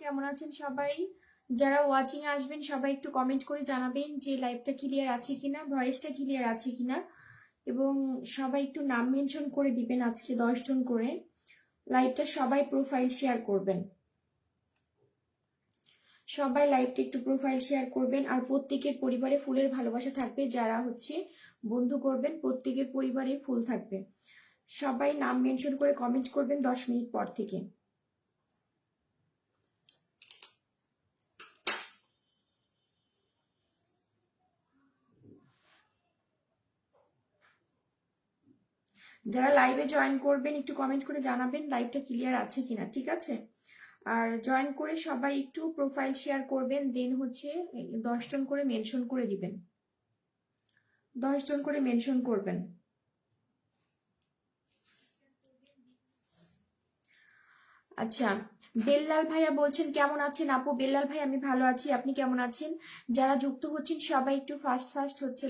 কেমন আছেন সবাই? যারা ওয়াচিং আসবেন সবাই একটু কমেন্ট করে জানাবেন যে লাইভটা ক্লিয়ার আছে কিনা, ভয়েসটা ক্লিয়ার আছে কিনা, এবং সবাই একটু নাম মেনশন করে দিবেন। আজকে 10 জন করে লাইভটা সবাই প্রোফাইল শেয়ার করবেন। সবাই লাইভটা একটু প্রোফাইল শেয়ার করবেন। আর প্রত্যেকের পরিবারে ফুলের ভালোবাসা থাকবে। যারা বন্ধু করবেন প্রত্যেকের পরিবারে ফুল থাকবে। সবাই নাম মেনশন করে কমেন্ট করবেন 10 মিনিট পর থেকে। যারা লাইভে জয়েন করবেন একটু কমেন্ট করে জানাবেন লাইভটা ক্লিয়ার আছে কিনা, ঠিক আছে? আর জয়েন করে সবাই একটু প্রোফাইল শেয়ার করবেন, দেন 10 জন করে মেনশন করে দিবেন। 10 জন করে মেনশন করবেন। আচ্ছা, বেল্লাল ভাইয়া বলছেন কেমন আছেন আপু? বেল্লাল ভাই আমি ভালো আছি, আপনি কেমন আছেন? যারা যুক্ত হচ্ছেন সবাই একটু ফাস্ট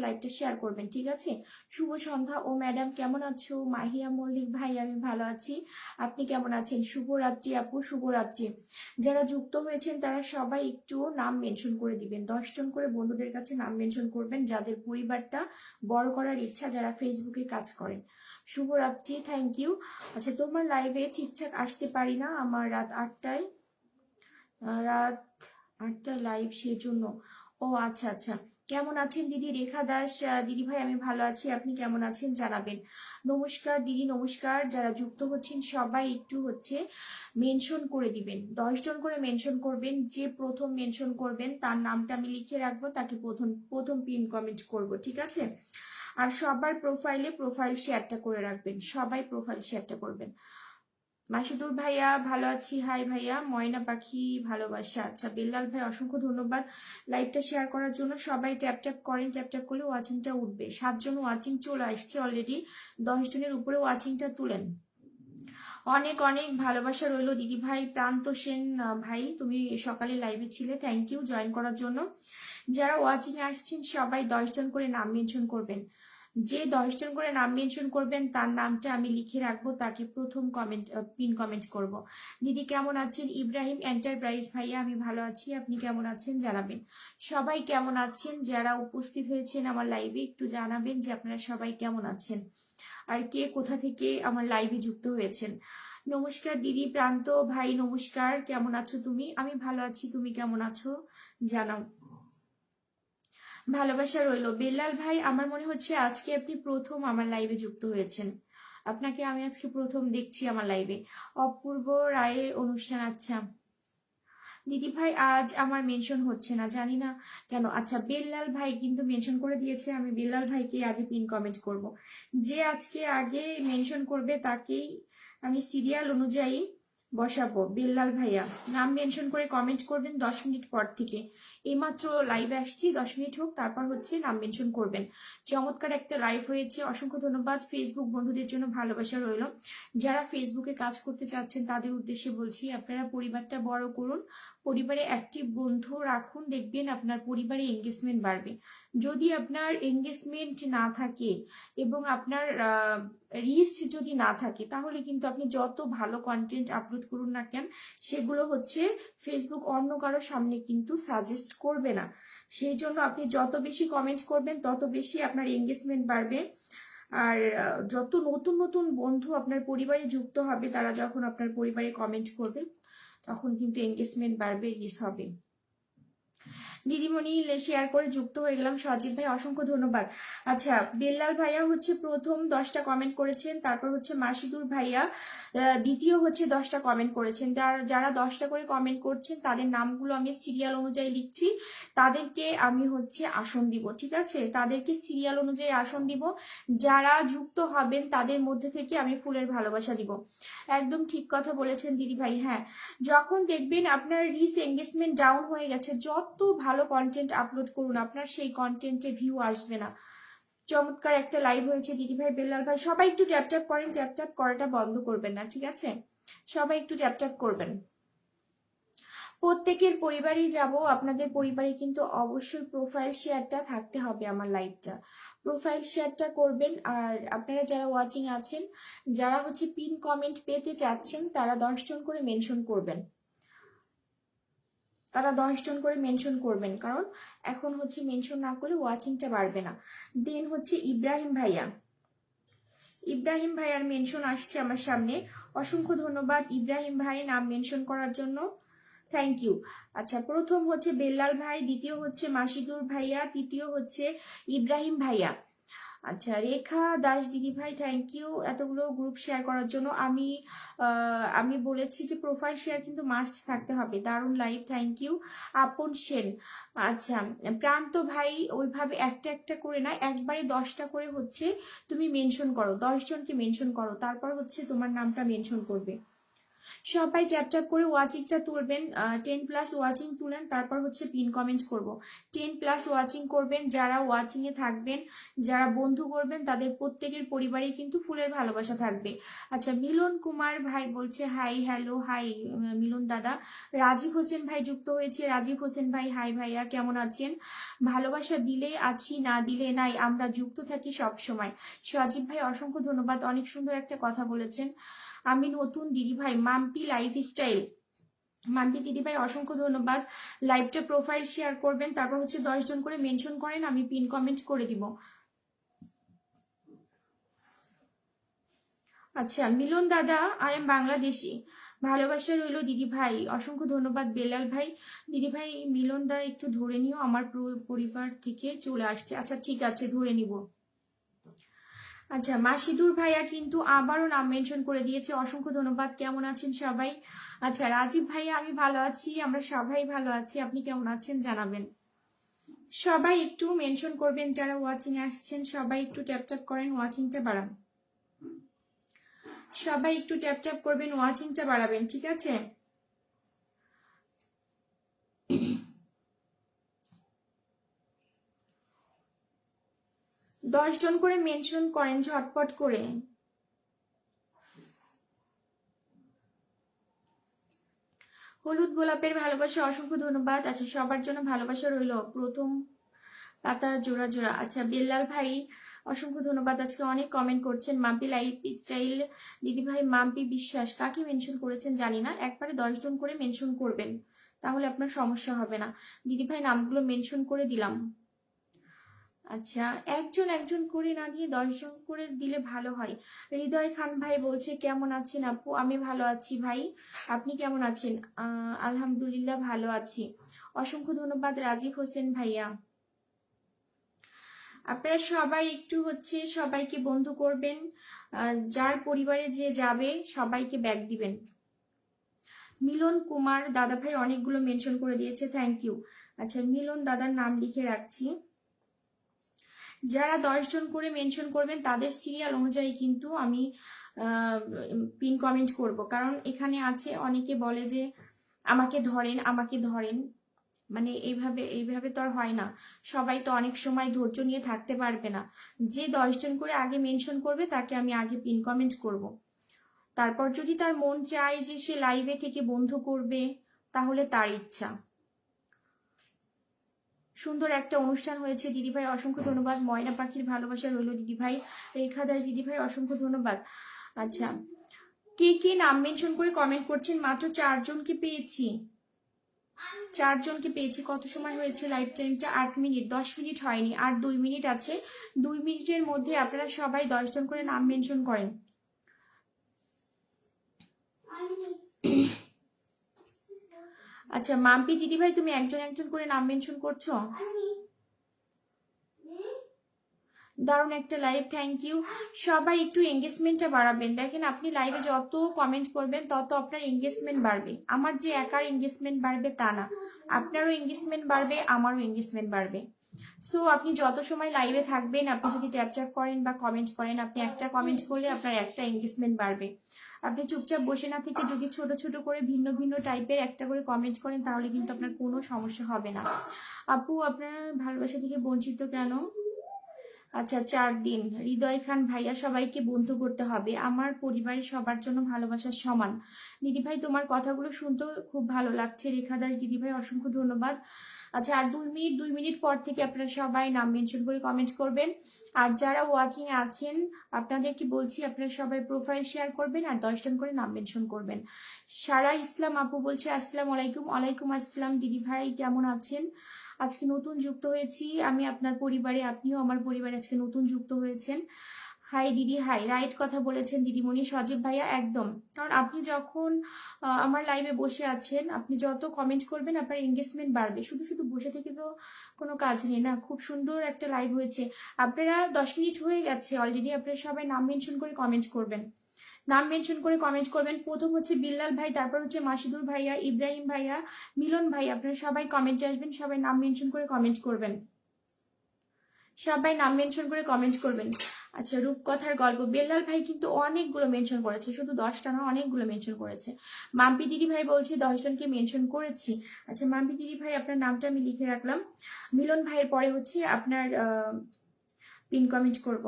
লাইভটা শেয়ার করবেন, ঠিক আছে? শুভ সন্ধ্যা। ও ম্যাডাম কেমন আছো? মাহিয়া মল্লিক ভাই আমি ভালো আছি, আপনি কেমন আছেন? শুভরাত্রি আপু, শুভরাত্রি। যারা যুক্ত হয়েছেন তারা সবাই একটু নাম মেনশন করে দিবেন। 10 জন করে বন্ধুদের কাছে নাম মেনশন করবেন যাদের পরিবারটা বড় করার ইচ্ছা, যারা ফেসবুকে কাজ করেন। শুভরাত্রি, থ্যাংক ইউ। আচ্ছা, তোমার লাইভে ঠিকঠাক আসতে পারি না, আমার রাত 8টায় লাইভ, সেই জন্য। ও আচ্ছা আচ্ছা, কেমন আছেন দিদি? রেখা দাস দিদি ভাই আমি ভালো আছি, আপনি কেমন আছেন জানাবেন। নমস্কার দিদি, নমস্কার। যারা যুক্ত হচ্ছেন সবাই একটু মেনশন করে দিবেন। 10 জন করে মেনশন করবেন। যে প্রথম মেনশন করবেন তার নামটা আমি লিখে রাখবো, তাকে প্রথম পিন কমেন্ট করব, ঠিক আছে? আর সবার প্রোফাইল শেয়ারটা করে রাখবেন, সবাই প্রোফাইল শেয়ারটা করবেন। মাসুদুর ভাইয়া ভালো আছি, হাই ভাইয়া। ময়না পাখি ভালোবাসা, আচ্ছা। বেল্লাল ভাই অসংখ্য ধন্যবাদ লাইভটা শেয়ার করার জন্য। সবাই ট্যাপ ট্যাপ করেন, ট্যাপ ট্যাপ করলে ওয়াচিংটা উঠবে। 7 জন ওয়াচিং চলে আসছে অলরেডি, 10 জনের উপরে ওয়াচিংটা তুলেন। অনেক অনেক ভালোবাসা রইল দিদি ভাই। প্রান্ত সেন ভাই তুমি সকালে লাইভে ছিলে, থ্যাংক ইউ জয়েন করার জন্য। যারা ওয়াচিং আসছেন সবাই 10 জন করে নাম মেনশন করবেন। যে 10 জন করে নাম মেনশন করবেন তার নামটা আমি লিখে রাখবো, তাকে প্রথম পিন কমেন্ট করব। দিদি কেমন আছেন? ইব্রাহিম এন্টারপ্রাইজ ভাইয়া আমি ভালো আছি, আপনি কেমন আছেন জানাবেন। সবাই কেমন আছেন যারা উপস্থিত হয়েছেন আমার লাইভে একটু জানাবেন যে আপনারা সবাই কেমন আছেন, আর কে কোথা থেকে আমার লাইভে যুক্ত হয়েছেন। নমস্কার দিদি। প্রান্ত ভাই নমস্কার, কেমন আছো তুমি? আমি ভালো আছি, তুমি কেমন আছো জানাও। ভালোবাসা রইল। বেল্লাল ভাই আমার মনে হচ্ছে আজকে আপনি প্রথম আমার লাইভে যুক্ত হয়েছেন, আপনাকে আমি আজকে প্রথম দেখছি আমার লাইভে। অপূর্ব রায়ের অনুষ্ঠান, আচ্ছা। দিদি ভাই আজ আমার মেনশন হচ্ছে না, জানি না কেন। আচ্ছা, বেল্লাল ভাই কিন্তু মেনশন করে দিয়েছে, আমি বেল্লাল ভাইকে আগে পিন কমেন্ট করব। যে আজকে আগে মেনশন করবে তাকেই আমি সিরিয়াল অনুযায়ী বসাবো। বেল্লাল ভাইয়া নাম মেনশন করে কমেন্ট করবেন 10 মিনিট পর থেকে। এইমাত্র লাইভে আসছি, 10 মিনিট হোক, তারপর নাম মেনশন করবেন। চমৎকার একটা লাইভ হয়েছে, অসংখ্য ধন্যবাদ। ফেসবুক বন্ধুদের জন্য ভালোবাসা রইল। যারা ফেসবুকে কাজ করতে চাচ্ছেন তাদের উদ্দেশ্যে বলছি, আপনারা পরিবারটা বড় করুন, পরিবারে অ্যাক্টিভ বন্ধু রাখুন, দেখবেন আপনার পরিবারে এঙ্গেজমেন্ট বাড়বে। যদি আপনার এঙ্গেজমেন্ট না থাকে এবং আপনার রিচ যদি না থাকে, তাহলে কিন্তু আপনি যত ভালো কন্টেন্ট আপলোড করুন না কেন, সেগুলো ফেসবুক অন্য কারোর সামনে কিন্তু সাজেস্ট করবে না। সেই জন্য আপনি যত বেশি কমেন্ট করবেন তত বেশি আপনার এঙ্গেজমেন্ট বাড়বে। আর যত নতুন নতুন বন্ধু আপনার পরিবারে যুক্ত হবে, তারা যখন আপনার পরিবারে কমেন্ট করবে তখন কিন্তু এঙ্গেজমেন্ট বাড়বে, রিচ হবে। দিদিমণি শেয়ার করে যুক্ত হয়ে গেলাম। সজীব ভাই অসংখ্য ধন্যবাদ। আচ্ছা, বেল্লাল ভাইয়া প্রথম 10টা কমেন্ট করেছেন, তারপর মাসিদুর ভাইয়া দ্বিতীয় 10টা কমেন্ট করেছেন। যারা 10টা করে কমেন্ট করছেন তাদের নামগুলো আমি সিরিয়াল অনুযায়ী লিখছি, তাদেরকে আমি আসন দিব, ঠিক আছে? তাদেরকে সিরিয়াল অনুযায়ী আসন দিব। যারা যুক্ত হবেন তাদের মধ্যে থেকে আমি ফুলের ভালোবাসা দিব। একদম ঠিক কথা বলেছেন দিদি ভাই। হ্যাঁ, যখন দেখবেন আপনার রিচ এঙ্গেজমেন্ট ডাউন হয়ে গেছে, যত ভালো কন্টেন্ট আপলোড করুন আপনার সেই কন্টেন্টে ভিউ আসবে না। চমৎকার একটা লাইভ হয়েছে দিদি ভাই, বেল্লাল ভাই, সবাই একটু ট্যাপ ট্যাপ করেন, ট্যাপ ট্যাপ করাটা বন্ধ করবেন না, ঠিক আছে? সবাই একটু ট্যাপ ট্যাপ করবেন। প্রত্যেকের পরিবারেই যাব, আপনাদের পরিবারে কিন্তু অবশ্যই প্রোফাইল শেয়ারটা থাকতে হবে। আমার লাইভটা প্রোফাইল শেয়ারটা করবেন। আর আপনারা যারা ওয়াচিং আছেন, যারা পিন কমেন্ট পেতে চাচ্ছেন, তারা 10 জন করে মেনশন করবেন। তারা 10 জন করে মেনশন করবেন, কারণ এখন হচ্ছে মেনশন না করলে ওয়াচিংটা বাড়বে না। দেন হচ্ছে ইব্রাহিম ভাইয়া, ইব্রাহিম ভাইয়ার মেনশন আসছে আমার সামনে। অসংখ্য ধন্যবাদ ইব্রাহিম ভাই নাম মেনশন করার জন্য, থ্যাংক ইউ। আচ্ছা, প্রথম হচ্ছে বেল্লাল ভাই, দ্বিতীয় হচ্ছে মাসিদুর ভাইয়া, তৃতীয় হচ্ছে ইব্রাহিম ভাইয়া। আচ্ছা, রেখা দাস দিদি ভাই থ্যাংক ইউ এতগুলো গ্রুপ শেয়ার করার জন্য। আমি বলেছি যে প্রোফাইল শেয়ার কিন্তু মাস্ট থাকতে হবে। দারুণ লাইভ, থ্যাংক ইউ। আপন সেন, আচ্ছা প্রান্ত ভাই, ওইভাবে একটা একটা করে না, একবারে 10টা করে হচ্ছে তুমি মেনশন করো, 10 জনকে মেনশন করো, তারপর হচ্ছে তোমার নামটা মেনশন করবে। সবাই ট্যাপ ট্যাপ করে ওয়াচিংটা তুলবেন, 10+ ওয়াচিং তুলেন, তারপর হচ্ছে পিন কমেন্ট করব। 10+ ওয়াচিং করবেন, যারা ওয়াচিং এ থাকবেন, যারা বন্ধু করবেন, তাদের প্রত্যেকের পরিবারে কিন্তু ফুলের ভালোবাসা থাকবে। আচ্ছা, মিলন কুমার ভাই বলছে হাই, হ্যালো, হাই মিলন দাদা। রাজীব হোসেন ভাই যুক্ত হয়েছে, রাজীব হোসেন ভাই হাই ভাইয়া, কেমন আছেন? ভালোবাসা দিলে আছি, না দিলে নাই, আমরা যুক্ত থাকি সব সময়। সজীব ভাই অসংখ্য ধন্যবাদ, অনেক সুন্দর একটা কথা বলেছেন। আমি নতুন দিদি ভাই, মাম্পি লাইফস্টাইল, মাম্পি দিদি ভাই অসংখ্য ধন্যবাদ। লাইভটা প্রোফাইল শেয়ার করবেন, তারপর হচ্ছে 10 জন করে মেনশন করেন, আমি পিন কমেন্ট করে দিব। আচ্ছা, মিলন দাদা আই এম বাংলাদেশি, ভালোবাসা রইল দিদি ভাই, অসংখ্য ধন্যবাদ বেলাল ভাই। দিদি ভাই মিলন দা একটু ধরে নিও, আমার পরিবার থেকে চলে আসছে। আচ্ছা ঠিক আছে, ধরে নিব। আচ্ছা, মাসিদুর ভাইয়া কিন্তু আবারও নাম মেনশন করে দিয়েছে, অসংখ্য ধন্যবাদ। কেমন আছেন সবাই? আচ্ছা, রাজীব ভাইয়া আমি ভালো আছি, আমরা সবাই ভালো আছি, আপনি কেমন আছেন জানাবেন। সবাই একটু মেনশন করবেন, যারা ওয়াচিং আসছেন সবাই একটু ট্যাপ ট্যাপ করেন, ওয়াচিংটা বাড়ান। সবাই একটু ট্যাপ ট্যাপ করবেন, ওয়াচিংটা বাড়াবেন, ঠিক আছে? 10 জন করে মেনশন করেন ঝটপট করে। হলুদ গোলাপের ভালোবাসা অসংখ্য ধন্যবাদ। আচ্ছা, সবার জন্য ভালোবাসা রইল, প্রথম পাতা জোড়া জোড়া। আচ্ছা, বেল্লাল ভাই অসংখ্য ধন্যবাদ, আজকে অনেক কমেন্ট করছেন। মাম্পি লাইফ স্টাইল দিদি ভাই, মাম্পি বিশ্বাস, কাকে মেনশন করেছেন জানি না, একবারে 10 জন করে মেনশন করবেন, তাহলে আপনার সমস্যা হবে না। দিদি ভাই নামগুলো মেনশন করে দিলাম। আচ্ছা, একজন একজন করে না দিয়ে 10 জন করে দিলে ভালো হয়। হৃদয় খান ভাই বলছে কেমন আছেন আপু? আমি ভালো আছি ভাই, আপনি কেমন আছেন? আলহামদুলিল্লাহ ভালো আছি, অসংখ্য ধন্যবাদ রাজীব হোসেন ভাইয়া। আপনারা সবাই একটু হচ্ছে সবাইকে বন্ধু করবেন, যার পরিবারে যে যাবে সবাইকে ব্যাগ দিবেন। মিলন কুমার দাদা ভাই অনেকগুলো মেনশন করে দিয়েছে, থ্যাংক ইউ। আচ্ছা, মিলন দাদার নাম লিখে রাখছি। যারা 10 জন করে মেনশন করবেন তাদের সিরিয়াল অনুযায়ী কিন্তু আমি পিন কমেন্ট করব, কারণ এখানে আছে অনেকে বলে যে আমাকে ধরেন, আমাকে ধরেন, মানে এইভাবে এইভাবে তো আর হয় না, সবাই তো অনেক সময় ধৈর্য নিয়ে থাকতে পারবে না। যে 10 জন করে আগে মেনশন করবে তাকে আমি আগে পিন কমেন্ট করব, তারপর যদি তার মন চায় যে সে লাইভে থেকে বন্ধ করবে, তাহলে তার ইচ্ছা। সুন্দর একটা অনুষ্ঠান হয়েছে দিদিভাই, অসংখ্য ধন্যবাদ। ময়না পাখির ভালোবাসা রইল দিদিভাই। রেখা দাস দিদিভাই অসংখ্য ধন্যবাদ। আচ্ছা, কে কে নাম মেনশন করে কমেন্ট করছেন? মাত্র 4 জনকে পেয়েছি, 4 জনকে পেয়েছি। কত সময় হয়েছে? লাইভ টাইমটা 8 মিনিট, 10 মিনিট হয়নি, আর 2 মিনিট আছে। 2 মিনিটের মধ্যে আপনারা সবাই 10 জন করে নাম মেনশন করেন। আচ্ছা, মাম্পি দিদিভাই তুমি একজন একজন করে নাম মেনশন করছো, দারুণ একটা লাইভ, থ্যাংক ইউ। সবাই একটু এঙ্গেজমেন্টটা বাড়াবেন। দেখেন, আপনি লাইভে যত কমেন্ট করবেন তত আপনার এঙ্গেজমেন্ট বাড়বে। আমার যে একার এঙ্গেজমেন্ট বাড়বে তা না, আপনারও এঙ্গেজমেন্ট বাড়বে, আমারও এঙ্গেজমেন্ট বাড়বে। সো আপনি যত সময় লাইভে থাকবেন, আপনি যদি ট্যাপ ট্যাপ করেন বা কমেন্ট করেন, আপনি একটা কমেন্ট করলে আপনার একটা এঙ্গেজমেন্ট বাড়বে। আপনি চুপচাপ বসে না থেকে যদি ছোট ছোট করে ভিন্ন ভিন্ন টাইপের একটা করে কমেন্ট করেন, তাহলে কিন্তু আপনার কোনো সমস্যা হবে না। আপু, আপনার ভালোবাসা থেকে বঞ্চিত কেন? আচ্ছা 4 দিন। হৃদয় খান ভাইয়া, সবাইকে বন্ধু করতে হবে, আমার পরিবারের সবার জন্য ভালোবাসার সমান। দিদি ভাই তোমার কথাগুলো শুনতে খুব ভালো লাগছে। রেখা দাস দিদি ভাই অসংখ্য ধন্যবাদ। আচ্ছা আর 2 মিনিট পর থেকে আপনারা সবাই নাম মেনশন করে কমেন্ট করবেন। আর যারা ওয়াচিং আছেন আপনাদেরকে বলছি আপনারা সবাই প্রোফাইল শেয়ার করবেন আর 10 জন করে নাম মেনশন করবেন। সারা ইসলাম আপু বলছে আসসালামু আলাইকুম। ওয়ালাইকুম আসসালাম দিদি ভাই, কেমন আছেন? আজকে নতুন যুক্ত হয়েছি আমি আপনার পরিবারে, আপনিও আমার পরিবারে আজকে নতুন যুক্ত হয়েছেন। হাই দিদি, হাই। রাইট কথা বলেছেন দিদিমণি। সজীব ভাইয়া একদম, কারণ আপনি যখন আমার লাইভে বসে আছেন, আপনি যত কমেন্ট করবেন আপনার এঙ্গেজমেন্ট বাড়বে। শুধু শুধু বসে থেকে তো কোনো কাজ নেই না। খুব সুন্দর একটা লাইভ হয়েছে। আপনারা 10 মিনিট হয়ে গেছে অলরেডি, আপনারা সবাই নাম মেনশন করে কমেন্ট করবেন। নাম মেনশন করে কমেন্ট করবেন। প্রথম হচ্ছে বিল্লাল ভাই, তারপর হচ্ছে মাসিদুর ভাইয়া, ইব্রাহিম ভাইয়া, মিলন ভাই। আপনারা সবাই কমেন্টে আসবেন, সবাই নাম মেনশন করে কমেন্ট করবেন। সবাই নাম মেনশন করে কমেন্ট করবেন। আচ্ছা রূপকথার গল্প, বেল্লাল ভাই কিন্তু অনেকগুলো মেনশন করেছে, শুধু 10টা না, অনেকগুলো মেনশন করেছে। মাম্পি দিদি ভাই বলছে 10 জনকে মেনশন করেছি। আচ্ছা মাম্পি দিদি ভাই আপনার নামটা আমি লিখে রাখলাম। মিলন ভাইয়ের পরে হচ্ছে আপনার পিন কমেন্ট করব।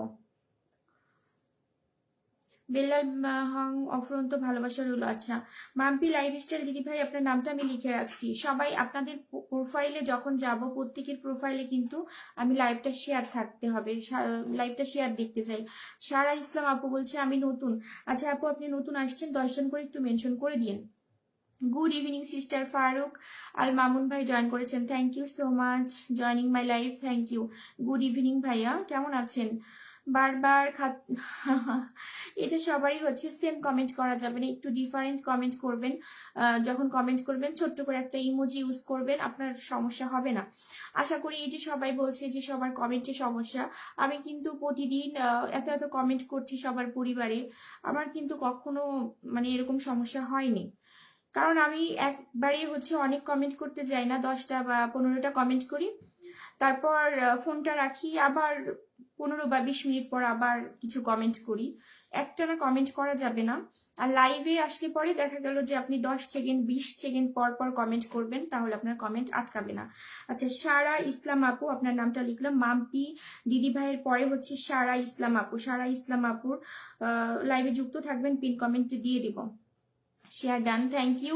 বেল্লাল হং অফুরন্ত ভালোবাসা রইল। আচ্ছা মাম্পি লাইফস্টাইল দিদি ভাই আপনার নামটা আমি লিখে রাখছি। সবাই আপনাদের প্রোফাইলে যখন যাব প্রত্যেকের প্রোফাইলে কিন্তু আমি লাইভটা শেয়ার থাকতে হবে, লাইভটা শেয়ার দেখতে চাই। সারা ইসলাম আপু বলছে আমি নতুন। আচ্ছা আপু আপনি নতুন আসছেন, 10 জন করে একটু মেনশন করে দিন। Good evening sister Faruk Al Mamun ভাই জয়েন করেছেন, thank you so much joining my live, thank you. Good evening ভাইয়া, কেমন আছেন? বারবার এটা সবাই হচ্ছে সেম কমেন্ট করা যাবে না, একটু ডিফারেন্ট কমেন্ট করবেন। যখন কমেন্ট করবেন ছোট্ট করে একটা ইমোজি ইউজ করবেন, আপনার সমস্যা হবে না আশা করি। এই যে সবাই বলছে যে সবার কমেন্টে সমস্যা, আমি কিন্তু প্রতিদিন এত এত কমেন্ট করছি সবার পরিবারে, আমার কিন্তু কখনো মানে এরকম সমস্যা হয়নি। কারণ আমি একবারে হচ্ছে অনেক কমেন্ট করতে যাই না, 10টা বা 15টা কমেন্ট করি, তারপর ফোনটা রাখি, আবার 15 বা 20 মিনিট পর আবার কিছু কমেন্ট করি। একটানা কমেন্ট করা যাবে না। আর লাইভে আসলে পরে দেখা গেল যে আপনি 10 সেকেন্ড 20 সেকেন্ড পর পর কমেন্ট করবেন, তাহলে আপনার কমেন্ট আটকাবে না। আচ্ছা সারা ইসলাম আপু আপনার নামটা লিখলাম। মাম্পি দিদি ভাইয়ের পরে হচ্ছে সারা ইসলাম আপু। সারা ইসলাম আপুর লাইভে যুক্ত থাকবেন, পিন কমেন্টে দিয়ে দিব। Share done, thank you.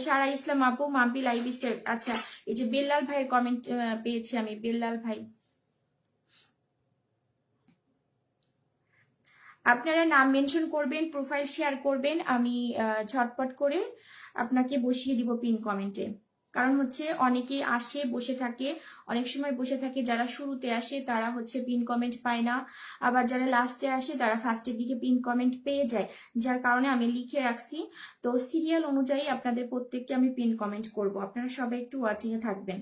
Sara Islam আপু, মাম্পি লাইভ স্টাইল। আচ্ছা এই যে বেল্লাল ভাইয়ের কমেন্ট পেয়েছি আমি। বেল্লাল ভাই আপনারা নাম মেনশন করবেন, প্রোফাইল শেয়ার করবেন, আমি ঝটপট করে আপনাকে বসিয়ে দিব পিন কমেন্টে। কারণ হচ্ছে অনেকে আসে বসে থাকে, অনেক সময় বসে থাকে, যারা শুরুতে আসে তারা হচ্ছে পিন কমেন্ট পায় না, আবার যারা লাস্টে আসে তারা ফার্স্টের দিকে পিন কমেন্ট পেয়ে যায়, যার কারণে আমি লিখে রাখছি। তো সিরিয়াল অনুযায়ী আপনাদের প্রত্যেককে আমি পিন কমেন্ট করব, আপনারা সবাই একটু ওয়াচিং এ থাকবেন।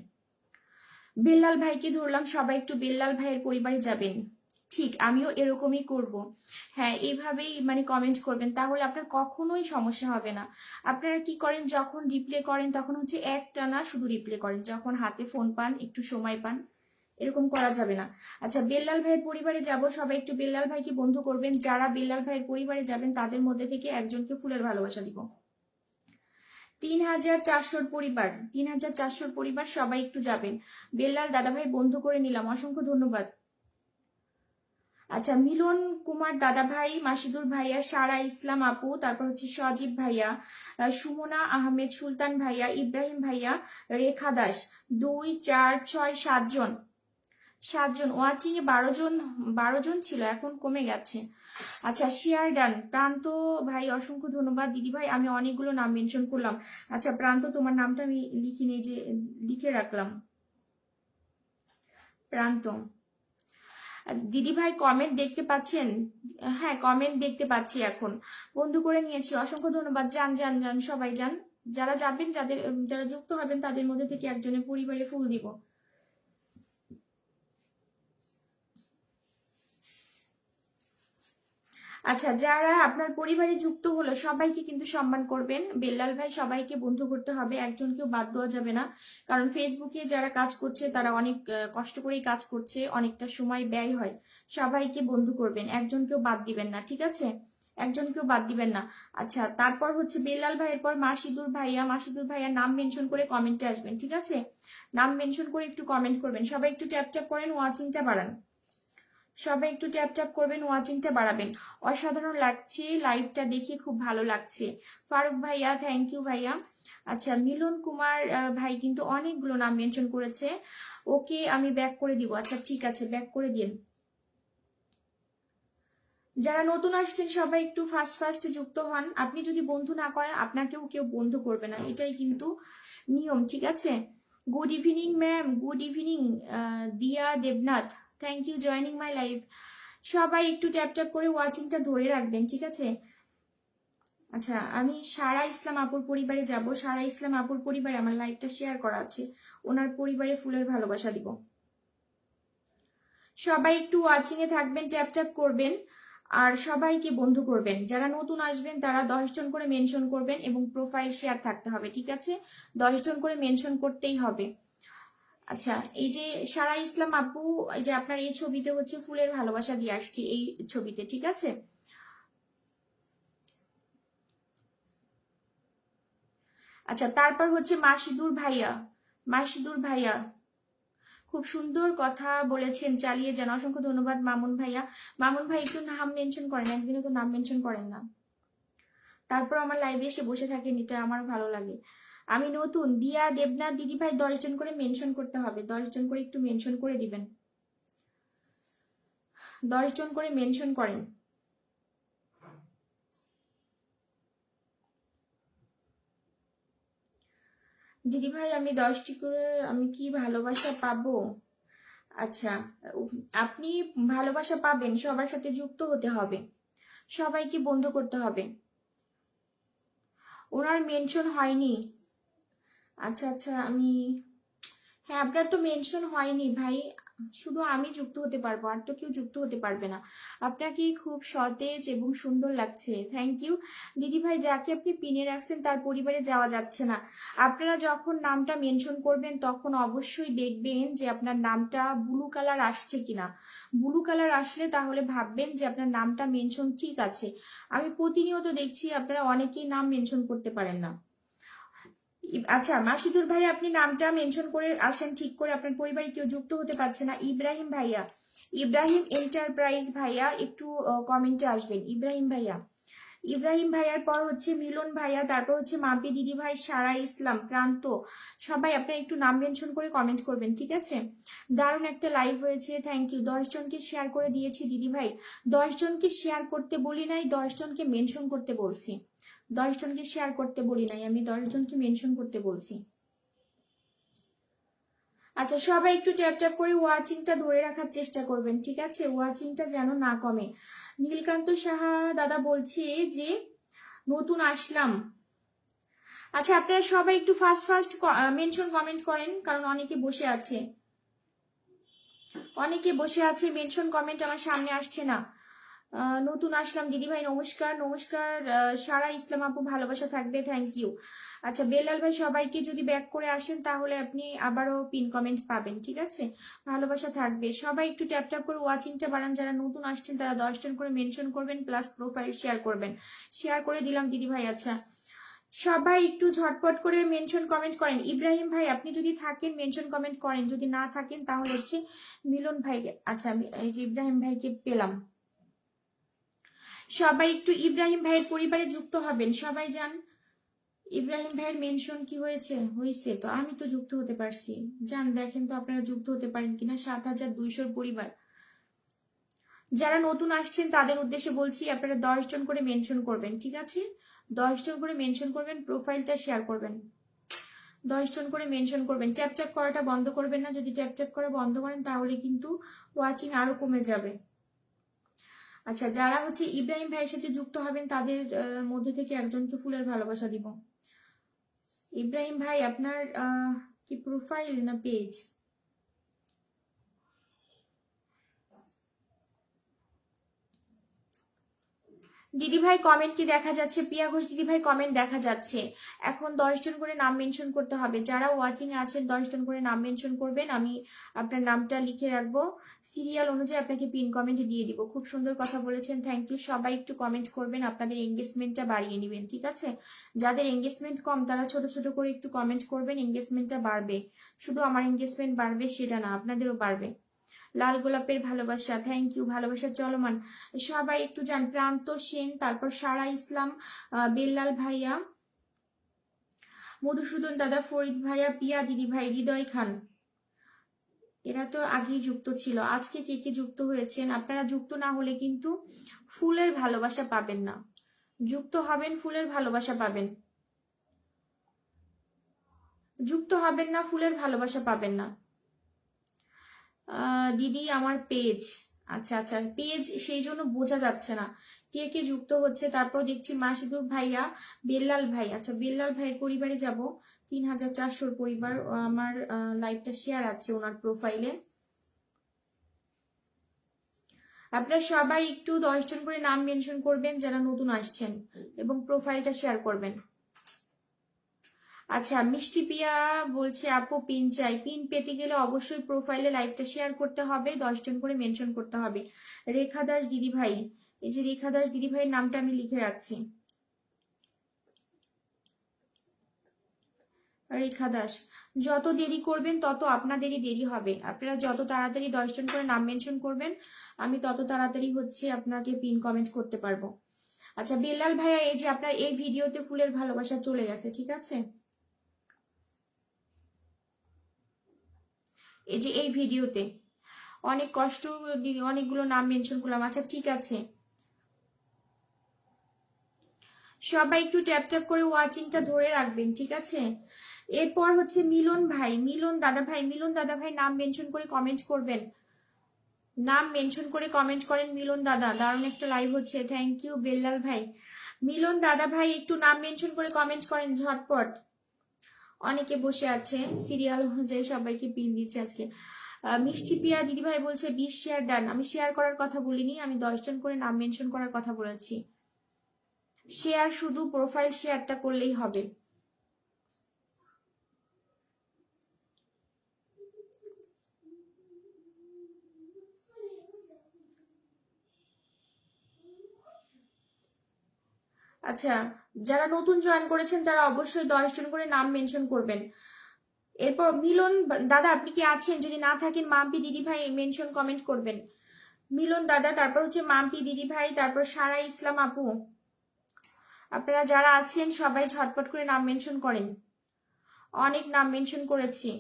বেল্লাল ভাইকে ধরলাম, সবাই একটু বেল্লাল ভাইয়ের পরিবারে যাবেন। ঠিক আমিও এরকমই করব। হ্যাঁ এইভাবেই মানে কমেন্ট করবেন, তাহলে আপনার কখনোই সমস্যা হবে না। আপনারা কি করেন যখন রিপ্লে করেন তখন হচ্ছে একটানা শুধু রিপ্লে করেন, যখন হাতে ফোন পান একটু সময় পান, এরকম করা যাবে না। আচ্ছা বেল্লাল ভাইয়ের পরিবারে যাব, সবাই একটু বেল্লাল ভাইকে বন্ধু করবেন। যারা বেল্লাল ভাইয়ের পরিবারে যাবেন তাদের মধ্যে থেকে একজনকে ফুলের ভালোবাসা দিব। 3400 পরিবার, 3400 পরিবার সবাই একটু যাবেন। বেল্লাল দাদাভাই বন্ধু করে নিলাম, অসংখ্য ধন্যবাদ। আচ্ছা মিলন কুমার দাদা ভাই, মাসিদুর ভাইয়া, সারা ইসলাম আপু, তারপর হচ্ছে সজীব ভাইয়া, সুমনা আহমেদ, সুলতান ভাইয়া, ইব্রাহিম ভাইয়া, রেখা দাস। 2 4 6 7 জন, 7 জন ওয়াচিং এ। 12 জন ছিল, এখন কমে গেছে। আচ্ছা শেয়ার ডান। প্রান্ত ভাই অসংখ্য ধন্যবাদ। দিদি ভাই আমি অনেকগুলো নাম মেনশন করলাম। আচ্ছা প্রান্ত তোমার নামটা আমি লিখিনি, যে লিখে রাখলাম। প্রান্ত দিদি ভাই কমেন্ট দেখতে পাচ্ছেন? হ্যাঁ কমেন্ট দেখতে পাচ্ছি, এখন বন্ধু করে নিয়েছি, অসংখ্য ধন্যবাদ। যান যান যান সবাই যান, যারা যাবেন, যারা যুক্ত হবেন তাদের মধ্যে থেকে একজনের পরিবারে ফুল দিব। আচ্ছা যারা আপনার পরিবারে যুক্ত হলো সবাইকে কিন্তু সম্মান করবেন। বেল্লাল ভাই সবাইকে বন্ধু করতে হবে, একজনকেও বাদ দেওয়া যাবে না। কারণ ফেসবুকে যারা কাজ করছে তারা অনেক কষ্ট করেই কাজ করছে, অনেকটা সময় ব্যয় হয়। সবাইকে বন্ধু করবেন, একজনকেও বাদ দিবেন না, ঠিক আছে? একজনকেও বাদ দিবেন না। আচ্ছা তারপর হচ্ছে বেল্লাল ভাইয়ের পর মাসিদুর ভাইয়া। মাসিদুর ভাইয়া নাম মেনশন করে কমেন্টে আসবেন, ঠিক আছে? নাম মেনশন করে একটু কমেন্ট করবেন, সবাই একটু ট্যাপ ট্যাপ করেন, ওয়াচিংটা বাড়ান। সবাই একটু ট্যাপ ট্যাপ করবেন, ওয়াচিংটা বাড়াবেন। অসাধারণ লাগছে, লাইভটা দেখে খুব ভালো লাগছে। ফারুক ভাইয়া, থ্যাংক ইউ ভাইয়া। আচ্ছা, মিলন কুমার ভাই কিন্তু অনেকগুলো নাম মেনশন করেছে। ওকে আমি ব্যাক করে দিব। আচ্ছা ঠিক আছে, ব্যাক করে দিন। যারা নতুন আসছেন সবাই একটু ফার্স্ট ফার্স্ট যুক্ত হন। আপনি যদি বন্ধু না করেন আপনাকেও কেউ বন্ধু করবে না, এটাই কিন্তু নিয়ম, ঠিক আছে? Good evening ma'am, good evening Diya Debnath, thank you joining my live. সবাই একটু ট্যাপ ট্যাপ করে ওয়াচিংটা ধরে রাখবেন, ঠিক আছে? আচ্ছা, আমি সারা ইসলাম আপুর পরিবারে যাব। সারা ইসলাম আপুর পরিবারে আমার লাইভটা শেয়ার করা আছে, ওনার পরিবারে ফুলের ভালোবাসা দিব। সবাই একটু ওয়াচিং এ থাকবেন, ট্যাপ ট্যাপ করবেন আর সবাইকে বন্ধু করবেন। যারা নতুন আসবেন তারা 10 জন করে মেনশন করবেন এবং প্রোফাইল শেয়ার থাকতে হবে, ঠিক আছে? 10 জন করে মেনশন করতেই হবে। আচ্ছা, এই যে সারা ইসলাম আপু, এই যে আপনার এই ছবিতে হচ্ছে ফুলের ভালোবাসা দিয়ে আসছি, এই ছবিতে, ঠিক আছে? আচ্ছা, তারপর হচ্ছে মাসিদুর ভাইয়া। মাসিদুর ভাইয়া খুব সুন্দর কথা বলেছেন, চালিয়ে যান। অসংখ্য ধন্যবাদ মামুন ভাইয়া। মামুন ভাই একটু নাম মেনশন করেন, একদিনও তো নাম মেনশন করেন না, তারপর আমার লাইভে এসে বসে থাকেন, এটা আমার ভালো লাগে। আমি নতুন। দিয়া দেবনাথ দিদি ভাই 10 জন করে মেনশন করতে হবে, 10 জন করে একটু মেনশন করে দিবেন, 10 জন করে মেনশন করেন। দিদি ভাই আমি 10টি করে, আমি কি ভালোবাসা পাবো? আচ্ছা, আপনি ভালোবাসা পাবেন, সবার সাথে যুক্ত হতে হবে, সবাইকে বন্ধু করতে হবে। ওনার মেনশন হয়নি। আচ্ছা আচ্ছা, আমি, হ্যাঁ আপনার তো মেনশন হয়নি ভাই, শুধু আমি যুক্ত হতে পারবো, আর তো কেউ যুক্ত হতে পারবে না। আপনাকে খুব সতেজ এবং সুন্দর লাগছে, থ্যাংক ইউ। দিদি ভাই যাকে আপনি পিনে রাখছেন তার পরিবারে যাওয়া যাচ্ছে না। আপনারা যখন নামটা মেনশন করবেন তখন অবশ্যই দেখবেন যে আপনার নামটা ব্লু কালার আসছে কিনা। ব্লু কালার আসলে তাহলে ভাববেন যে আপনার নামটা মেনশন ঠিক আছে। আমি প্রতিনিয়ত দেখছি আপনারা অনেকেই নাম মেনশন করতে পারেন না। আচ্ছা মাসিদুর ভাই, আপনি নামটা মেনশন করে আসেন ঠিক করে, আপনার পরিবারে কেউ যুক্ত হতে পারছে না। ইব্রাহিম ভাইয়া, ইব্রাহিম এন্টারপ্রাইজ ভাইয়া একটু কমেন্টে আসবেন। ইব্রাহিম ভাইয়া, ইব্রাহিম ভাইয়ার পর হচ্ছে মিলন ভাইয়া, তারপর হচ্ছে মাম্পি দিদি ভাই, সারা ইসলাম, প্রান্ত, সবাই আপনারা একটু নাম মেনশন করে কমেন্ট করবেন, ঠিক আছে? দারুণ একটা লাইভ হয়েছে, থ্যাংক ইউ। 10 জনকে শেয়ার করে দিয়েছি দিদি ভাই। 10 জনকে শেয়ার করতে বলি নাই, 10 জনকে মেনশন করতে বলছি। 10 জনকে শেয়ার করতে বলি নাই, আমি 10 জনকে মেনশন করতে বলছি। আচ্ছা, সবাই একটু ট্যাপ ট্যাপ করে ওয়াচিংটা ধরে রাখার চেষ্টা করবেন, ঠিক আছে? ওয়াচিংটা যেন না কমে। নীলকান্ত সাহা দাদা বলছে যে নতুন আসলাম। আচ্ছা, আপনারা সবাই একটু ফার্স্ট ফার্স্ট মেনশন কমেন্ট করেন, কারণ অনেকে বসে আছে, অনেকে বসে আছে, মেনশন কমেন্ট আমার সামনে আসছে না। নতুন আসলাম দিদি ভাই, নমস্কার নমস্কার। সারা ইসলাম আপু ভালোবাসা থাকবে, থ্যাংক ইউ। আচ্ছা বেলাল ভাই, সবাইকে যদি ব্যাক করে আসেন তাহলে আপনি আবারও পিন কমেন্ট পাবেন, ঠিক আছে? ভালোবাসা থাকবে। সবাই একটু ট্যাপ ট্যাপ করে ওয়াচিংটা বাড়ান। যারা নতুন আসছেন তারা 10 জন করে মেনশন করবেন, প্লাস প্রোফাইল শেয়ার করবেন। শেয়ার করে দিলাম দিদি ভাই। আচ্ছা, সবাই একটু ঝটপট করে মেনশন কমেন্ট করেন। ইব্রাহিম ভাই আপনি যদি থাকেন মেনশন কমেন্ট করেন, যদি না থাকেন তাহলে হচ্ছে মিলন ভাই। আচ্ছা, আমি এই যে ইব্রাহিম ভাইকে পেলাম। সবাই একটু ইব্রাহিম ভাইয়ের পরিবারে যুক্ত হবেন, সবাই যান। ইব্রাহিম ভাইয়ের মেনশন কি হয়েছে? হয়েছে তো, আমি তো যুক্ত হতে পারছি। যান দেখেন তো আপনারা যুক্ত হতে পারেন কিনা। 7200 পরিবার। যারা নতুন আসছেন তাদের উদ্দেশ্যে বলছি, আপনারা 10 জন করে মেনশন করবেন, ঠিক আছে? 10 জন করে মেনশন করবেন, প্রোফাইলটা শেয়ার করবেন। 10 জন করে মেনশন করবেন। ট্যাপ ট্যাপ করাটা বন্ধ করবেন না, যদি ট্যাপ ট্যাপ করা বন্ধ করেন তাহলে কিন্তু ওয়াচিং আরো কমে যাবে। আচ্ছা, যারা হচ্ছে ইব্রাহিম ভাইয়ের সাথে যুক্ত হবেন তাদের মধ্যে থেকে একজনকে ফুলের ভালোবাসা দিব। ইব্রাহিম ভাই আপনার কি প্রোফাইল না পেজ? দিদি ভাই কমেন্ট কি দেখা যাচ্ছে? প্রিয়া ঘোষ দিদি ভাই কমেন্ট দেখা যাচ্ছে। এখন 10 জন করে নাম মেনশন করতে হবে। যারা ওয়াচিং এ আছেন 10 জন করে নাম মেনশন করবেন, আমি আপনার নামটা লিখে রাখবো, সিরিয়াল অনুযায়ী আপনাকে পিন কমেন্ট দিয়ে দিব। খুব সুন্দর কথা বলেছেন, থ্যাংক ইউ। সবাই একটু কমেন্ট করবেন, আপনাদের এঙ্গেজমেন্টটা বাড়িয়ে নেবেন, ঠিক আছে? যাদের এঙ্গেজমেন্ট কম তারা ছোট ছোট করে একটু কমেন্ট করবেন, এঙ্গেজমেন্টটা বাড়বে। শুধু আমার এঙ্গেজমেন্ট বাড়বে সেটা না, আপনাদেরও বাড়বে। লাল গোলাপের ভালোবাসা, থ্যাংক ইউ, ভালোবাসা চলমান। সবাই একটু যান, প্রান্ত সেন, তারপর সারা ইসলাম, বেল্লাল ভাইয়া, মধুসূদন দাদা, ফরিদ ভাইয়া, পিয়া দিদি ভাই, হৃদয় খান, এরা তো আগেই যুক্ত ছিল। আজকে কে কে যুক্ত হয়েছেন? আপনারা যুক্ত না হলে কিন্তু ফুলের ভালোবাসা পাবেন না, যুক্ত হবেন ফুলের ভালোবাসা পাবেন, যুক্ত হবেন না ফুলের ভালোবাসা পাবেন না। দিদি আমার পেজ, আচ্ছা আচ্ছা পেজ, সেই জন্য বোঝা যাচ্ছে না কে কে যুক্ত হচ্ছে। তারপর দেখছি মাসিদুর ভাইয়া, বেল্লাল ভাই, আচ্ছা বেল্লাল ভাইয়ের পরিবারে যাব, 3400 পরিবার, আমার লাইভটা শেয়ার আছে ওনার প্রোফাইলে। আপনারা সবাই একটু 10 জন করে নাম মেনশন করবেন যারা নতুন আসছেন, এবং প্রোফাইলটা শেয়ার করবেন। আচ্ছা মিষ্টি পিয়া বলছে আপু পিন চাই, পিন পেতে গেলে অবশ্যই প্রোফাইলে লাইভটা শেয়ার করতে হবে, 10 জন করে মেনশন করতে হবে। রেখা দাস দিদি ভাই, এই যে রেখা দাস দিদি ভাইয়ের নামটা আমি লিখে রাখছি, রেখা দাস। যত দেরি করবেন তত আপনাদেরই দেরি হবে, আপনারা যত তাড়াতাড়ি 10 জন করে নাম মেনশন করবেন আমি তত তাড়াতাড়ি হচ্ছে আপনাকে পিন কমেন্ট করতে পারবো। আচ্ছা বেল্লাল ভাইয়া, এই যে আপনার এই ভিডিওতে ফুলের ভালোবাসা চলে গেছে, ঠিক আছে, এই যে এই ভিডিওতে অনেক কষ্ট অনেকগুলো নাম মেনশন করলাম। আচ্ছা ঠিক আছে, সবাই একটু ট্যাপ ট্যাপ করে ওয়াচিংটা ধরে রাখবেন, ঠিক আছে। এরপর হচ্ছে মিলন ভাই, মিলন দাদা ভাই, মিলন দাদা ভাই নাম মেনশন করে কমেন্ট করবেন, নাম মেনশন করে কমেন্ট করেন। মিলন দাদা দারুণ একটা লাইভ হচ্ছে, থ্যাংক ইউ বেল্লাল ভাই। মিলন দাদা ভাই একটু নাম মেনশন করে কমেন্ট করেন ঝটপট। অনেকে বসে আছে সিরিয়াল অনুযায়ী সবাইকে পিন দিচ্ছে আজকে। মিষ্টি পিয়া দিদি ভাই বলছে 20 শেয়ার ডান। আমি শেয়ার করার কথা বলিনি, আমি 10 জন করে নাম মেনশন করার কথা বলেছি। শেয়ার শুধু প্রোফাইল শেয়ারটা করলেই হবে। আচ্ছা যারা নতুন জয়েন করেছেন তারা অবশ্যই 10 জন করে নাম মেনশন করবেন। এরপর মিলন দাদা আপনি কি আছেন? যদি না থাকেন মাম্পি দিদি ভাই মেনশন কমেন্ট করবেন। মিলন দাদা, তারপর হচ্ছে মাম্পি দিদি ভাই, তারপর সারা ইসলাম আপু, আপনারা যারা আছেন সবাই ঝটপট করে নাম মেনশন করেন। অনেক নাম মেনশন করেছি।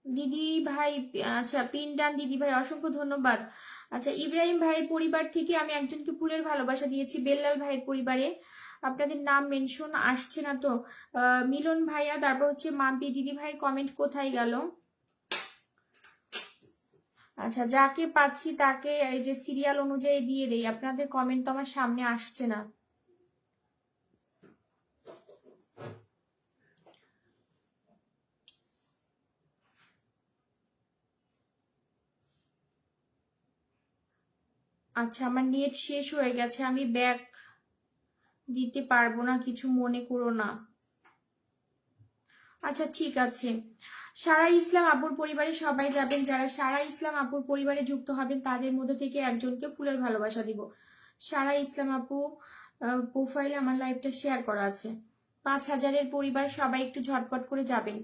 দিদি ভাই, আচ্ছা পিনডান দিদি ভাই অসংখ্য ধন্যবাদ। আচ্ছা ইব্রাহিম ভাইয়ের পরিবার থেকে আমি একজনকে ফুলের ভালোবাসা দিয়েছি, বেল্লাল ভাইয়ের পরিবারে আপনাদের নাম মেনশন আসছে না তো। মিলন ভাইয়া, তারপর হচ্ছে মাম্পি দিদি ভাই কমেন্ট কোথায় গেল? আচ্ছা যাকে পাচ্ছি তাকে এই যে সিরিয়াল অনুযায়ী দিয়ে দেই, আপনাদের কমেন্ট তো আমার সামনে আসছে না। আচ্ছা আমার নেট শেষ হয়ে গেছে, আমি ব্যাক দিতে পারবো না, কিছু মনে করো না। আচ্ছা ঠিক আছে, সারা ইসলাম আপুর পরিবারে সবাই যাবেন, যারা সারা ইসলাম আপুর পরিবারে যুক্ত হবেন তাদের মধ্যে থেকে একজনকে ফুলের ভালোবাসা দিব। সারা ইসলাম আপু প্রোফাইলে আমার লাইভটা শেয়ার করা আছে। 5000-এর পরিবার সবাই একটু ঝটপট করে যাবেন।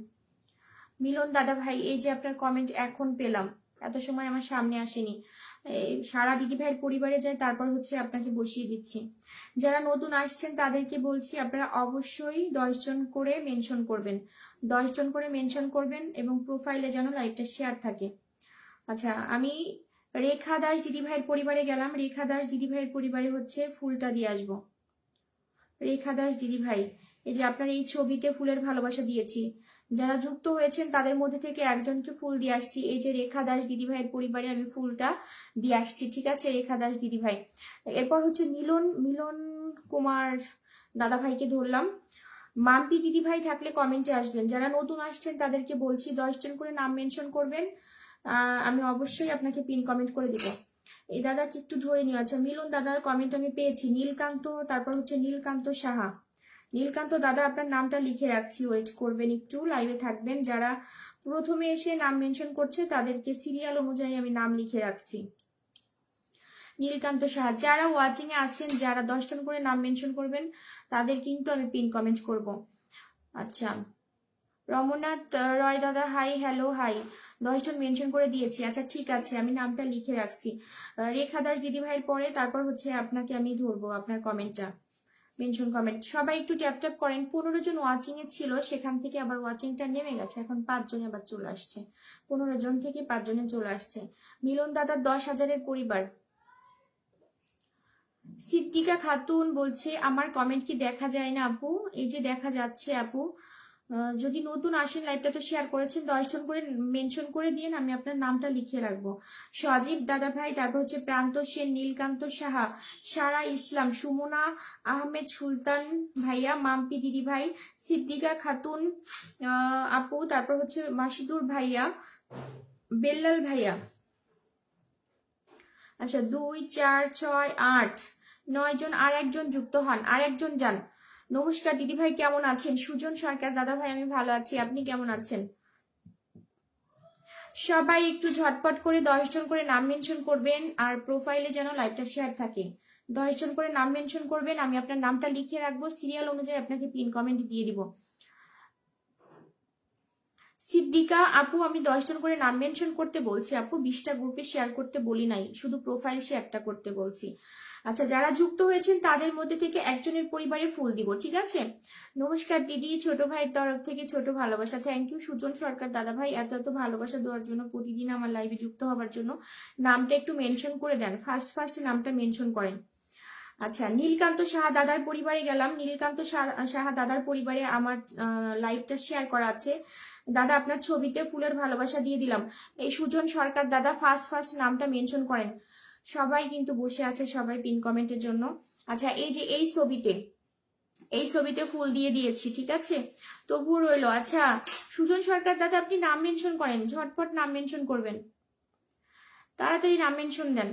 মিলন দাদা ভাই, এই যে আপনার কমেন্ট এখন পেলাম, এত সময় আমার সামনে আসেনি। সারা দিদি ভাইয়ের পরিবারে যায়, তারপর হচ্ছে আপনাকে বসিয়ে দিচ্ছি। যারা নতুন আসছেন তাদেরকে বলছি আপনারা অবশ্যই 10 জন করে মেনশন করবেন, 10 জন করে মেনশন করবেন, এবং প্রোফাইলে যেন লাইভটা শেয়ার থাকে। আচ্ছা আমি রেখা দাস দিদি ভাইয়ের পরিবারে গেলাম, রেখা দাস দিদি ভাইয়ের পরিবারে হচ্ছে ফুলটা দিয়ে আসবো। রেখা দাস দিদি ভাই, এই যে আপনার এই ছবিতে ফুলের ভালোবাসা দিয়েছি, যারা যুক্ত হয়েছেন তাদের মধ্যে থেকে একজনকে ফুল দিয়ে আসছি। এই যে রেখা দাস দিদি ভাইয়ের পরিবারে আমি ফুলটা দিয়ে আসছি, ঠিক আছে রেখা দাস দিদি ভাই। এরপর হচ্ছে মিলন মিলন কুমার দাদা ভাইকে ধরলাম। মাম্পি দিদি ভাই থাকলে কমেন্টে আসবেন, যারা নতুন আসছেন তাদেরকে বলছি 10 জন করে নাম মেনশন করবেন, আমি অবশ্যই আপনাকে পিন কমেন্ট করে দিব। এই দাদাকে একটু ধরে নিও। আচ্ছা মিলন দাদার কমেন্ট আমি পেয়েছি, নীলকান্ত, তারপর হচ্ছে নীলকান্ত সাহা, নীলকান্ত দাদা আপনার নামটা লিখে রাখছি, ওয়েট করবেন একটু, লাইভে থাকবেন। যারা প্রথমে এসে নাম মেনশন করছে তাদেরকে সিরিয়াল অনুযায়ী আমি নাম লিখে রাখছি। নীলকান্ত সাহা, যারা ওয়াচিং এ আছেন, যারা 10 জন করে নাম মেনশন করবেন তাদের কিন্তু আমি পিন কমেন্ট করব। আচ্ছা, রমনাথ রয় দাদা হাই, হ্যালো হাই, 10 জন মেনশন করে দিয়েছি। আচ্ছা ঠিক আছে, আমি নামটা লিখে রাখছি। রেখা দাস দিদি ভাইয়ের পরে তারপর হচ্ছে আপনাকে আমি ধরবো, আপনার কমেন্টটা মেনশন কমেন্ট। সবাই একটু ট্যাপ ট্যাপ করেন। 15 জন ওয়াচিং এ ছিল, সেখান থেকে আবার ওয়াচিংটা নেমে গেছে, এখন 5 জন আবার চলে আসছে। 15 জন থেকে 5 জনে চলে আসছে। মিলন দাদার 10,000-এর পরিবার। সিদ্দিকা খাতুন বলছে আমার কমেন্ট কি দেখা যায় না আপু? এই যে দেখা যাচ্ছে আপু। যদি নতুন আসেন, লাইভটা তো শেয়ার করেছেন, 10 জন করে মেনশন করে দিন, আমি আপনার নামটা লিখে রাখবো। সজীব দাদা ভাই, তারপর হচ্ছে প্রান্ত সেন, নীলকান্ত সাহা, সারা ইসলাম, সুমনা আহমেদ সুলতান ভাইয়া, মাম্পি দিদি ভাই, সিদ্দিকা খাতুন আপু, তারপর হচ্ছে মাসিদুর ভাইয়া, বেল্লাল ভাইয়া। আচ্ছা 2 4 6 8 9 জন, আর একজন যুক্ত হন, আর একজন যান। নমস্কার দিদি ভাই, কেমন আছেন? সুজন সরকার দাদা ভাই, আমি ভালো আছি, আপনি কেমন আছেন? সবাই একটু ঝটপট করে 10 জন করে নাম মেনশন করবেন, আর প্রোফাইলে যেন লাইভটা শেয়ার থাকে। 10 জন করে নাম মেনশন করবেন, আমি আপনার নামটা লিখে রাখবো, সিরিয়াল অনুযায়ী আপনাকে পিন কমেন্ট দিয়ে দিব। সিদ্দিকা আপু, আমি 10 জন করে নাম মেনশন করতে বলছি আপু, 20টা গ্রুপে শেয়ার করতে বলি নাই, শুধু প্রোফাইল শেয়ারটা করতে বলছি। আচ্ছা, যারা যুক্ত হয়েছেন তাদের মধ্যে থেকে একজনের পরিবারে ফুল দিব, ঠিক আছে? নমস্কার দিদি, ছোট ভাইয়ের তরফ থেকে ছোট ভালোবাসা। থ্যাংক ইউ সুজন সরকার দাদা ভাই, এত এত ভালোবাসা দেওয়ার জন্য, প্রতিদিন আমার লাইভে যুক্ত হওয়ার জন্য। নামটা একটু মেনশন করে দেন, ফার্স্ট নামটা মেনশন করেন। আচ্ছা, নীলকান্ত সাহা দাদার পরিবারে গেলাম। নীলকান্ত সাহা দাদার পরিবারে আমার লাইভটা শেয়ার করা আছে। দাদা আপনার ছবিতে ফুলের ভালোবাসা দিয়ে দিলাম। এই সুজন সরকার দাদা ফার্স্ট নামটা মেনশন করেন। সবাই কিন্তু বসে আছে, সবাই পিন কমেন্টের জন্য। আচ্ছা, এই যে এই ছবিতে ফুল দিয়ে দিয়েছি, ঠিক আছে, তবুও রইলো। আচ্ছা, সুজন সরকার দাদা আপনি নাম মেনশন করেন, ঝটপট নাম মেনশন করবেন, তাড়াতাড়ি নাম মেনশন দেন।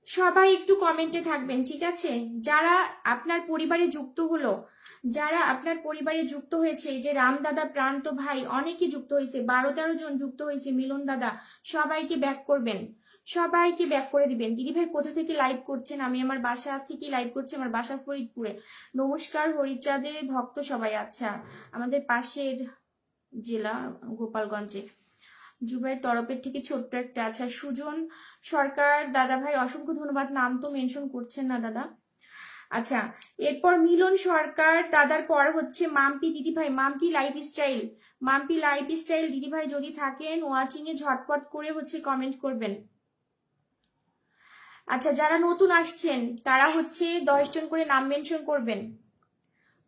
সবাই একটু কমেন্টে থাকবেন, ঠিক আছে? যারা আপনার পরিবারে যুক্ত হলো, যারা আপনার পরিবারে যুক্ত হয়েছে, এই যে রাম দাদা, প্রান্ত ভাই, অনেকে যুক্ত হয়েছে, 12-13 জন যুক্ত হয়েছে, মিলন দাদা, সবাইকে ব্যাক করবেন, সবাইকে ব্যাক করে দিবেন। দিদি ভাই কোথা থেকে লাইভ করছেন? আমি আমার বাসা থেকে লাইভ করছি, আমার বাসা ফরিদপুরে। নমস্কার হরিচাঁদের ভক্ত সবাই। আচ্ছা, আমাদের পাশের জেলা গোপালগঞ্জে। জুবাইয়ের তরফের থেকে ছোট্ট একটা। আচ্ছা, সুজন সরকার দাদা ভাই, অসংখ্য ধন্যবাদ, নাম তো মেনশন করছেন না দাদা। আচ্ছা, এরপর মিলন সরকার দাদার পর হচ্ছে মাম্পি দিদি ভাই, মাম্পি লাইফস্টাইল দিদি ভাই, যদি থাকেন ওয়াচিং এ ঝটপট করে হচ্ছে কমেন্ট করবেন। আচ্ছা, যারা নতুন আসছেন তারা হচ্ছে 10 জন করে নাম মেনশন করবেন,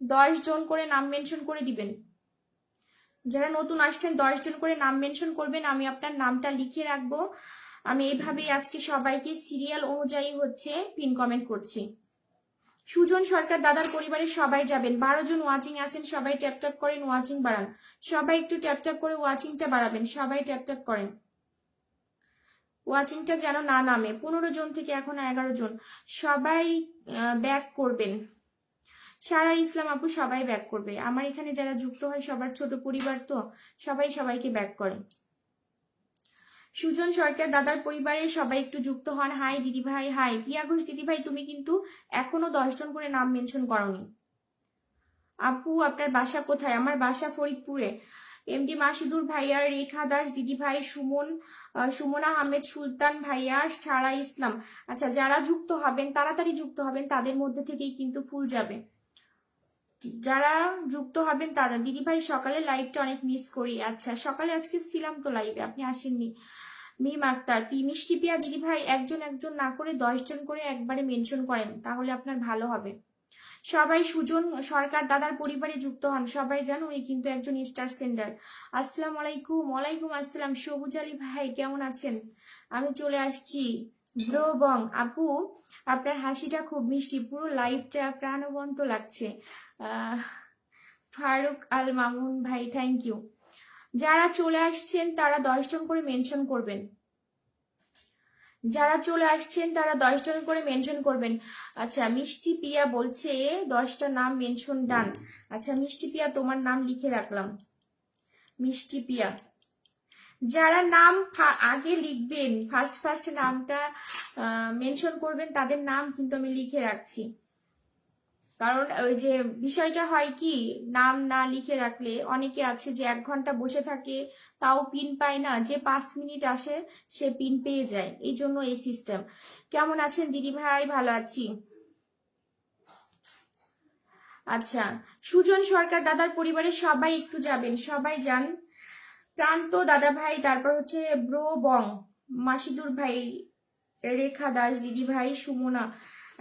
10 জন করে নাম মেনশন করে দিবেন। যারা নতুন আসছেন 10 জন করে নাম মেনশন করবেন, আমি আপনার নামটা লিখে রাখবো। আমি এইভাবেই আজকে সবাইকে সিরিয়াল অনুযায়ী হচ্ছে পিন কমেন্ট করছি। সুজন সরকার দাদার পরিবারে সবাই যাবেন, 12 জন ওয়াচিং আছেন, সবাই ট্যাপ ট্যাপ করেন, ওয়াচিং বাড়ান। সবাই একটু ট্যাপ ট্যাপ করে ওয়াচিংটা বাড়াবেন, সবাই ট্যাপ ট্যাপ করেন, ওয়াচিংটা যেন না নামে। 15 জন থেকে এখন 11 জন, সবাই ব্যাক করবেন। সারা ইসলাম আপু, সবাই ব্যাক করবে। আমার এখানে যারা যুক্ত হয় সবার ছোট পরিবার, তো সবাই সবাইকে ব্যাক করে। সুজন সরকার দাদার পরিবারে সবাই একটু যুক্ত হন। হাই দিদি ভাই, হাই পিয়া ঘোষ দিদি ভাই, তুমি কিন্তু এখনো 10 জন করে নাম মেনশন করনি। আপু আপনার বাসা কোথায়? আমার বাসা ফরিদপুরে। এমডি মাসিদুর ভাইয়া, রেখা দাস দিদি ভাই, সুমনা আহমেদ সুলতান ভাইয়া, সারা ইসলাম। আচ্ছা, যারা যুক্ত হবেন তাড়াতাড়ি যুক্ত হবেন, তাদের মধ্যে থেকেই কিন্তু ফুল যাবে। যারা যুক্ত হবেন তারা। দিদি ভাই সকালে লাইভটা অনেক মিস করি। আচ্ছা, সকালে আজকে ছিলাম তো লাইভে, আপনি আসেননি। মিম আক্তার, মিষ্টি পিয়া দিদি ভাই, একজন না করে 10 জন করে একবারে মেনশন করেন, তাহলে আপনার ভালো হবে। সবাই সুজন সরকার দাদার পরিবারে যুক্ত হন, সবাই জানো উনি কিন্তু একজন স্টার সেন্ডার। আসসালামু আলাইকুম। ওয়ালাইকুম আসসালাম। সবুজ আলী ভাই, কেমন আছেন? আমি চলে আসছি। ব্রো বং আপু, আপনার হাসিটা খুব মিষ্টি, পুরো লাইভটা প্রাণবন্ত লাগছে। ফারুক আল মামুন ভাই, থ্যাংক ইউ। যারা চলে আসছেন তারা 10 জন করে মেনশন করবেন। যারা চলে আসছেন তারা 10 জন করে মেনশন করবেন। আচ্ছা, মিষ্টি পিয়া বলছে 10টা নাম মেনশন ডান। আচ্ছা মিষ্টি পিয়া, তোমার নাম লিখে রাখলাম, মিষ্টি পিয়া। যারা নাম আগে লিখবেন, ফার্স্ট ফার্স্ট নামটা মেনশন করবেন, তাদের নাম কিন্তু আমি লিখে রাখছি। কারণ ওই যে বিষয়টা হয় কি, নাম না লিখে রাখলে অনেকে আছে যে 1 ঘন্টা বসে থাকে তাও পিন পায় না, যে 5 মিনিট আসে সে পিন পেয়ে যায়, এই জন্য এই সিস্টেম। কেমন আছেন দিদি ভাই? ভালো আছি। আচ্ছা, সুজন সরকার দাদার পরিবারের সবাই একটু যাবেন, সবাই যান। প্রান্ত দাদা ভাই, তারপর হচ্ছে ব্রো বং, মাসিদুর ভাই, রেখা দাস দিদি ভাই, সুমনা।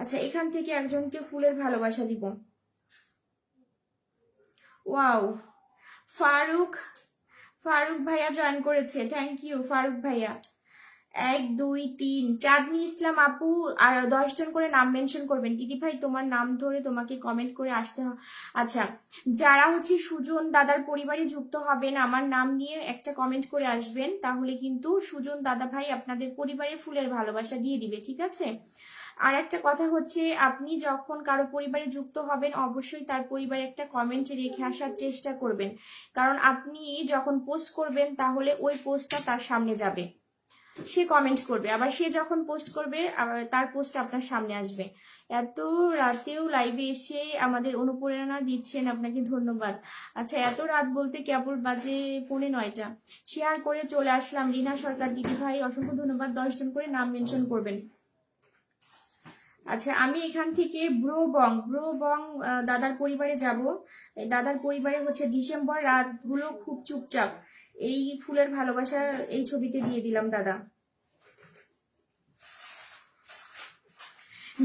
আচ্ছা, এখান থেকে একজনকে ফুলের ভালোবাসা দিব। ওয়াও, ফারুক, ফারুক ভাইয়া জয়েন করেছে, থ্যাংক ইউ ফারুক ভাইয়া। 1 2 3, চাঁদনি ইসলাম আপু, আর 10 জন করে নাম মেনশন করবেন। দিদি ভাই তোমার নাম ধরে তোমাকে কমেন্ট করে আসতে হবে। আচ্ছা, যারা হচ্ছে সুজন দাদার পরিবারে যুক্ত হবেন, আমার নাম নিয়ে একটা কমেন্ট করে আসবেন, তাহলে কিন্তু সুজন দাদা ভাই আপনাদের পরিবারে ফুলের ভালোবাসা দিয়ে দিবে, ঠিক আছে? আর একটা কথা হচ্ছে, আপনি যখন কারো পরিবারে যুক্ত হবেন অবশ্যই তার পরিবারে একটা কমেন্ট রেখে আসার চেষ্টা করবেন, কারণ আপনি যখন পোস্ট করবেন তাহলে ওই পোস্টটা তার সামনে যাবে, সে কমেন্ট করবে, আবার সে যখন পোস্ট করবে আবার তার পোস্ট আপনার সামনে আসবে। এত রাতেও লাইভে এসে আমাদের অনুপ্রেরণা দিচ্ছেন, আপনাকে ধন্যবাদ। আচ্ছা, এত রাত বলতে কেবল বাজে 9:45। শেয়ার করে চলে আসলাম। রিনা সরকার দিদি ভাই, অসংখ্য ধন্যবাদ। 10 জন করে নাম মেনশন করবেন। আচ্ছা, আমি এখান থেকে ব্রো বং দাদার পরিবারে যাব। দাদার পরিবারে হচ্ছে ডিসেম্বর রাতগুলো খুব চুপচাপ, এই ফুলের ভালোবাসা এই ছবিতে দিয়ে দিলাম দাদা।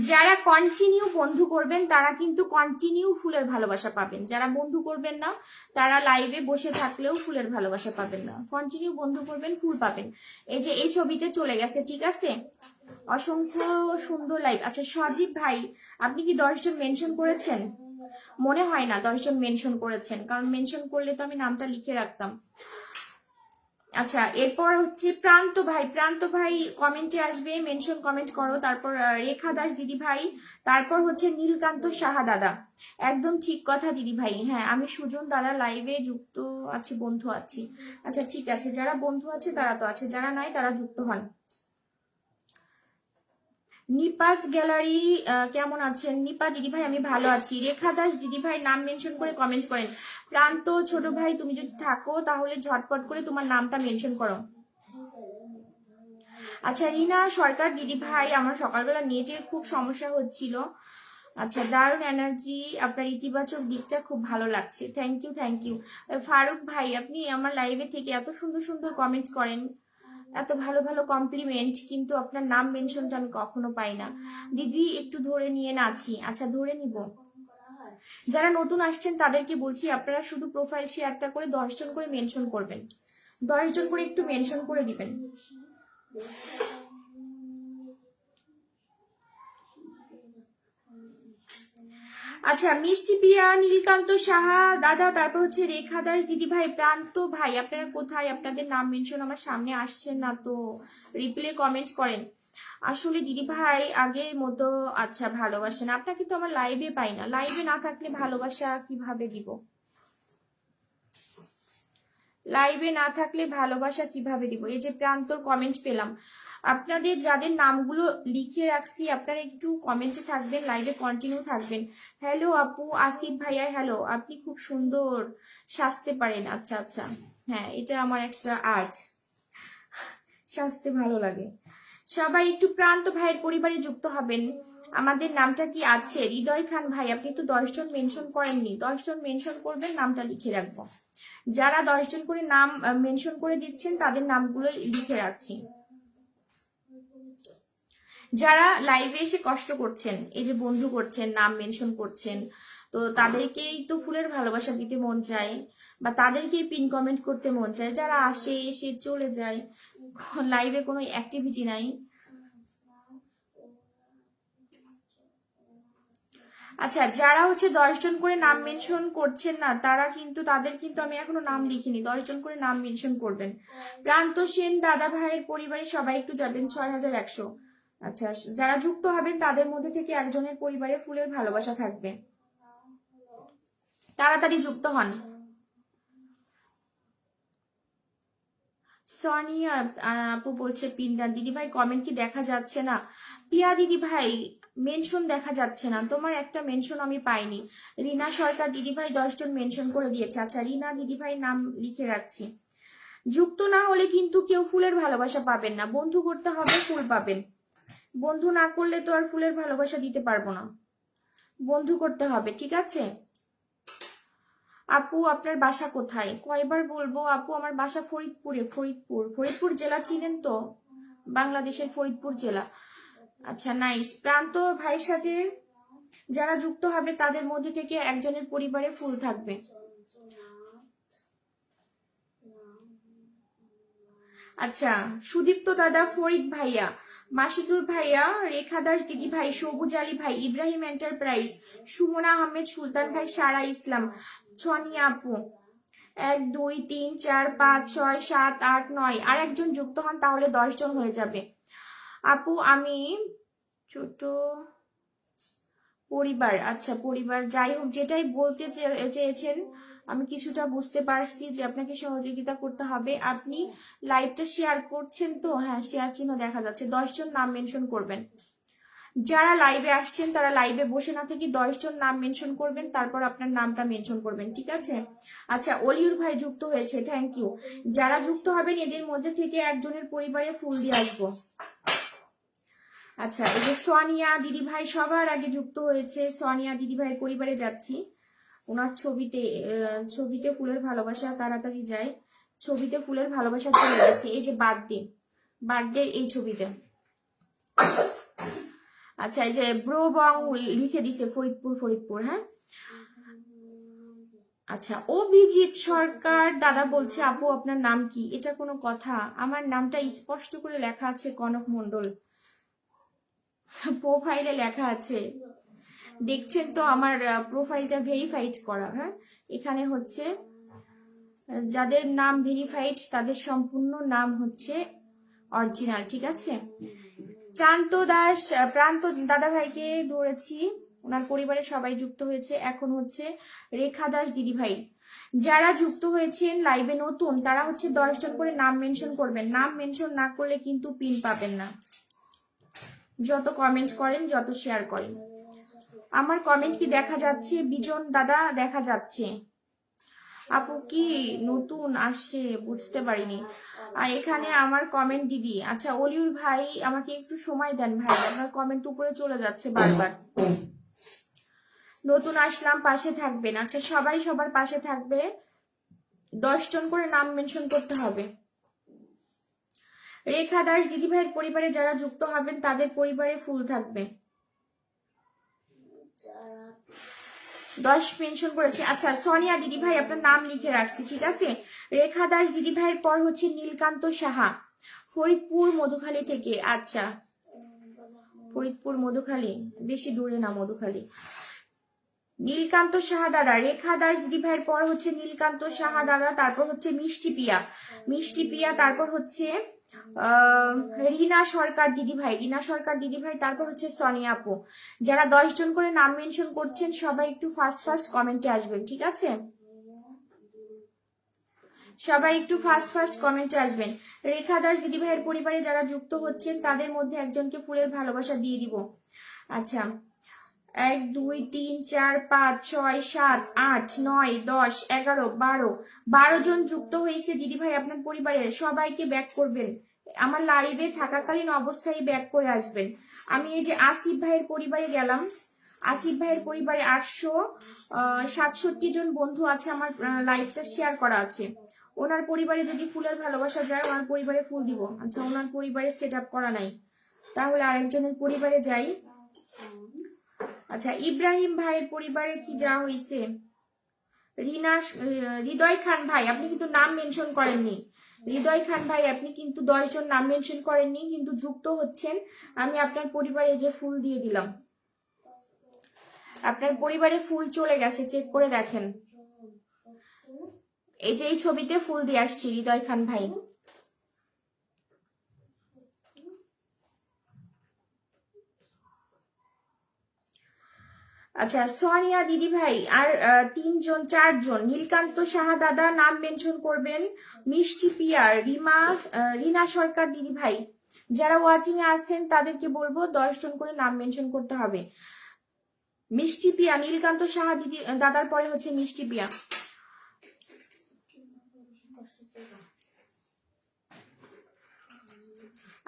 যারা কন্টিনিউ বন্ধু করবেন তারা কিন্তু কন্টিনিউ ফুলের ভালোবাসা পাবেন, যারা বন্ধু করবেন না তারা লাইভে বসে থাকলেও ফুলের ভালোবাসা পাবেন না। কন্টিনিউ বন্ধু করবেন, ফুল পাবেন। এই যে এই ছবিতে চলে গেছে, ঠিক আছে? অসংখ্য সুন্দর লাইভ। আচ্ছা সজীব ভাই, আপনি কি 10 জন মেনশন করেছেন? মনে হয় না 10 জন মেনশন করেছেন, কারণ মেনশন করলে তো আমি নামটা লিখে রাখতাম। আচ্ছা, এরপর হচ্ছে প্রান্ত ভাই, প্রান্ত ভাই কমেন্টে আসবে, মেনশন কমেন্ট করো। তারপর রেখা দাস দিদি ভাই, তারপর হচ্ছে নীলকান্ত সাহা দাদা। একদম ঠিক কথা দিদি ভাই, হ্যাঁ আমি সুজন দাদা লাইভে যুক্ত আছি, বন্ধু আছি। আচ্ছা ঠিক আছে, যারা বন্ধু আছে তারা তো আছে, যারা নাই তারা যুক্ত হন। নিপাস গ্যালারি, কেমন আছেন? নিপা দিদি ভাই আমি ভালো আছি। রেখা দাস দিদি ভাই নাম মেনশন করে কমেন্ট করেন। প্রান্ত ছোট ভাই, তুমি যদি থাকো তাহলে ঝটপট করে তোমার নামটা মেনশন করো। আচ্ছা রিনা সরকার দিদি ভাই, আমার সকালবেলা নেটের খুব সমস্যা হচ্ছিল। আচ্ছা, দারুণ এনার্জি, আপনার ইতিবাচক দিকটা খুব ভালো লাগছে, thank you thank you. Faruk ভাই, আপনি আমার লাইভে থেকে এত সুন্দর সুন্দর কমেন্ট করেন, এত ভালো ভালো কমপ্লিমেন্ট, কিন্তু আপনার নাম মেনশনটা আমি কখনো পাই না। দিদি একটু ধরে নিয়ে নাচি। আচ্ছা ধরে নিব। যারা নতুন আসছেন তাদেরকে বলছি, আপনারা শুধু প্রোফাইল শেয়ারটা করে 10 জন করে মেনশন করবেন, 10 জন করে একটু মেনশন করে দিবেন। আচ্ছা, মিষ্টি পিয়া, নীলকান্ত সাহা দাদা, তারপর হচ্ছে রেখা দাস দিদি ভাই, প্রান্ত ভাই, আপনারা কোথায়? আপনাদের নাম মেনশন আমার সামনে আসছেন না তো, রিপ্লে কমেন্ট করেন। আসলে দিদি ভাই আগের মতো আচ্ছা ভালোবাসেন, আপনাকে তো আমার লাইভে পাই না, লাইভে না থাকলে ভালোবাসা কিভাবে দিব? লাইভে না থাকলে ভালোবাসা কিভাবে দিব? এই যে প্রান্তর কমেন্ট পেলাম। আপনাদের যাদের নামগুলো লিখে রাখছি আপনারা একটু কমেন্টে থাকবেন, লাইভে কন্টিনিউ থাকবেন। হ্যালো আপু, আসিফ ভাইয়া হ্যালো, আপনি খুব সুন্দর সাজতে পারেন। আচ্ছা আচ্ছা, হ্যাঁ এটা আমার একটা আর্ট, সাজতে ভালো লাগে। সবাই একটু প্রান্ত ভাইয়ের পরিবারে যুক্ত হবেন। আমাদের নামটা কি আছে? হৃদয় খান ভাই, আপনি তো 10 জন মেনশন করেননি, 10 জন মেনশন করবেন, নামটা লিখে রাখবো। যারা 10 জন করে নাম মেনশন করে দিচ্ছেন তাদের নামগুলো লিখে রাখছি। যারা লাইভে এসে কষ্ট করছেন, এই যে বন্ধু করছেন, নাম মেনশন করছেন, তো তাদেরকেই তো ফুলের ভালোবাসা দিতে মন চায়, বা তাদেরকেই পিন কমেন্ট করতে মন চায়। যারা আসে এসে চলে যায়, লাইভে কোনো অ্যাক্টিভিটি নাই। আচ্ছা, যারা হচ্ছে 10 জন করে নাম মেনশন করছেন না, তারা কিন্তু তাদের কিন্তু আমি এখনো নাম লিখিনি। 10 জন করে নাম মেনশন করবেন। প্রান্ত সেন দাদা ভাইয়ের পরিবারে সবাই একটু যাবেন 6100। আচ্ছা, যারা যুক্ত হবেন তাদের মধ্যে থেকে একজনের পরিবারে ফুলের ভালোবাসা থাকবে, তাড়াতাড়ি যুক্ত হন। সোনিয়া আপু বলছে পিন্ডার দিদি ভাই কমেন্ট কি দেখা যাচ্ছে না? পিয়া দিদি ভাই মেনশন দেখা যাচ্ছে না, তোমার একটা মেনশন আমি পাইনি। রিনা সরকার দিদি ভাই 10 জন মেনশন করে দিয়েছে। আচ্ছা, রিনা দিদি ভাই নাম লিখে রাখছি। যুক্ত না হলে কিন্তু কেউ ফুলের ভালোবাসা পাবেন না, বন্ধু করতে হবে, ফুল পাবেন। বন্ধু না করলে তো আর ফুলের ভালোবাসা দিতে পারবো না, বন্ধু করতে হবে, ঠিক আছে? আপু আপনার বাসা কোথায়? কয়বার বলবো আপু, আমার বাসা ফরিদপুরে। ফরিদপুর জেলা চিনেন তো? বাংলাদেশের ফরিদপুর জেলা। আচ্ছা, নাইস। প্রান্ত ভাইয়ের সাথে যারা যুক্ত হবে তাদের মধ্যে থেকে একজনের পরিবারে ফুল থাকবে। আচ্ছা, সুদীপ্ত দাদা, ফরিদ ভাইয়া, মাসিদুর ভাইয়া, রেখা দাস দিদি ভাই, সবুজ আলী ভাই, ইব্রাহিম এন্টারপ্রাইজ, সুমনা আহমেদ, সুলতান ভাই, সারা ইসলাম, সোনিয়া আপু, 1 2 3 4 5 6 7 8 9, আর একজন যুক্ত হন, তাহলে 10 জন হয়ে যাবে। আপু আমি ছোট পরিবার, আচ্ছা পরিবার, যাই হোক যেটাই বলতে চেয়েছেন আমি কিছুটা বুঝতে পারছি যে আপনাকে সহযোগিতা করতে হবে। আপনি লাইভটা শেয়ার করছেন তো? হ্যাঁ, শেয়ার চিহ্ন দেখা যাচ্ছে। 10 জন নাম মেনশন করবেন। যারা লাইভে আসছেন তারা লাইভে বসে না থেকে 10 জন নাম মেনশন করবেন, তারপর আপনার নামটা মেনশন করবেন, ঠিক আছে? আচ্ছা, অলিউর ভাই যুক্ত হয়েছে, থ্যাংক ইউ। যারা যুক্ত হবেন এদের মধ্যে থেকে একজনের পরিবারে ফুল দিয়ে আসবো। আচ্ছা, এই যে সোনিয়া দিদি ভাই সবার আগে যুক্ত হয়েছে। সোনিয়া দিদি ভাইয়ের পরিবারে যাচ্ছি। ওনার ছবিতে ফুলের ভালোবাসা তাড়াতাড়ি যায়। ছবিতে ফুলের ভালোবাসা চলে গেছে। এই যে বার্থডে এই ছবিতে। আচ্ছা, এই যে ব্রো বং লিখে দিছে ফরিদপুর, হ্যাঁ। আচ্ছা, অভিজিৎ সরকার দাদা বলছে আপু আপনার নাম কি? এটা কোনো কথা? আমার নামটা স্পষ্ট করে লেখা আছে কনক মন্ডল, প্রোফাইলে লেখা আছে, দেখছেন তো? আমার প্রোফাইলটা ভেরিফাইড করা, হ্যাঁ। এখানে হচ্ছে যাদের নাম ভেরিফাইড তাদের সম্পূর্ণ নাম হচ্ছে অরিজিনাল, ঠিক আছে? প্রান্ত দাদা ভাইকে ধরেছি, ওনার পরিবারের সবাই যুক্ত হয়েছে। এখন হচ্ছে রেখা দাস দিদি ভাই। যারা যুক্ত হয়েছেন লাইভে নতুন, তারা হচ্ছে 10 জন করে নাম মেনশন করবেন। নাম মেনশন না করলে কিন্তু পিন পাবেন না, যত কমেন্ট করেন, যত শেয়ার করেন। আমার কমেন্ট কি দেখা যাচ্ছে? বিজন দাদা দেখা যাচ্ছে। আপু কি নতুন আসছে? বুঝতে পারিনি। আর এখানে আমার কমেন্ট দিদি। আচ্ছা, অলিউর ভাই আমাকে একটু সময় দেন ভাই, আপনার কমেন্ট উপরে চলে যাচ্ছে বারবার। নতুন আসলাম, পাশে থাকবেন। আচ্ছা, সবাই সবার পাশে থাকবে। 10 জন করে নাম মেনশন করতে হবে। রেখা দাস দিদি ভাইয়ের পরিবারে যারা যুক্ত হবেন তাদের পরিবারে ফুল থাকবে। 10 মেনশন করেছে। আচ্ছা, সোনিয়া দিদি ভাই আপনার নাম লিখে রাখছি, ঠিক আছে? রেখা দাস দিদি ভাইয়ের পর হচ্ছে নীলকান্ত সাহা, ফরিদপুর মধুখালী থেকে। আচ্ছা, ফরিদপুর মধুখালী, বেশি দূরে না মধুখালী। নীলকান্ত সাহা দাদা, রেখা দাস দিদি ভাইয়ের পর হচ্ছে নীলকান্ত সাহা দাদা, তারপর হচ্ছে মিষ্টি পিয়া, তারপর হচ্ছে রিনা সরকার দিদি ভাই, তারপর হচ্ছে সোনিয়া আপু। যারা 10 জন করে নাম মেনশন করছেন সবাই একটু ফাস্ট কমেন্টে আসবেন, ঠিক আছে? সবাই একটু ফাস্ট কমেন্টে আসবেন। রেখা দাস দিদি ভাইয়ের পরিবারে যারা যুক্ত হচ্ছেন তাদের মধ্যে একজনকে ফুলের ভালোবাসা দিয়ে দিব। আচ্ছা, 1 2 3 4 5 6 7 8 9 10 11 12 জন যুক্ত হয়েছে দিদি ভাই আপনার পরিবারে। সবাইকে ব্যাক করবেন, আমার লাইভে থাকাকালীন অবস্থায় ব্যাক করে আসবেন। আমি এই যে আসিফ ভাইয়ের পরিবারে গেলাম। আসিফ ভাইয়ের পরিবারে 867 জন বন্ধু আছে, আমার লাইভটা শেয়ার করা আছে। ওনার পরিবারে যদি ফুলের ভালোবাসা যায়, ওনার পরিবারে ফুল দিব। আচ্ছা, ওনার পরিবারে সেট আপ করা নাই, তাহলে আরেকজনের পরিবারে যাই। আচ্ছা, ইব্রাহিম ভাইয়ের পরিবারে কি যা হয়েছে? হৃদয় খান ভাই আপনি কিন্তু নাম মেনশন করেননি। হৃদয় খান ভাই আপনি কিন্তু 10 জন নাম মেনশন করেননি, কিন্তু যুক্ত হচ্ছেন। আমি আপনার পরিবারে যে ফুল দিয়ে দিলাম। আপনার পরিবারে ফুল চলে গেছে, চেক করে দেখেন। এই যে এই ছবিতে ফুল দিয়ে আসছি, হৃদয় খান ভাই। আচ্ছা, সোনিয়া দিদি ভাই আর 3 জন 4 জন, নীলকান্ত সাহা দাদা নাম মেনশন করবেন, মিষ্টি পিয়ার, রিনা সরকার দিদি ভাই, যারা ওয়াচিং এ আছেন তাদেরকে বলবো 10 জন করে নাম মেনশন করতে হবে। মিষ্টি পিয়া, নীলকান্ত সাহা দিদি দাদার পরে হচ্ছে মিষ্টি পিয়া।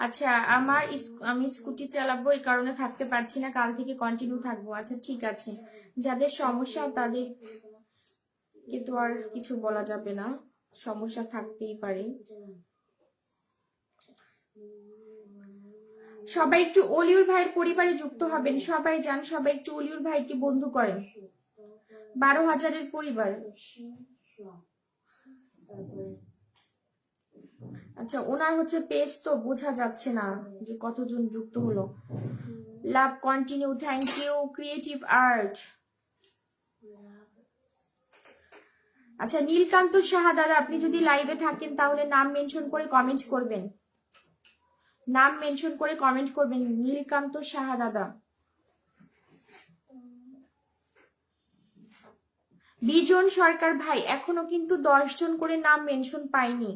আচ্ছা, আমি স্কুটি চালাবো, এই কারণে থাকতে পারছি না, কাল থেকে কন্টিনিউ থাকবো। আচ্ছা ঠিক আছে, যাদের সমস্যা তাদেরকে তো আর কিছু বলা যাবে না, সমস্যা থাকতেই পারে। সবাই একটু অলিউর ভাইয়ের পরিবারে যুক্ত হবেন, সবাই যান, সবাই একটু অলিউর ভাইকে বন্ধু করেন। 12,000-এর পরিবার। আচ্ছা, ওনার হচ্ছে পেজ তো বোঝা যাচ্ছে না যে কতজন যুক্ত হলো। Love continue, thank you creative art. আচ্ছা, নীলকান্ত সাহা দাদা, আপনি যদি লাইভে থাকেন তাহলে নাম মেনশন করে কমেন্ট করবেন, নাম মেনশন করে কমেন্ট করবেন, নীলকান্ত সাহা দাদা। বিজন সরকার ভাই, এখনো কিন্তু 10 জন করে নাম মেনশন পাইনি।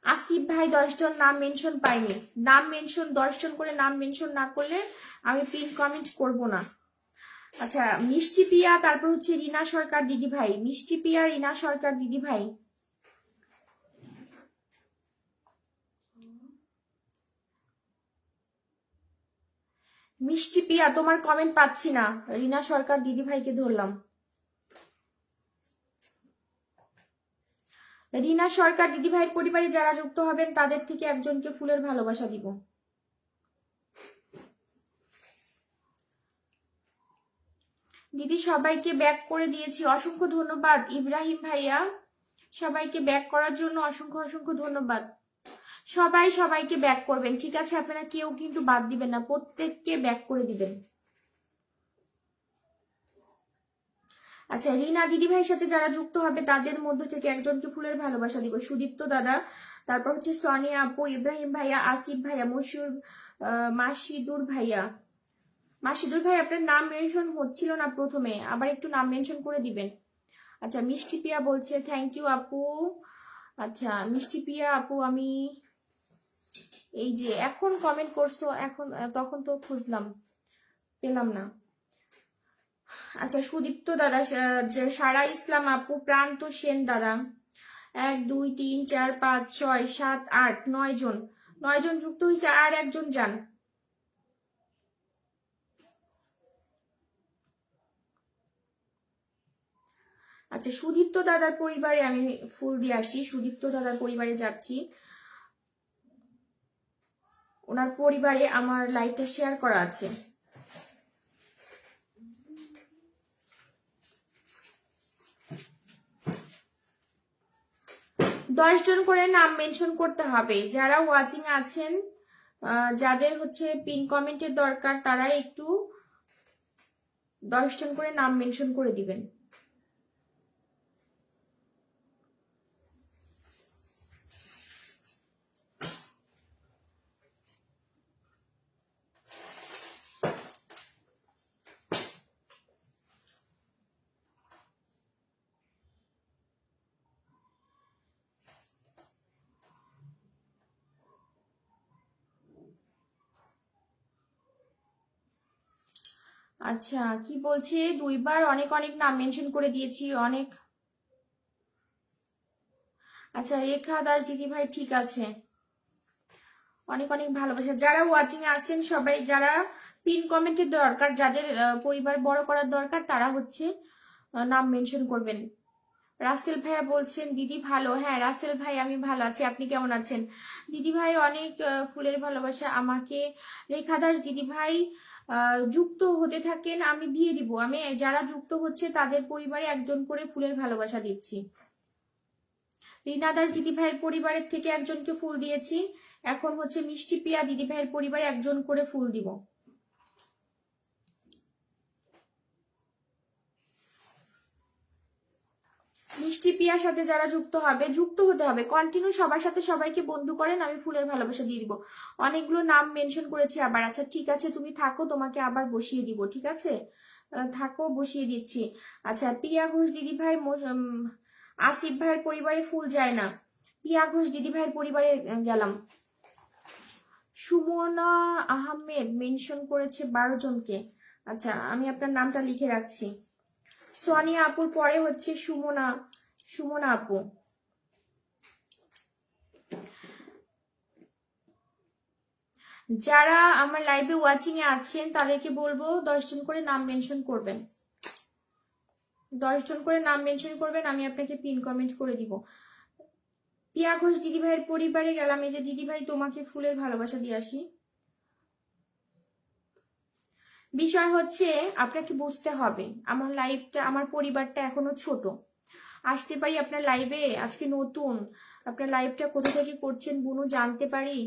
আসিফ ভাই 10 জন নাম মেনশন পাইনি। নাম মেনশন 10 জন করে নাম মেনশন না করলে আমি পিন কমেন্ট করব না। আচ্ছা, মিষ্টি পিয়া, তারপর হচ্ছে রিনা সরকার দিদি ভাই, মিষ্টি পিয়া, রিনা সরকার দিদি ভাই। মিষ্টি পিয়া, তোমার কমেন্ট পাচ্ছি না, রিনা সরকার দিদি ভাইকে ধরলাম। রিনা সরকার দিদি ভাইয়ের পরিবারে যারা যুক্ত হবেন তাদের থেকে একজনকে ফুলের ভালোবাসা দিব। দিদি সবাইকে ব্যাক করে দিয়েছি, অসংখ্য ধন্যবাদ ইব্রাহিম ভাইয়া, সবাইকে ব্যাক করার জন্য অসংখ্য অসংখ্য ধন্যবাদ। সবাই সবাইকে ব্যাক করবেন, ঠিক আছে? আপনারা কেউ কিন্তু বাদ দিবেন না, প্রত্যেককে ব্যাক করে দিবেন। আচ্ছা, রিনা দিদি ভাইয়ের সাথে যারা যুক্ত হবে তাদের মধ্যে থেকে একজনকে ফুলের ভালোবাসা দিব। সুদীপ্ত দাদা, তারপর হচ্ছে সোনিয়া আপু, ইব্রাহিম ভাইয়া, আসিফ ভাইয়া, মাসিদুর ভাইয়া। মাসিদুর ভাই, আপনার নাম মেনশন হচ্ছিল না প্রথমে, আবার একটু নাম মেনশন করে দিবেন। আচ্ছা, মিষ্টি পিয়া বলছে থ্যাংক ইউ আপু। আচ্ছা, মিষ্টি পিয়া আপু, আমি এই যে এখন কমেন্ট করছো, এখন তখন তো খুঁজলাম, পেলাম না। আচ্ছা, সুদীপ্ত দাদা, সারা ইসলাম আপু, প্রান্ত সেন দাদা, 1 2 3 4 5 6 7 8 9 জন, 9 জন যুক্ত হয়েছে, আর একজন যান। আচ্ছা, সুদীপ্ত দাদার পরিবারে আমি ফুল দিয়ে আসি, সুদীপ্ত দাদার পরিবারে যাচ্ছি, ওনার পরিবারে আমার লাইভটা শেয়ার করা আছে। দশজন করে নাম মেনশন করতে হবে, যারা ওয়াচিং আছেন, যাদের হচ্ছে পিন কমেন্টের দরকার, তারা একটু 10 জন করে নাম মেনশন করে দিবেন। আচ্ছা, কি বলছে, 2বার অনেক অনেক নাম মেনশন করে দিয়েছি, অনেক। আচ্ছা, রেখা দাস দিদি ভাই, ঠিক আছে, অনেক অনেক ভালোবাসা। যারা ওয়াচিং এ আছেন সবাই, যারা পিন কমেন্টের দরকার, যাদের পরিবার বড় করার দরকার, তারা হচ্ছে নাম মেনশন করবেন। রাসেল ভাইয়া বলছেন দিদি ভালো, হ্যাঁ রাসেল ভাই, আমি ভালো আছি, আপনি কেমন আছেন? দিদি ভাই অনেক ফুলের ভালোবাসা আমাকে। রেখা দাস দিদি ভাই, যুক্ত হতে থাকেন, আমি দিয়ে দিব। আমি যারা যুক্ত হচ্ছে তাদের পরিবারে একজন করে ফুলের ভালোবাসা দিচ্ছি। রিনা দাস দিদি ভাইয়ের পরিবারের থেকে একজনকে ফুল দিয়েছি, এখন হচ্ছে মিষ্টি পিয়া দিদি ভাইয়ের পরিবারে একজন করে ফুল দিব। মিষ্টি পিয়ার সাথে যারা যুক্ত হবে, যুক্ত হতে হবে, কন্টিনিউ সবার সাথে সবাইকে বন্ধু করেন, আমি ফুলের ভালোবাসা দিয়ে দিব। অনেকগুলো নাম মেনশন করেছি আবার। আচ্ছা ঠিক আছে, তুমি থাকো, তোমাকে আবার বসিয়ে দিব, ঠিক আছে? থাকো, বসিয়ে দিচ্ছি। আচ্ছা, প্রিয়া ঘোষ দিদি ভাই, আসিফ ভাইয়ের পরিবারে ফুল যায় না। প্রিয়া ঘোষ দিদি ভাইয়ের পরিবারে গেলাম। সুমনা আহমেদ মেনশন করেছে 12 জনকে। আচ্ছা, আমি আপনার নামটা লিখে রাখছি। সোনিয়া আপুর পরে হচ্ছে সুমনা আপু। যারা আমার লাইভে ওয়াচিং এ আছেন তাদেরকে বলবো 10 জন করে নাম মেনশন করবেন। 10 জন করে নাম মেনশন করবেন, আমি আপনাকে পিন কমেন্ট করে দিব। পিয়া ঘোষ দিদিভাইয়ের পরিবারে গেলাম। এই যে দিদিভাই, তোমাকে ফুলের ভালোবাসা দিয়ে আসি। বিষয় হচ্ছে আপনাকে বুঝতে হবে, আমার লাইফটা, আমার পরিবারটা এখনো ছোট। আসতে পারি আপনার লাইভে, আজকে নতুন, আপনার লাইভটা কোথা থেকে করছেন বুনু জানতে পারি?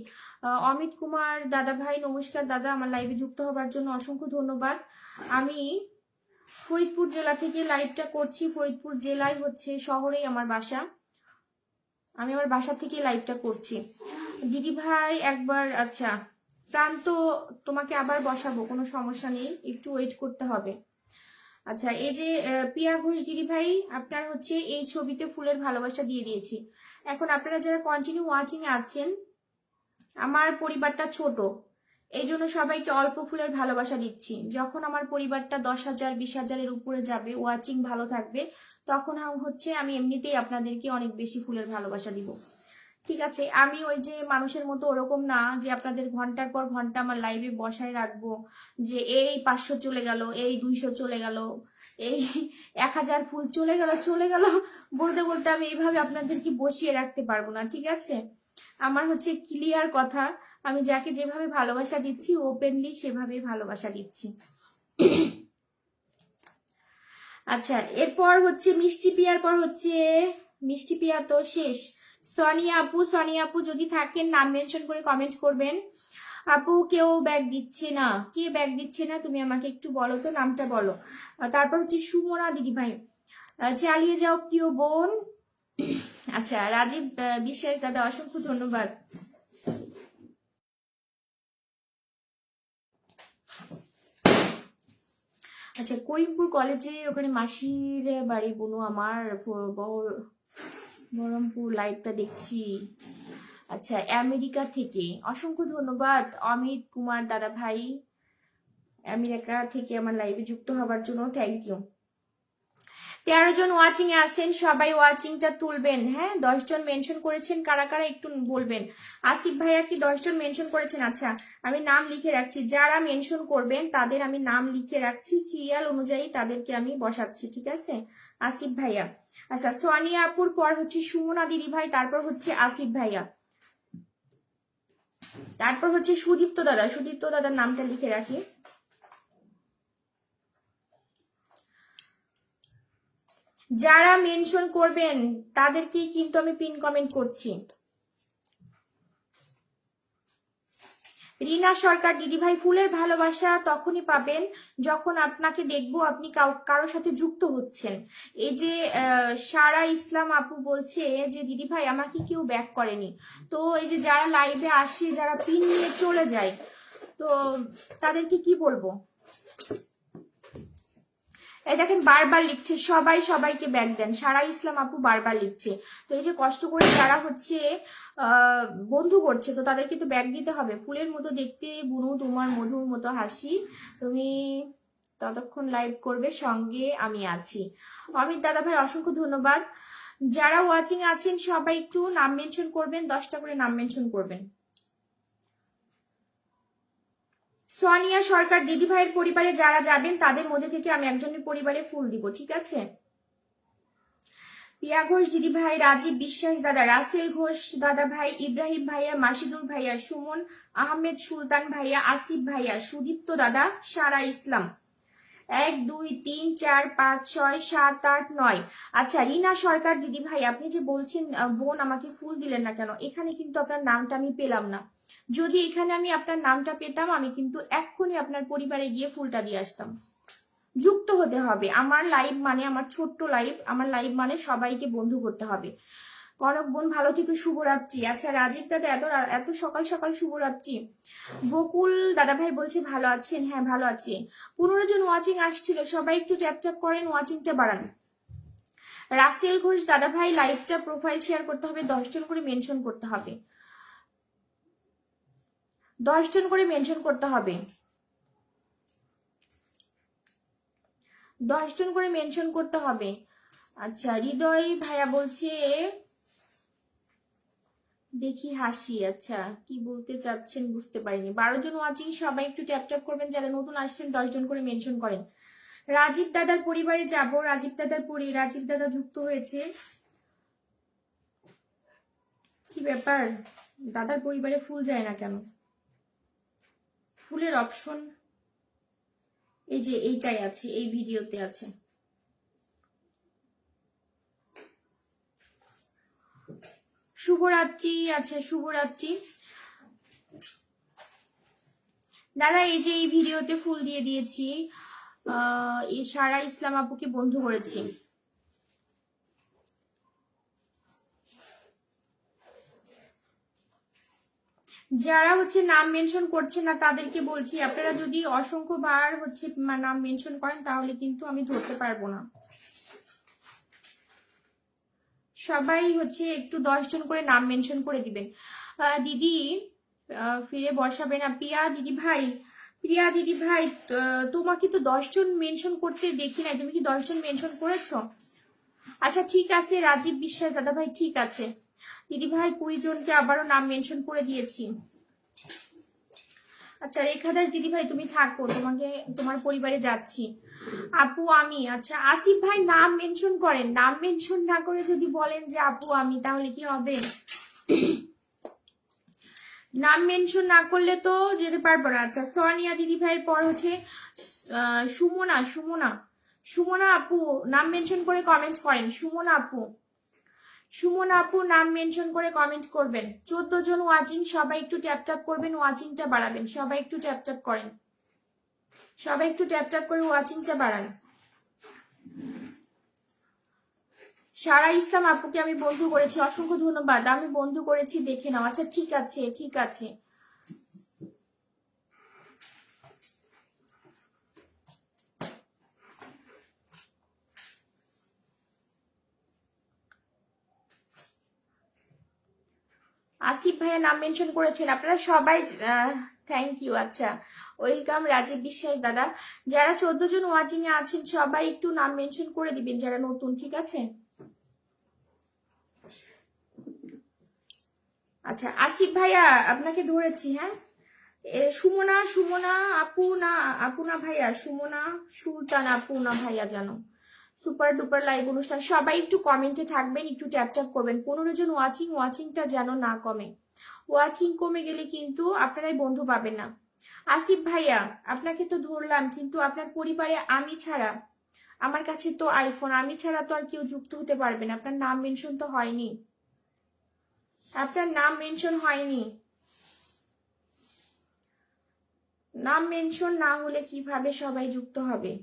অমিত কুমার দাদা ভাই, নমস্কার দাদা, আমার লাইভে যুক্ত হবার জন্য অসংখ্য ধন্যবাদ। আমি ফরিদপুর জেলা থেকে লাইভটা করছি। ফরিদপুর জেলায় হচ্ছে শহরেই আমার বাসা। আমি আমার বাসা থেকে লাইভটা করছি। দিদি ভাই একবার, আচ্ছা প্রান্ত, তোমাকে আবার বসাবো, কোনো সমস্যা নেই, একটু ওয়েট করতে হবে। আচ্ছা, এই যে পিয়া ঘোষ দিদি ভাই, আপনার হচ্ছে এই ছবিতে ফুলের ভালোবাসা দিয়ে দিয়েছি। এখন আপনারা যারা কন্টিনিউ ওয়াচিং এ আছেন, আমার পরিবারটা ছোট, এই জন্য সবাইকে অল্প ফুলের ভালোবাসা দিচ্ছি। যখন আমার পরিবারটা 10,000 20,000-এর উপরে যাবে, ওয়াচিং ভালো থাকবে, তখন হচ্ছে আমি এমনিতেই আপনাদেরকে অনেক বেশি ফুলের ভালোবাসা দিব, ঠিক আছে? আমি ওই যে মানুষের মতো ওরকম না যে আপনাদের ঘন্টার পর ঘন্টা আমার লাইভে বসায় রাখবো, যে এই 500 চলে গেল, এই 200 চলে গেল, এই 1000 ফুল চলে গেল বলতে বলতে আমি এইভাবে আপনাদেরকে বসিয়ে রাখতে পারবো না, ঠিক আছে? আমার হচ্ছে ক্লিয়ার কথা, আমি যাকে যেভাবে ভালোবাসা দিচ্ছি ওপেনলি সেভাবেই ভালোবাসা দিচ্ছি। আচ্ছা, এরপর হচ্ছে মিষ্টি পিয়ার পর হচ্ছে, মিষ্টি পিয়া তো শেষ। সোনিয়া আপু যদি থাকেন নাম মেনশন করে কমেন্ট করবেন। আপু কেউ ব্যাগ দিচ্ছে না, কে ব্যাগ দিচ্ছে না তুমি আমাকে একটু বলো তো, নামটা বলো। তারপর হচ্ছে সুমনা দিদি ভাই, চালিয়ে যাও প্রিয় বোন। আচ্ছা, রাজীব বিশ্বাস দাদা, অসংখ্য ধন্যবাদ। আচ্ছা, করিমপুর কলেজে ওখানে মাসির বাড়ি বুনু আমার, বহরমপুর লাইভটা দেখছি। আচ্ছা, আমেরিকা থেকে অসংখ্য ধন্যবাদ অমিত কুমার দাদা ভাই, আমেরিকা থেকে আমার লাইভে যুক্ত হবার জন্য thank you. 13 John watching a আছেন, সবাই ওয়াচিংটা তুলবেন, হ্যাঁ? 10 জন মেনশন করেছেন কারা কারা একটু বলবেন। আসিফ ভাইয়া কি 10 জন মেনশন করেছেন? আচ্ছা, আমি নাম লিখে রাখছি, যারা মেনশন করবেন তাদের আমি নাম লিখে রাখছি, সিরিয়াল অনুযায়ী তাদেরকে আমি বসাচ্ছি, ঠিক আছে? আসিফ ভাইয়া, আচ্ছা সোনিয়া আপুর পর হচ্ছে সুমনা দিদি ভাই, তারপর হচ্ছে আসিফ ভাইয়া, তারপর হচ্ছে সুদীপ্ত দাদার নামটা লিখে রাখি। যারা মেনশন করবেন তাদেরকেই কিন্তু আমি পিন কমেন্ট করছি। রিনা সরকার দিদি ভাই, ফুলের ভালোবাসা তখনই পাবেন যখন আপনাকে দেখবো আপনি কারোর সাথে যুক্ত হচ্ছেন। এই যে সারা ইসলাম আপু বলছে যে দিদি ভাই আমাকে কেউ ব্যাক করেনি, তো এই যে যারা লাইভে আসে, যারা পিন নিয়ে চলে যায়, তো তাদেরকে কি বলবো? এই দেখেন বারবার লিখছে, সবাই সবাইকে ব্যাক দেন, সারা ইসলাম আপু বারবার লিখছে। তো এই যে কষ্ট করে যারা হচ্ছে বন্ধু করছে, তো তাদেরকে তো ব্যাক দিতে হবে। ফুলের মতো দেখতে বুনু, তোমার মধুর মতো হাসি, তুমি ততক্ষণ লাইভ করবে, সঙ্গে আমি আছি। অমিত দাদা ভাই অসংখ্য ধন্যবাদ। যারা ওয়াচিং আছেন সবাই একটু নাম মেনশন করবেন, 10টা করে নাম মেনশন করবেন। সোনিয়া সরকার দিদি ভাইয়ের পরিবারে যারা যাবেন তাদের মধ্যে থেকে আমি একজনের পরিবারে ফুল দিব, ঠিক আছে? পিয়া ঘোষ দিদি ভাই, রাজীব বিশ্বাস দাদা, রাসেল ঘোষ দাদা ভাই, ইব্রাহিম ভাইয়া, মাসিদুর ভাইয়া, সুমন আহমেদ সুলতান ভাইয়া, আসিফ ভাইয়া, সুদীপ্ত দাদা, সারা ইসলাম, 1 2 3 4 5 6 7 8 9। আচ্ছা, রিনা সরকার দিদি ভাই, আপনি যে বলছেন বোন আমাকে ফুল দিলেন না কেন? এখানে কিন্তু আপনার নামটা আমি পেলাম না। যদি এখানে আমি আপনার নামটা পেতাম, আমি কিন্তু এক্ষুনি আপনার পরিবারে গিয়ে ফুলটা দিয়ে আসতাম। যুক্ত হতে হবে। আমার লাইভ মানে আমার ছোট্ট লাইভ, আমার লাইভ মানে সবাইকে বন্ধু করতে হবে। কনক বোন ভালো থেকে শুভরাত্রি। আচ্ছা রাজীব দাদা এত এত সকাল সকাল শুভরাত্রি। বকুল দাদা ভাই বলছে ভালো আছেন, হ্যাঁ ভালো আছি। 15 জন ওয়াচিং আসছিল, সবাই একটু ট্যাপ ট্যাপ করেন, ওয়াচিংটা বাড়ান। রাসেল ঘোষ দাদা ভাই লাইভটা প্রোফাইল শেয়ার করতে হবে, 10 জন করে মেনশন করতে হবে, 10 জন করে মেনশন করতে হবে, 10 জন করে মেনশন করতে হবে। আচ্ছা হৃদয় ভাইয়া বলছে দেখি হাসি। আচ্ছা কি বলতে চাচ্ছেন বুঝতে পারিনি। 12 জন ওয়াচিং, সবাই একটু ট্যাপ ট্যাপ করবেন, যারা নতুন আসছেন 10 জন করে মেনশন করেন। রাজীব দাদার পরিবারে যাব, রাজীব দাদা যুক্ত হয়েছে। কি ব্যাপার, দাদার পরিবারে ফুল যায় না কেন? ফুলের অপশন এই যে এইটাই আছে, এই ভিডিওতে আছে। শুভরাত্রি। আচ্ছা শুভরাত্রি দাদা, এই যে এই ভিডিওতে ফুল দিয়ে দিয়েছি, এই সারা ইসলাম আপুকে বন্ধু করেছি। যারা হচ্ছে নাম মেনশন করছে না তাদেরকে বলছি, আপনারা যদি অসংখ্যবার হচ্ছে নাম মেনশন করেন তাহলে কিন্তু আমি ধরতে পারবো না। সবাই হচ্ছে একটু 10 জন করে নাম মেনশন করে দিবেন। দিদি ফিরে বসাবে না। প্রিয়া দিদি ভাই তোমাকে তো 10 জন মেনশন করতে দেখি নাই, তুমি কি 10 জন মেনশন করেছো? আচ্ছা ঠিক আছে রাজীব বিশ্বাস দাদা ভাই, ঠিক আছে দিদি ভাই 20 জনকে আবারও নাম মেনশন করে দিয়েছি। আচ্ছা রেখা দাস দিদি ভাই তুমি থাকো, তোমাকে তোমার পরিবারে যাচ্ছি। আপু আমি। আচ্ছা আসিফ ভাই নাম মেনশন করেন, নাম মেনশন না করে যদি বলেন যে আপু আমি, তাহলে কি হবে? নাম মেনশন না করলে তো যেতে পারবো না। আচ্ছা সোনিয়া দিদি ভাইয়ের পর হচ্ছে সুমনা আপু নাম মেনশন করে কমেন্ট করেন। সুমনা আপু নাম মেনশন করে কমেন্ট করবেন। 14 জন ওয়াচিং, সবাই একটু ট্যাপ ট্যাপ করবেন, ওয়াচিংটা বাড়াবেন, সবাই একটু ট্যাপ ট্যাপ করেন, সবাই একটু ট্যাপ ট্যাপ করে ওয়াচিংটা বাড়ান। সারা ইসলাম আপুকে আমি বন্ধু করেছি, অসংখ্য ধন্যবাদ। আমি বন্ধু করেছি, দেখে নাও। আচ্ছা ঠিক আছে ঠিক আছে। আসিফ ভাইয়া নাম মেনশন করেছেন, আপনারা সবাই থ্যাংক ইউ। আচ্ছা ওয়েলকাম রাজীব বিশ্বাস দাদা। যারা 14 জন ওয়াচিং এ আছেন সবাই একটু নাম মেনশন করে দিবেন, যারা নতুন, ঠিক আছে? আচ্ছা আসিফ ভাইয়া আপনাকে ধরেছি, হ্যাঁ। সুমনা আপু না ভাইয়া, সুমনা সুলতান আপু না ভাইয়া, জানো সুপার ডুপার লাইভ অনুষ্ঠান। সবাই একটু কমেন্টে থাকবেন, একটু ট্যাপ ট্যাপ করবেন। 15 জন ওয়াচিংটা যেন না কমে। ওয়াচিং কমে গেলে কিন্তু আপনারাই বন্ধু পাবেন না। আসিফ ভাইয়া আপনাকে তো ধরলাম, কিন্তু আপনার পরিবারে আমি ছাড়া, আমার কাছে তো আইফোন, আমি ছাড়া তো আর কেউ যুক্ত হতে পারবে না। আপনার নাম মেনশন তো হয়নি, আপনার নাম মেনশন হয়নি। নাম মেনশন না হলে কিভাবে সবাই যুক্ত হবে?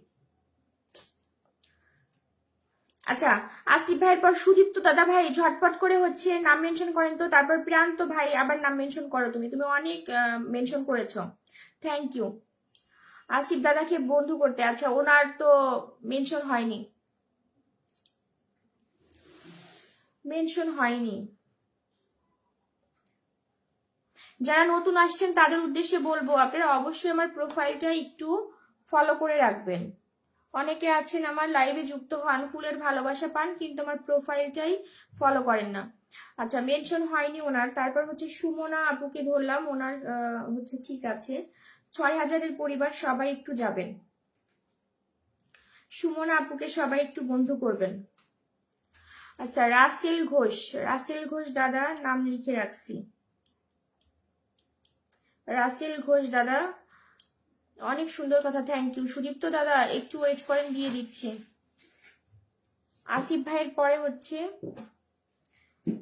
আচ্ছা আসিফ ভাইয়ের পর সুদীপ্ত দাদা ভাই ঝটপট করে হচ্ছে নাম মেনশন করেন তো। তারপর প্রান্ত ভাই আবার নাম মেনশন করো, তুমি অনেক মেনশন করেছো, থ্যাংক ইউ। আসিফ দাদাকে বন্ধু করতে, আচ্ছা ওনার তো মেনশন হয়নি, মেনশন হয়নি। যারা নতুন আসছেন তাদের উদ্দেশ্যে বলবো, আপনারা অবশ্যই আমার প্রোফাইলটা একটু ফলো করে রাখবেন। অনেকে আছেন আমার লাইভে যুক্ত হন, ফুলের ভালোবাসা পান, কিন্তু আমার প্রোফাইলটাই ফলো করেন না। আচ্ছা মেনশন হয়নি ওনার। তারপর হচ্ছে সুমনা আপুকে ধরলাম, ওনার হচ্ছে ঠিক আছে। 6000-এর পরিবার, সবাই একটু যাবেন। সুমনা আপুকে সবাই একটু বন্ধু করবেন। আচ্ছা রাসেল ঘোষ দাদা নাম লিখে রাখছি। রাসেল ঘোষ দাদা অনেক সুন্দর কথা, থ্যাংক ইউ। সুদীপ্ত দাদা একটু ওয়েট করেন, দিয়ে দিচ্ছি। আসিফ ভাইয়ের পরে হচ্ছে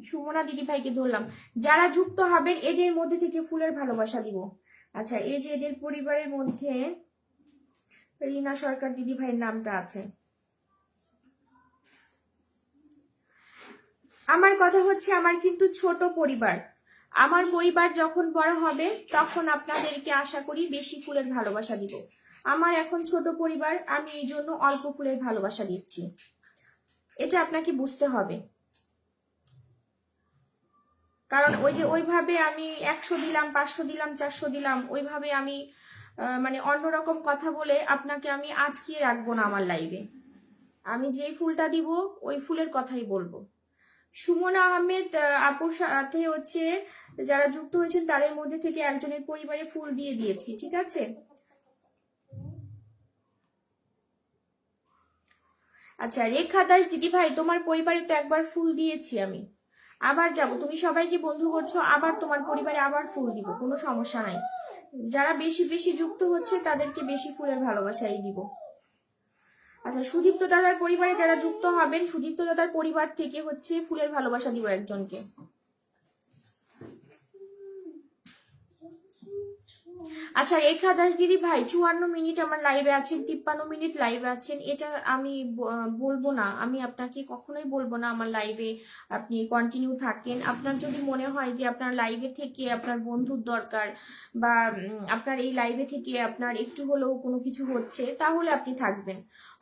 সুমনা দিদি ভাইকে ধরলাম। যারা যুক্ত হবেন এদের মধ্যে থেকে ফুলের ভালোবাসা দিব। আচ্ছা এই যে এদের পরিবারের মধ্যে রিনা সরকার দিদি ভাইয়ের নামটা আছে। আমার কথা হচ্ছে, আমার কিন্তু ছোট পরিবার। আমার পরিবার যখন বড় হবে তখন আপনাদেরকে আশা করি বেশি ফুলের ভালোবাসা দিব। আমার এখন ছোট পরিবার, আমি এই জন্য অল্প ফুলের ভালোবাসা দিচ্ছি, এটা আপনাকে বুঝতে হবে। কারণ ওই যে ওইভাবে আমি 100 দিলাম, 500 দিলাম, 400 দিলাম, ওইভাবে আমি মানে অন্যরকম কথা বলে আপনাকে আমি আটকিয়ে রাখবো না আমার লাইভে। আমি যেই ফুলটা দিব ওই ফুলের কথাই বলবো। সুমনা আহমেদ আপুর সাথে হচ্ছে যারা যুক্ত হয়েছেন তাদের মধ্যে থেকে একজনের পরিবারে ফুল দিয়ে দিয়েছি, ঠিক আছে? আচ্ছা রেখা দাস দিদি ভাই, তোমার পরিবারে তো একবার ফুল দিয়েছি আমি, আবার যাব। তুমি সবাইকে বন্ধু করছো, আবার তোমার পরিবারে আবার ফুল দিব, কোনো সমস্যা নাই। যারা বেশি বেশি যুক্ত হচ্ছে তাদেরকে বেশি ফুলের ভালোবাসাই দিব। আচ্ছা সুদীপ্ত দাদার পরিবারে যারা যুক্ত হবেন, সুদীপ্ত দাদার পরিবার থেকে হচ্ছে ফুলের ভালোবাসা দিব একজনকে। আচ্ছা রেখা দাস দিদি ভাই, 54 মিনিট আমার লাইভে আছেন, 53 মিনিট লাইভে আছেন, এটা আমি বলবো না, আমি আপনাকে কখনোই বলবো না আমার লাইভে আপনি কন্টিনিউ থাকেন। আপনার যদি মনে হয় যে আপনার লাইভে থেকে আপনার বন্ধুর দরকার, বা আপনার এই লাইভে থেকে আপনার একটু হলেও কোনো কিছু হচ্ছে, তাহলে আপনি থাকবেন।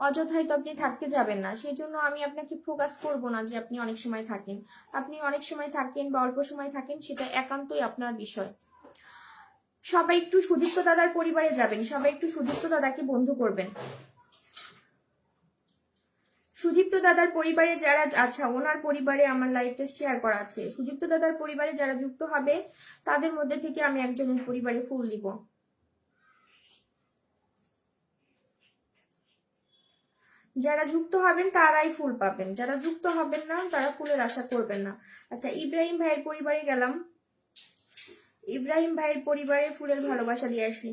অযথাই তো আপনি থাকতে যাবেন না, সেই জন্য আমি আপনাকে ফোকাস করব না যে আপনি অনেক সময় থাকেন। আপনি অনেক সময় থাকেন বা অল্প সময় থাকেন, সেটা একান্তই আপনার বিষয়। সবাই একটু সুদীপ্ত দাদার পরিবারে যাবেন, সবাই একটু সুদীপ্ত দাদাকে বন্ধু করবেন। সুদীপ্ত দাদার পরিবারে যারা, আচ্ছা ওনার পরিবারে আমার লাইভটা শেয়ার করা আছে, সুদীপ্ত দাদার পরিবারে যারা যুক্ত হবে তাদের মধ্যে থেকে আমি একজনের পরিবারে ফুল দিব। যারা যুক্ত হবেন তারাই ফুল পাবেন, যারা যুক্ত হবেন না তারা ফুলের আশা করবেন না। আচ্ছা ইব্রাহিম ভাইয়ের পরিবারে গেলাম, ইব্রাহিম ভাইয়ের পরিবারে ফুলের ভালোবাসা দিয়ে আসি।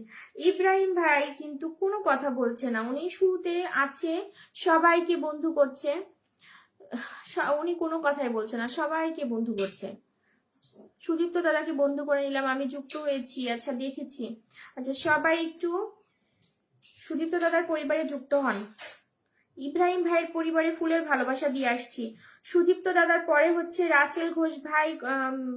ইব্রাহিম ভাই কিন্তু কোনো কথা বলছে না, উনি শুরুতে আছে সবাইকে বন্ধু করছে, উনি কোনো কথাই বলছে না, সবাইকে বন্ধু করছে। সুদীপ্ত দাদাকে বন্ধু করে নিলাম, আমি যুক্ত হয়েছি, আচ্ছা দেখেছি। আচ্ছা সবাই একটু সুদীপ্ত দাদার পরিবারে যুক্ত হন। ইব্রাহিম ভাইয়ের পরিবারে ফুলের ভালোবাসা দিয়ে আসছি। সুদীপ্ত দাদার পরে হচ্ছে রাসেল ঘোষ ভাই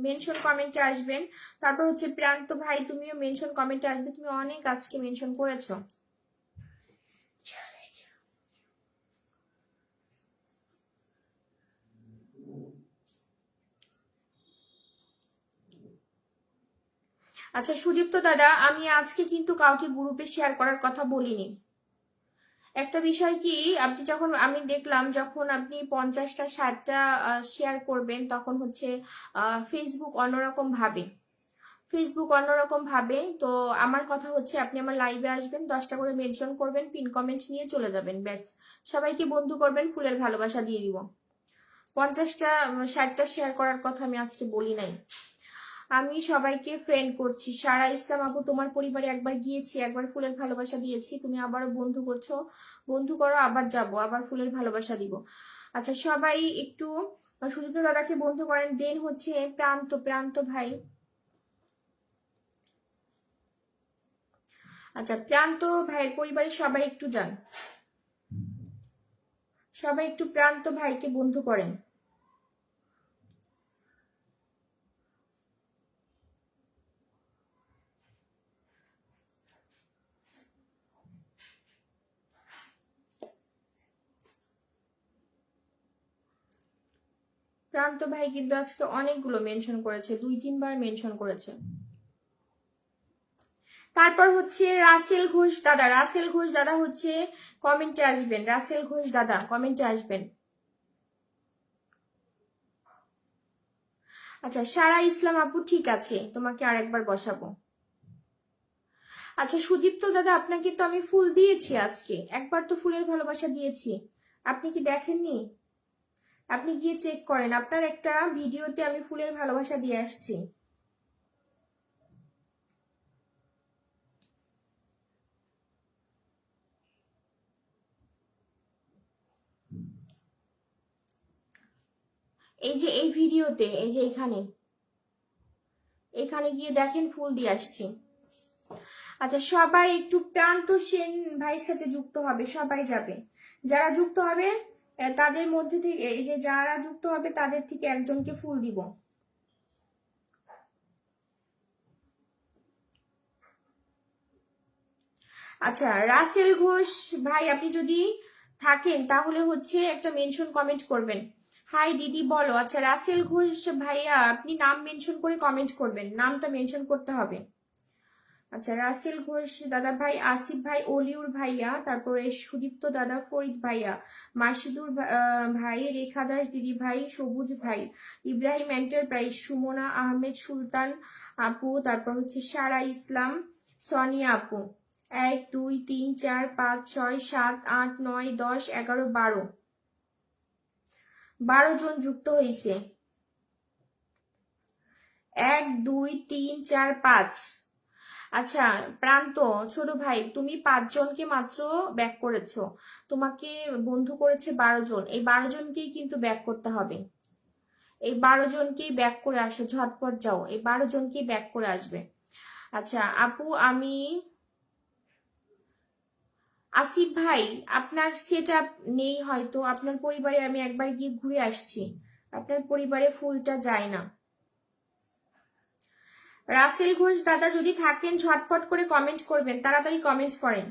মেনশন কমেন্টে আসবেন, তারপর হচ্ছে প্রান্ত ভাই, তুমিও মেনশন কমেন্টে আসবে, তুমি অনেক আজকে মেনশন করেছো। আচ্ছা সুদীপ্ত দাদা, আমি আজকে কিন্তু কাউকে গ্রুপে শেয়ার করার কথা বলিনি। একটা বিষয় কি, আপনি যখন, আমি দেখলাম যখন আপনি 50টা 60টা শেয়ার করবেন তখন হচ্ছে ফেসবুক অন্যরকম ভাবে, ফেসবুক অন্যরকম ভাবে। তো আমার কথা হচ্ছে আপনি আমার লাইভে আসবেন, 10টা করে মেনশন করবেন, পিন কমেন্ট নিয়ে চলে যাবেন, ব্যাস। সবাইকে বন্ধু করবেন, ফুলের ভালোবাসা দিয়ে দিব। 50টা 60টা শেয়ার করার কথা আমি আজকে বলি নাই। আমি সবাইকে ফ্রেন্ড করছি। সারা ইসলাম আপু, তোমার পরিবারে একবার গিয়েছি, একবার ফুলের ভালোবাসা দিয়েছি, তুমি আবারও বন্ধু করছো, বন্ধু করো, আবার যাব, আবার ফুলের ভালোবাসা দিব। আচ্ছা সবাই একটু সুজিত দাদাকে বন্ধু করেন। দেন হচ্ছে প্রান্ত, প্রান্ত ভাই, আচ্ছা প্রান্ত ভাইয়ের পরিবারে সবাই একটু যান, সবাই একটু প্রান্ত ভাইকে বন্ধু করেন। প্রান্ত ভাই কিন্তু আজকে অনেকগুলো মেনশন করেছে, 2-3 বার মেনশন করেছে। তারপর হচ্ছে রাসেল ঘোষ দাদা, রাসেল ঘোষ দাদা হচ্ছে কমেন্টে আসবেন, রাসেল ঘোষ দাদা কমেন্টে আসবেন। আচ্ছা সারা ইসলাম আপু, ঠিক আছে, তোমাকে আরেকবার বসাবো। আচ্ছা সুদীপ্ত দাদা, আপনাকে তো আমি ফুল দিয়েছি আজকে, একবার তো ফুলের ভালোবাসা দিয়েছি, আপনি কি দেখেননি? আপনি গিয়ে চেক করেন, আপনার একটা ভিডিওতে আমি ফুলের ভালোবাসা দিয়ে আসছি। এই যে এই ভিডিওতে, এই যে এখানে, এখানে গিয়ে দেখেন ফুল দিয়ে আসছি। আচ্ছা, সবাই একটু প্রান্ত সেন ভাইয়ের সাথে যুক্ত হবে, সবাই যাবে। যারা যুক্ত হবে তাদের মধ্যে থেকে, এই যে যারা যুক্ত হবে তাদের থেকে একজনকে ফুল দিব। আচ্ছা, রাসেল ঘোষ ভাই আপনি যদি থাকেন তাহলে হচ্ছে একটা মেনশন কমেন্ট করবেন। হাই দিদি বলো। আচ্ছা, রাসেল ঘোষ ভাইয়া আপনি নাম মেনশন করে কমেন্ট করবেন, নামটা মেনশন করতে হবে। আচ্ছা, রাসেল ঘোষ দাদা ভাই, আসিফ ভাই, অলিউর ভাইয়া, তারপরে সুদীপ্ত দাদা, ফরিদ ভাইয়া, মাসিদুর ভাই, রেখা দাস দিদি ভাই, সবুজ ভাই, ইব্রাহিম এন্টারপ্রাইজ, সুমনা আহমেদ, সুলতান আপু, তারপর হচ্ছে সারা ইসলাম, সোনিয়া আপু। 1 2 3 4 5 6 7 8 9 10 11 12 জন যুক্ত হয়েছে। 1 2 3 4 5। আচ্ছা প্রান্ত ছোট ভাই, তুমি 5 জনকে মাত্র ব্যাক করেছো, তোমাকে বন্ধু করেছে 12 জন। এই 12 জনকেই কিন্তু ব্যাক করতে হবে, এই 12 জনকেই ব্যাক করে আসো, ঝটপট যাও, এই 12 জনকেই ব্যাক করে আসবে। আচ্ছা আপু, আমি আসিফ ভাই আপনার সেট আপ নেই হয়তো, আপনার পরিবারে আমি একবার গিয়ে ঘুরে আসছি, আপনার পরিবারে ফুলটা যায় না। রাসেল ঘোষ দাদা যদি থাকেন ঝটপট করে কমেন্ট করবেন, তাড়াতাড়ি কমেন্ট করেন।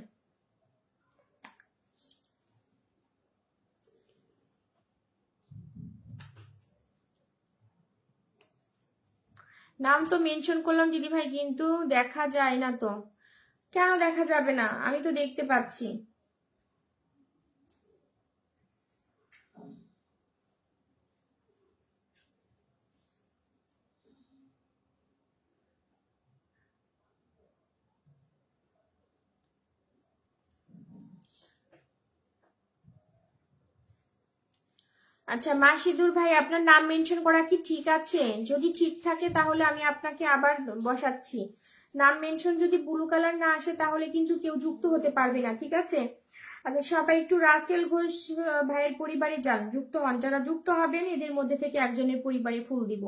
নাম তো মেনশন করলাম দিদি ভাই, কিন্তু দেখা যায় না তো। কেন দেখা যাবে না, আমি তো দেখতে পাচ্ছি। আচ্ছা মাসিদুর ভাই, আপনার নাম মেনশন করা কি ঠিক আছে? যদি ঠিক থাকে তাহলে আমি আপনাকে আবার বসাচ্ছি। নাম মেনশন যদি ব্লু কালার না আসে তাহলে কিন্তু কেউ যুক্ত হতে পারবে না, ঠিক আছে? আচ্ছা সবাই একটু রাসেল ঘোষ ভাইয়ের পরিবারে যান, যুক্ত হন। যারা যুক্ত হবেন এদের মধ্যে থেকে একজনের পরিবারে ফুল দিব।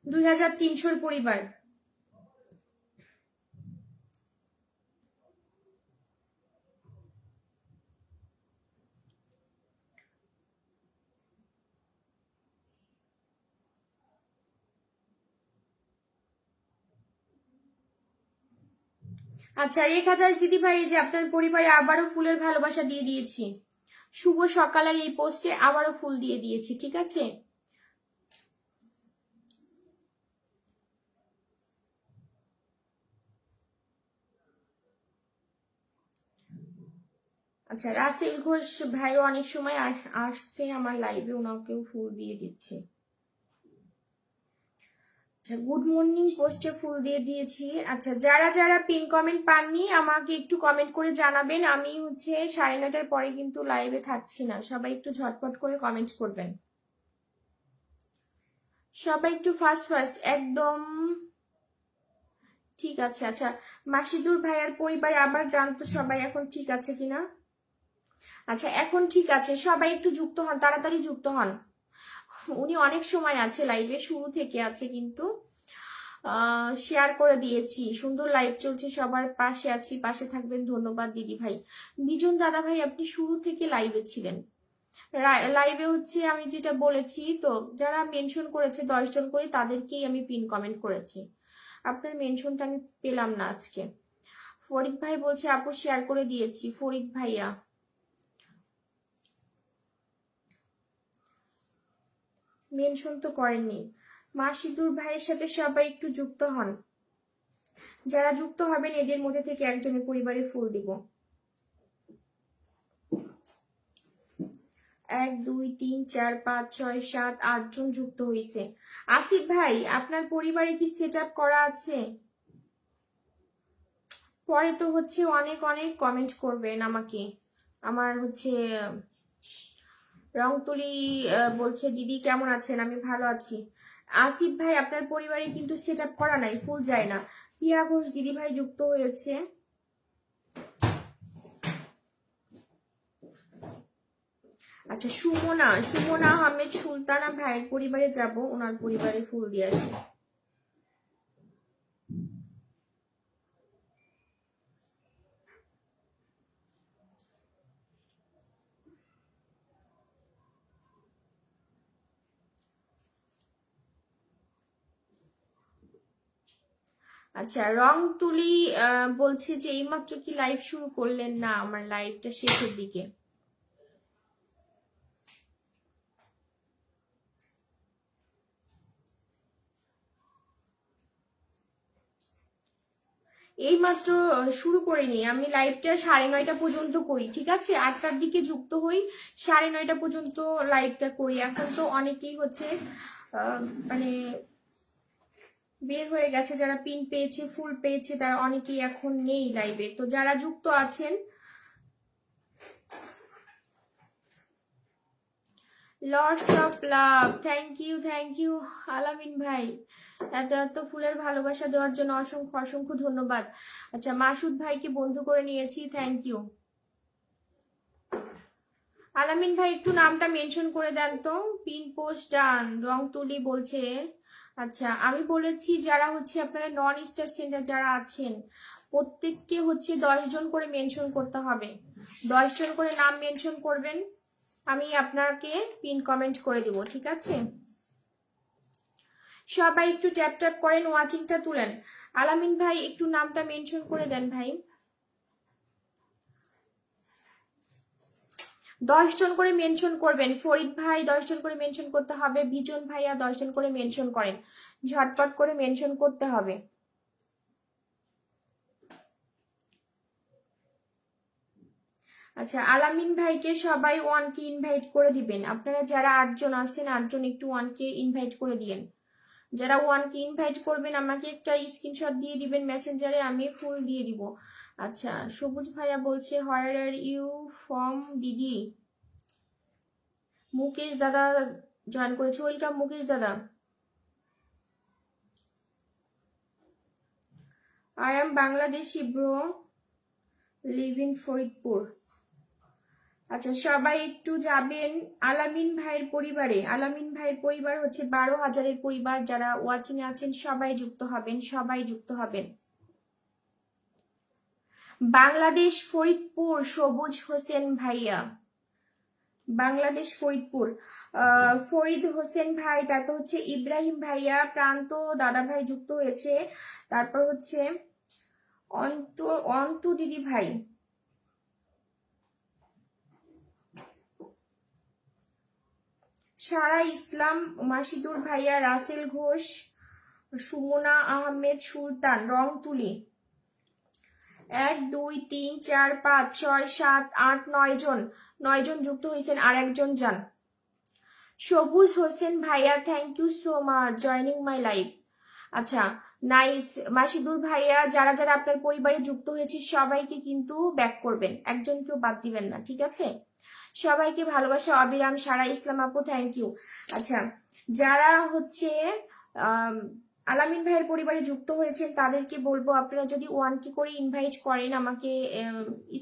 2300 পরিবার। আচ্ছা রেখা দাস দিদি ভাই, এই যে আপনার পরিবারে আবারও ফুলের ভালোবাসা দিয়ে দিয়েছি, শুভ সকালের এই পোস্টে আবারও ফুল দিয়ে দিয়েছি, ঠিক আছে? আচ্ছা রাসেল ঘোষ ভাইও অনেক সময় আসছে আমার লাইভে, ওনাকেও ফুল দিয়ে দিচ্ছি। আচ্ছা গুড মর্নিং পোস্টে ফুল দিয়ে দিয়েছি। আচ্ছা যারা যারা পিন কমেন্ট পাননি আমাকে একটু কমেন্ট করে জানাবেন, আমি হচ্ছে 9:30টার পরে কিন্তু লাইভে থাকছি না, সবাই একটু ঝটপট করে কমেন্ট করবেন, সবাই একটু ফাস্ট ফাস্ট একদম। ঠিক আছে। আচ্ছা মাসিদুর ভাইয়ার পরিবারে আবার জানতো সবাই এখন ঠিক আছে কিনা। আচ্ছা এখন ঠিক আছে, সবাই একটু যুক্ত হন, তাড়াতাড়ি যুক্ত হন। উনি অনেক সময় আছে লাইভে, শুরু থেকে আছে, কিন্তু শেয়ার করে দিয়েছি, সুন্দর লাইভ চলছে, সবার পাশে আছি, পাশে থাকবেন। ধন্যবাদ দিদি ভাই। বিজন দাদা ভাই আপনি শুরু থেকে লাইভে ছিলেন, লাইভে হচ্ছে আমি যেটা বলেছি, তো যারা মেনশন করেছে 10 জন করে তাদেরকেই আমি পিন কমেন্ট করেছি, আপনার মেনশনটা আমি পেলাম না আজকে। ফরিদ ভাই বলছে আপু শেয়ার করে দিয়েছি, ফরিদ ভাইয়া মেনশন তো করেননি। মাসিদুর ভাইয়ের সাথে সবাই একটু যুক্ত হন, যারা যুক্ত হবেন এদের মধ্যে থেকে একজনের পরিবারে ফুল দিব। 1 2 3 4 5 6 7 8 জন যুক্ত হয়েছে। আসিফ ভাই আপনার পরিবারে কি সেট আপ করা আছে? পরে তো হচ্ছে অনেক অনেক কমেন্ট করবেন আমাকে। আমার হচ্ছে রংতুলি বলছে দিদি কেমন আছেন, আমি ভালো আছি। আসিফ ভাই আপনার পরিবারে কিন্তু সেট আপ করা নাই, ফুল যায় না। পিয়া ঘোষ দিদি ভাই যুক্ত হয়েছে। আচ্ছা সুমনা আহমেদ, সুলতানা ভাইয়ের পরিবারে যাব, ওনার পরিবারে ফুল দিয়ে আসি। আচ্ছা, রং তুলি বলছে যে এইমাত্র কি লাইভ শুরু করলেন? না, আমার লাইভটা শেষের দিকে। এইমাত্র শুরু করিনি, আমি লাইভটা 9:30 পর্যন্ত করি, ঠিক আছে? 8টার দিকে যুক্ত হই, 9:30 পর্যন্ত লাইভটা করি। এখন তো অনেকেই হচ্ছে মানে বের হয়ে গেছে, যারা পিন পেয়েছে, ফুল পেয়েছে, তারা অনেকেই এখন নেই লাইভে। তো যারা যুক্ত আছেন, lords of love, thank you Alamin ভাই, এত এত ফুলের ভালোবাসা দেওয়ার জন্য অসংখ্য অসংখ্য ধন্যবাদ। আচ্ছা, মাসুদ ভাইকে বন্ধু করে নিয়েছি, থ্যাংক ইউ। আলামিন ভাই একটু নামটা মেনশন করে দেন তো। পিন পোস্ট ডান, রং তুলি বলছে। আচ্ছা, আমি বলেছি যারা হচ্ছে আপনারা নন স্টার সেন্টার যারা আছেন, প্রত্যেককে হচ্ছে 10 জন করে মেনশন করতে হবে। 10 জন করে নাম মেনশন করবেন, আমি আপনাকে পিন কমেন্ট করে দিব, ঠিক আছে? সবাই একটু ট্যাপ ট্যাপ করেন, ওয়াচিংটা তুলেন। আলামিন ভাই একটু নামটা মেনশন করে দেন ভাই। 10 জন করে মেনশন করবেন। ফরিদ ভাই 10 জন করে মেনশন করতে হবে। বিজন ভাইয়া 10 জন করে মেনশন করেন, ঝটপট করে মেনশন করতে হবে। আচ্ছা, আলামিন ভাইকে সবাই 1কে ইনভাইট করে দিবেন। আপনারা যারা 8 জন আছেন, 8 জন একটু 1কে ইনভাইট করে দিয়েন। যারা 1কে ইনভাইট করবেন আমাকে একটা স্ক্রিনশট দিয়ে দিবেন মেসেঞ্জারে, আমি ফুল দিয়ে দিব। আচ্ছা, সবুজ ভাইয়া বলছে হোয়ার আর ইউ ফ্রম দিদি। মুকেশ দাদা জয়েন করেছে, ওয়েলকাম মুকেশ দাদা। I am Bangladeshi bro, live in Faridpur. আচ্ছা, সবাই একটু যাবেন আলামিন ভাইয়ের পরিবারে। আলামিন ভাইয়ের পরিবার হচ্ছে 12,000-এর পরিবার। যারা ওয়াচিং এ আছেন সবাই যুক্ত হবেন, সবাই যুক্ত হবেন। বাংলাদেশ ফরিদপুর, সবুজ হোসেন ভাইয়া, বাংলাদেশ ফরিদপুর। ফরিদ হোসেন ভাই, তারপর হচ্ছে ইব্রাহিম ভাইয়া, প্রান্ত দাদা ভাই যুক্ত হয়েছে, তারপর হচ্ছে অন্তু দিদি ভাই, সারা ইসলাম, মাসিদুর ভাইয়া, রাসেল ঘোষ, সুমনা আহমেদ সুলতান, রং তুলি। 1 2 3 4 5 6 7 8 9 জন, 9 জন যুক্ত হয়েছেন, আর একজন যান। সবুজ হোসেন ভাইয়া, thank you so much joining my live. আচ্ছা, নাইস। মাসিদুর ভাইয়া, যারা যারা আপনার পরিবারে যুক্ত হয়েছে সবাইকে কিন্তু ব্যাক করবেন, একজনকেও বাদ দিবেন না, ঠিক আছে? সবাইকে ভালোবাসা অবিরাম। সারা ইসলাম আপু, থ্যাংক ইউ। আচ্ছা, যারা হচ্ছে আলামিন ভাইয়ের পরিবারে যুক্ত হয়েছেন তাদেরকে বলবো, আপনারা যদি 1কে করে ইনভাইট করেন, আমাকে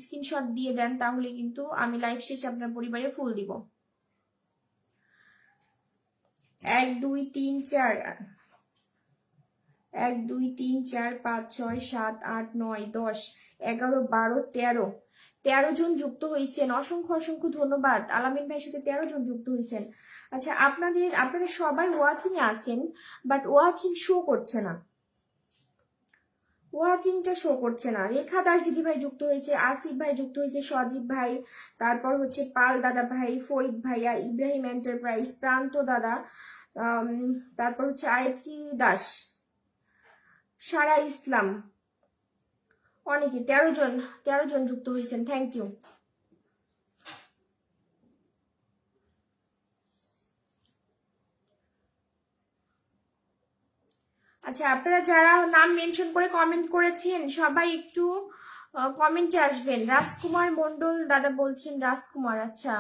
স্ক্রিনশট দিয়ে দেন, তাহলে কিন্তু আমি লাইভ শেষে আপনার পরিবারে ফুল দিব। 1 2 3 4, 1 2 3 4 5 6 7 8 9 10 11 12 13 জন যুক্ত হয়েছেন। অসংখ্য অসংখ্য ধন্যবাদ। আলামিন ভাইয়ের সাথে 13 জন যুক্ত হয়েছেন। আচ্ছা, আপনারা সবাই ওয়াচিং এ আছেন, বাট ওয়াচিং শো করছে না, ওয়াচিংটা শো করছে না। রেখা দাস দিদি ভাই যুক্ত হয়েছে, আসিফ ভাই যুক্ত হয়েছে, সজীব ভাই, তারপর হচ্ছে পাল দাদা ভাই, ফরিদ ভাইয়া, ইব্রাহিম এন্টারপ্রাইজ, প্রান্ত দাদা, তারপর হচ্ছে আয়ত্রী দাস, সারা ইসলাম, অনেকে 13 জন যুক্ত হয়েছেন, থ্যাংক ইউ। আচ্ছা, আপনারা যারা নাম মেনশন করে কমেন্ট করেছেন সবাই একটু কমেন্টে আসবেন। রাজকুমার মন্ডল দাদা বলছেন, রাজকুমার, আচ্ছা,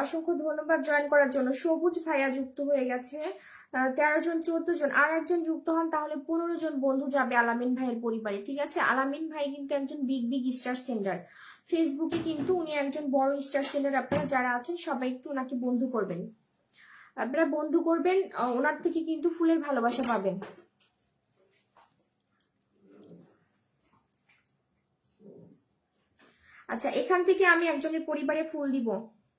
অসংখ্য ধন্যবাদ জয়েন করার জন্য। সবুজ ভাইয়া যুক্ত হয়ে গেছে, 13 জন 14 জন, আর একজন যুক্ত হন তাহলে 15 জন বন্ধু যাবে আলামিন ভাইয়ের পরিবারে, ঠিক আছে? আলামিন ভাই কিন্তু একজন বিগ স্টার সেন্ডার, ফেসবুকে কিন্তু উনি একজন বড় স্টার সেন্ডার। আপনারা যারা আছেন সবাই একটু ওনাকে বন্ধু করবেন, আপনারা বন্ধু করবেন, ওনার থেকে কিন্তু ফুলের ভালোবাসা পাবেন। আচ্ছা, এখান থেকে আমি একজনের পরিবারে ফুল দিব।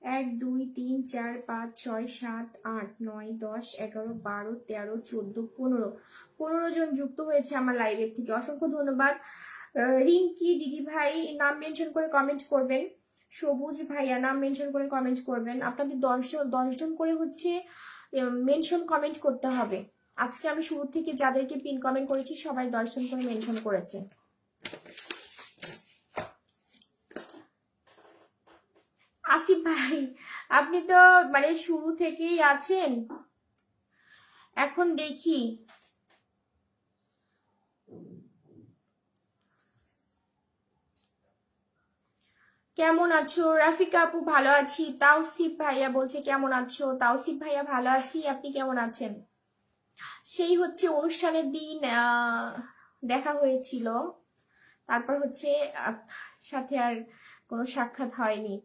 1 2 3 4 5 6 7 8 9 10 11 12 13 14 15 জন যুক্ত হয়েছে আমার লাইভের থেকে, অসংখ্য ধন্যবাদ। রিঙ্কি দিদি ভাই নাম মেনশন করে কমেন্ট করবেন, সবুজ ভাইয়া নাম মেনশন করে কমেন্ট করবেন। আপনাদের 10 জন করে হচ্ছে মেনশন কমেন্ট করতে হবে। আজকে আমি শুরু থেকে যাদেরকে পিন কমেন্ট করেছি সবাই 10 জন করে মেনশন করেছে। আসিফ ভাই আপনি তো মানে শুরু থেকেই আছেন, এখন দেখি কেমন আছো। রাফিকা আপু ভালো আছি। তাওসিফ ভাইয়া বলছে কেমন আছো। তাওসিফ ভাইয়া ভালো আছি, আপনি কেমন আছেন? সেই হচ্ছে অনুষ্ঠানের দিন দেখা হয়েছিল, তারপর হচ্ছে সাথে আর কোনো সাক্ষাৎ হয়নি।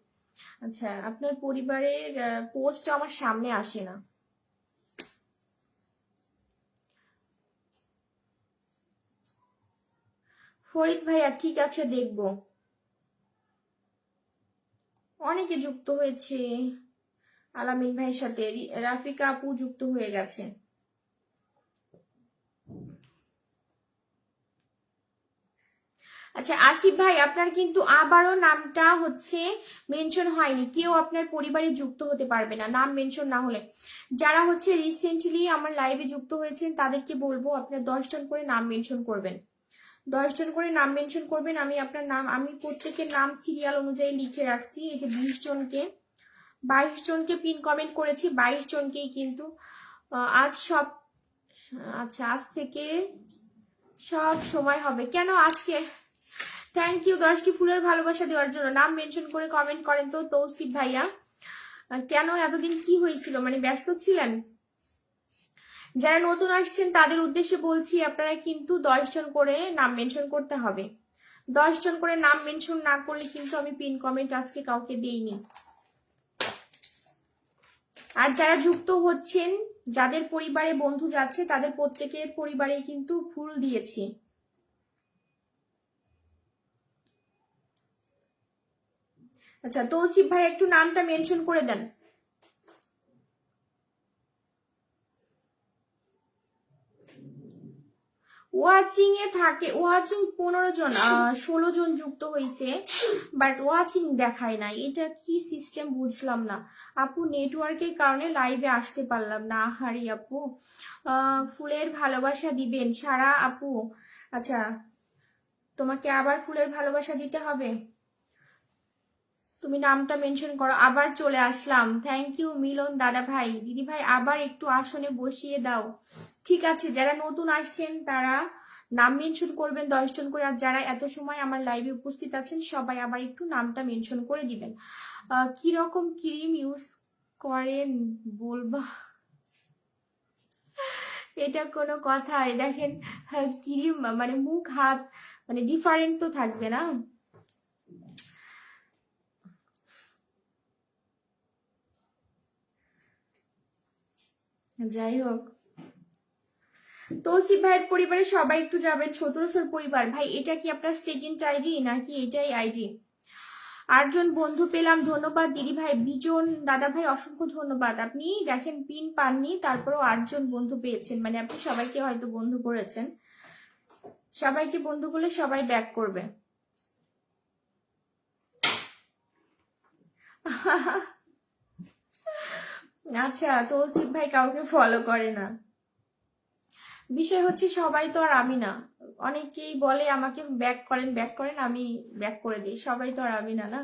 আচ্ছা, আপনার পরিবারের পোস্ট আমার সামনে আসে না। ফরিদ ভাইয়া ঠিক আছে, দেখব। অনেকে যুক্ত হয়েছে আলামিন ভাইয়ের সাথে, রাফিকা আপু যুক্ত হয়ে গেছে। আচ্ছা আসিফ ভাই আপনার কিন্তু আবারও নামটা হচ্ছে মেনশন হয়নি, কেউ আপনার পরিবারে যুক্ত হতে পারবে না নাম মেনশন না হলে। যারা হচ্ছে রিসেন্টলি আমার লাইভে যুক্ত হয়েছেন তাদেরকে বলবো আপনার 10 জন করে নাম মেনশন করবেন, 10 জন করে নাম মেনশন করবেন। আমি আপনার নাম, আমি প্রত্যেকের নাম সিরিয়াল অনুযায়ী লিখে রাখছি। এই যে 20 জনকে 22 জনকে পিন কমেন্ট করেছি, 22 জনকেই কিন্তু আজ সব, আচ্ছা আজ থেকে সব সময় হবে কেন আজকে। থ্যাংক ইউ 10টি ফুলের ভালোবাসা দেওয়ার জন্য। নাম মেনশন করে কমেন্ট করেন তো তৌসিফ ভাইয়া। কেন এতদিন কি হয়েছিল, মানে ব্যস্ত ছিলেন? যারা নতুন আসছেন তাদের উদ্দেশ্যে বলছি আপনারা কিন্তু 10 জন করে নাম মেনশন করতে হবে। 10 জন করে নাম মেনশন না করলে কিন্তু আমি পিন কমেন্ট আজকে কাউকে দেইনি। আর যারা যুক্ত হচ্ছেন, যাদের পরিবারে বন্ধু যাচ্ছে তাদের প্রত্যেকের পরিবারে কিন্তু ফুল দিয়েছি। আচ্ছা তৌসিফ ভাই একটু নামটা মেনশন করে দেন। ওয়াচিং এ থাকে, ওয়াচিং 15 জন 16 জন যুক্ত হয়েছে, বাট ওয়াচিং দেখায় না, এটা কি সিস্টেম বুঝলাম না। আপু নেটওয়ার্কের কারণে লাইভে আসতে পারলাম না। হারি আপু ফুলের ভালোবাসা দিবেন সারা আপু। আচ্ছা তোমাকে আবার ফুলের ভালোবাসা দিতে হবে, তুমি নামটা মেনশন করো। আবার চলে আসলাম, থ্যাংক ইউ মিলন দাদা ভাই। দিদি ভাই আবার একটু আসনে বসিয়ে দাও। ঠিক আছে, যারা নতুন আসছেন তারা নাম মেনশন করবেন 10 জন করে, আর যারা এত সময় আমার লাইভে উপস্থিত আছেন সবাই আবার একটু নামটা মেনশন করে দিবেন। কি রকম ক্রিম ইউজ করেন বলবা? এটা কোনো কথা? দেখেন ক্রিম মানে মুখ হাত মানে ডিফারেন্ট তো থাকবে না। যাই হোক, তৌসিফ ভাইয়ের পরিবারে সবাই একটু যাবেন। 1700 পরিবার ভাই, এটা কি আপনার সেকেন্ড আইডি নাকি এটাই আইডি? 8 জন বন্ধু পেলাম, ধন্যবাদ দিদি ভাই। বিজন দাদা ভাই অসংখ্য ধন্যবাদ। আপনি দেখেন পিন পাননি তারপরেও 8 জন বন্ধু পেয়েছেন, মানে আপনি সবাইকে হয়তো বন্ধু করেছেন। সবাইকে বন্ধু করলে সবাই ব্যাক করবে। আচ্ছা তৌসিফ ভাই কাউকে ফলো করে না, বিষয় হচ্ছে সবাই তো আর আমি না। অনেকেই বলে আমাকে ব্যাক করেন ব্যাক করেন, আমি ব্যাক করে দিই। সবাই তো আর আমি না, না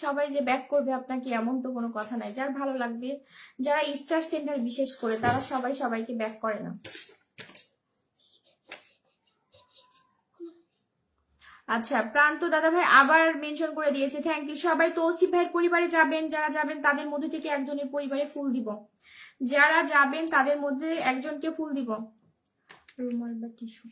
সবাই যে ব্যাক করবে আপনাকে এমন তো কোনো কথা নাই। যার ভালো লাগবে, যারা স্টার সেন্টার বিশেষ করে তারা সবাই সবাইকে ব্যাক করে না। আচ্ছা প্রান্ত দাদা ভাই আবার মেনশন করে দিয়েছে, থ্যাংক ইউ। সবাই তৌসিফ ভাইয়ের পরিবারে যাবেন, যারা যাবেন তাদের মধ্যে থেকে একজনের পরিবারে ফুল দিব, যারা যাবেন তাদের মধ্যে একজনকে ফুল দিব। রুমাল বা টিস্যু